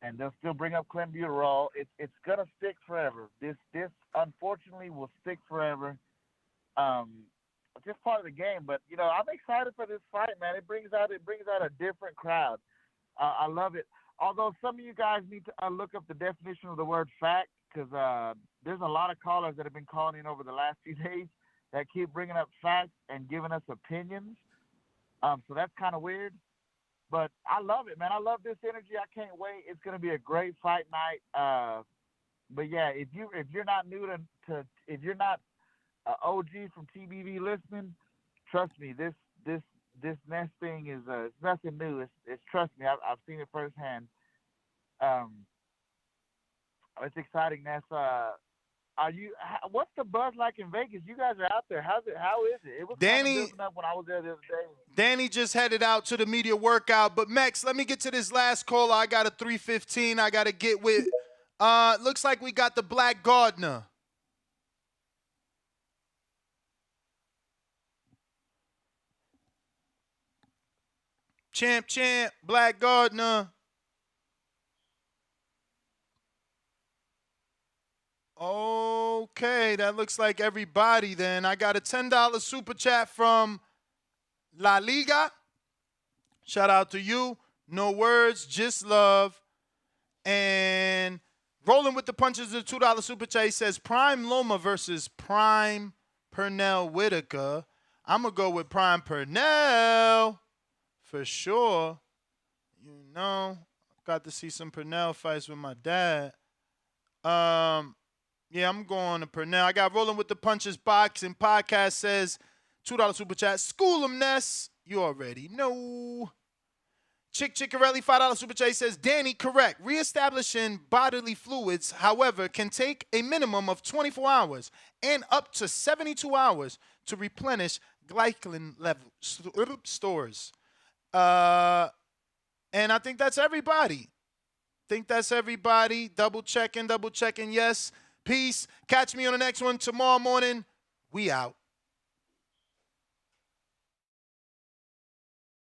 and they'll still bring up clenbuterol. It's gonna stick forever. This unfortunately will stick forever. Just part of the game. But I'm excited for this fight, man. It brings out a different crowd. I love it. Although some of you guys need to look up the definition of the word fact, because there's a lot of callers that have been calling in over the last few days that keep bringing up facts and giving us opinions. So that's kind of weird. But I love it, man. I love this energy. I can't wait. It's going to be a great fight night. But yeah, if you're not new to if you're not an OG from TBV listening, trust me, this Ness thing is it's nothing new. It's trust me, I've seen it firsthand. It's exciting, Ness. What's the buzz like in Vegas? You guys are out there. How is it? It was kind of building up when I was there the other day. Danny just headed out to the media workout. But Max, let me get to this last caller. I got a 315. I got to get with. Looks like we got the Black Gardener. Champ, Black Gardener. Okay, that looks like everybody then. I got a $10 super chat from La Liga. Shout out to you. No words, just love. And rolling with the punches, the $2 super chat. He says Prime Loma versus Prime Pernell Whitaker. I'm going to go with Prime Pernell for sure. Got to see some Pernell fights with my dad. Yeah, I'm going to Pernell. I got Rolling with the Punches Boxing Podcast says $2 super chat. School 'em, Ness. You already know. Chickarelli, $5 super chat says, Danny, correct. Reestablishing bodily fluids, however, can take a minimum of 24 hours and up to 72 hours to replenish glycogen level stores. And I think that's everybody. Double checking. Yes. Peace. Catch me on the next one tomorrow morning. We out.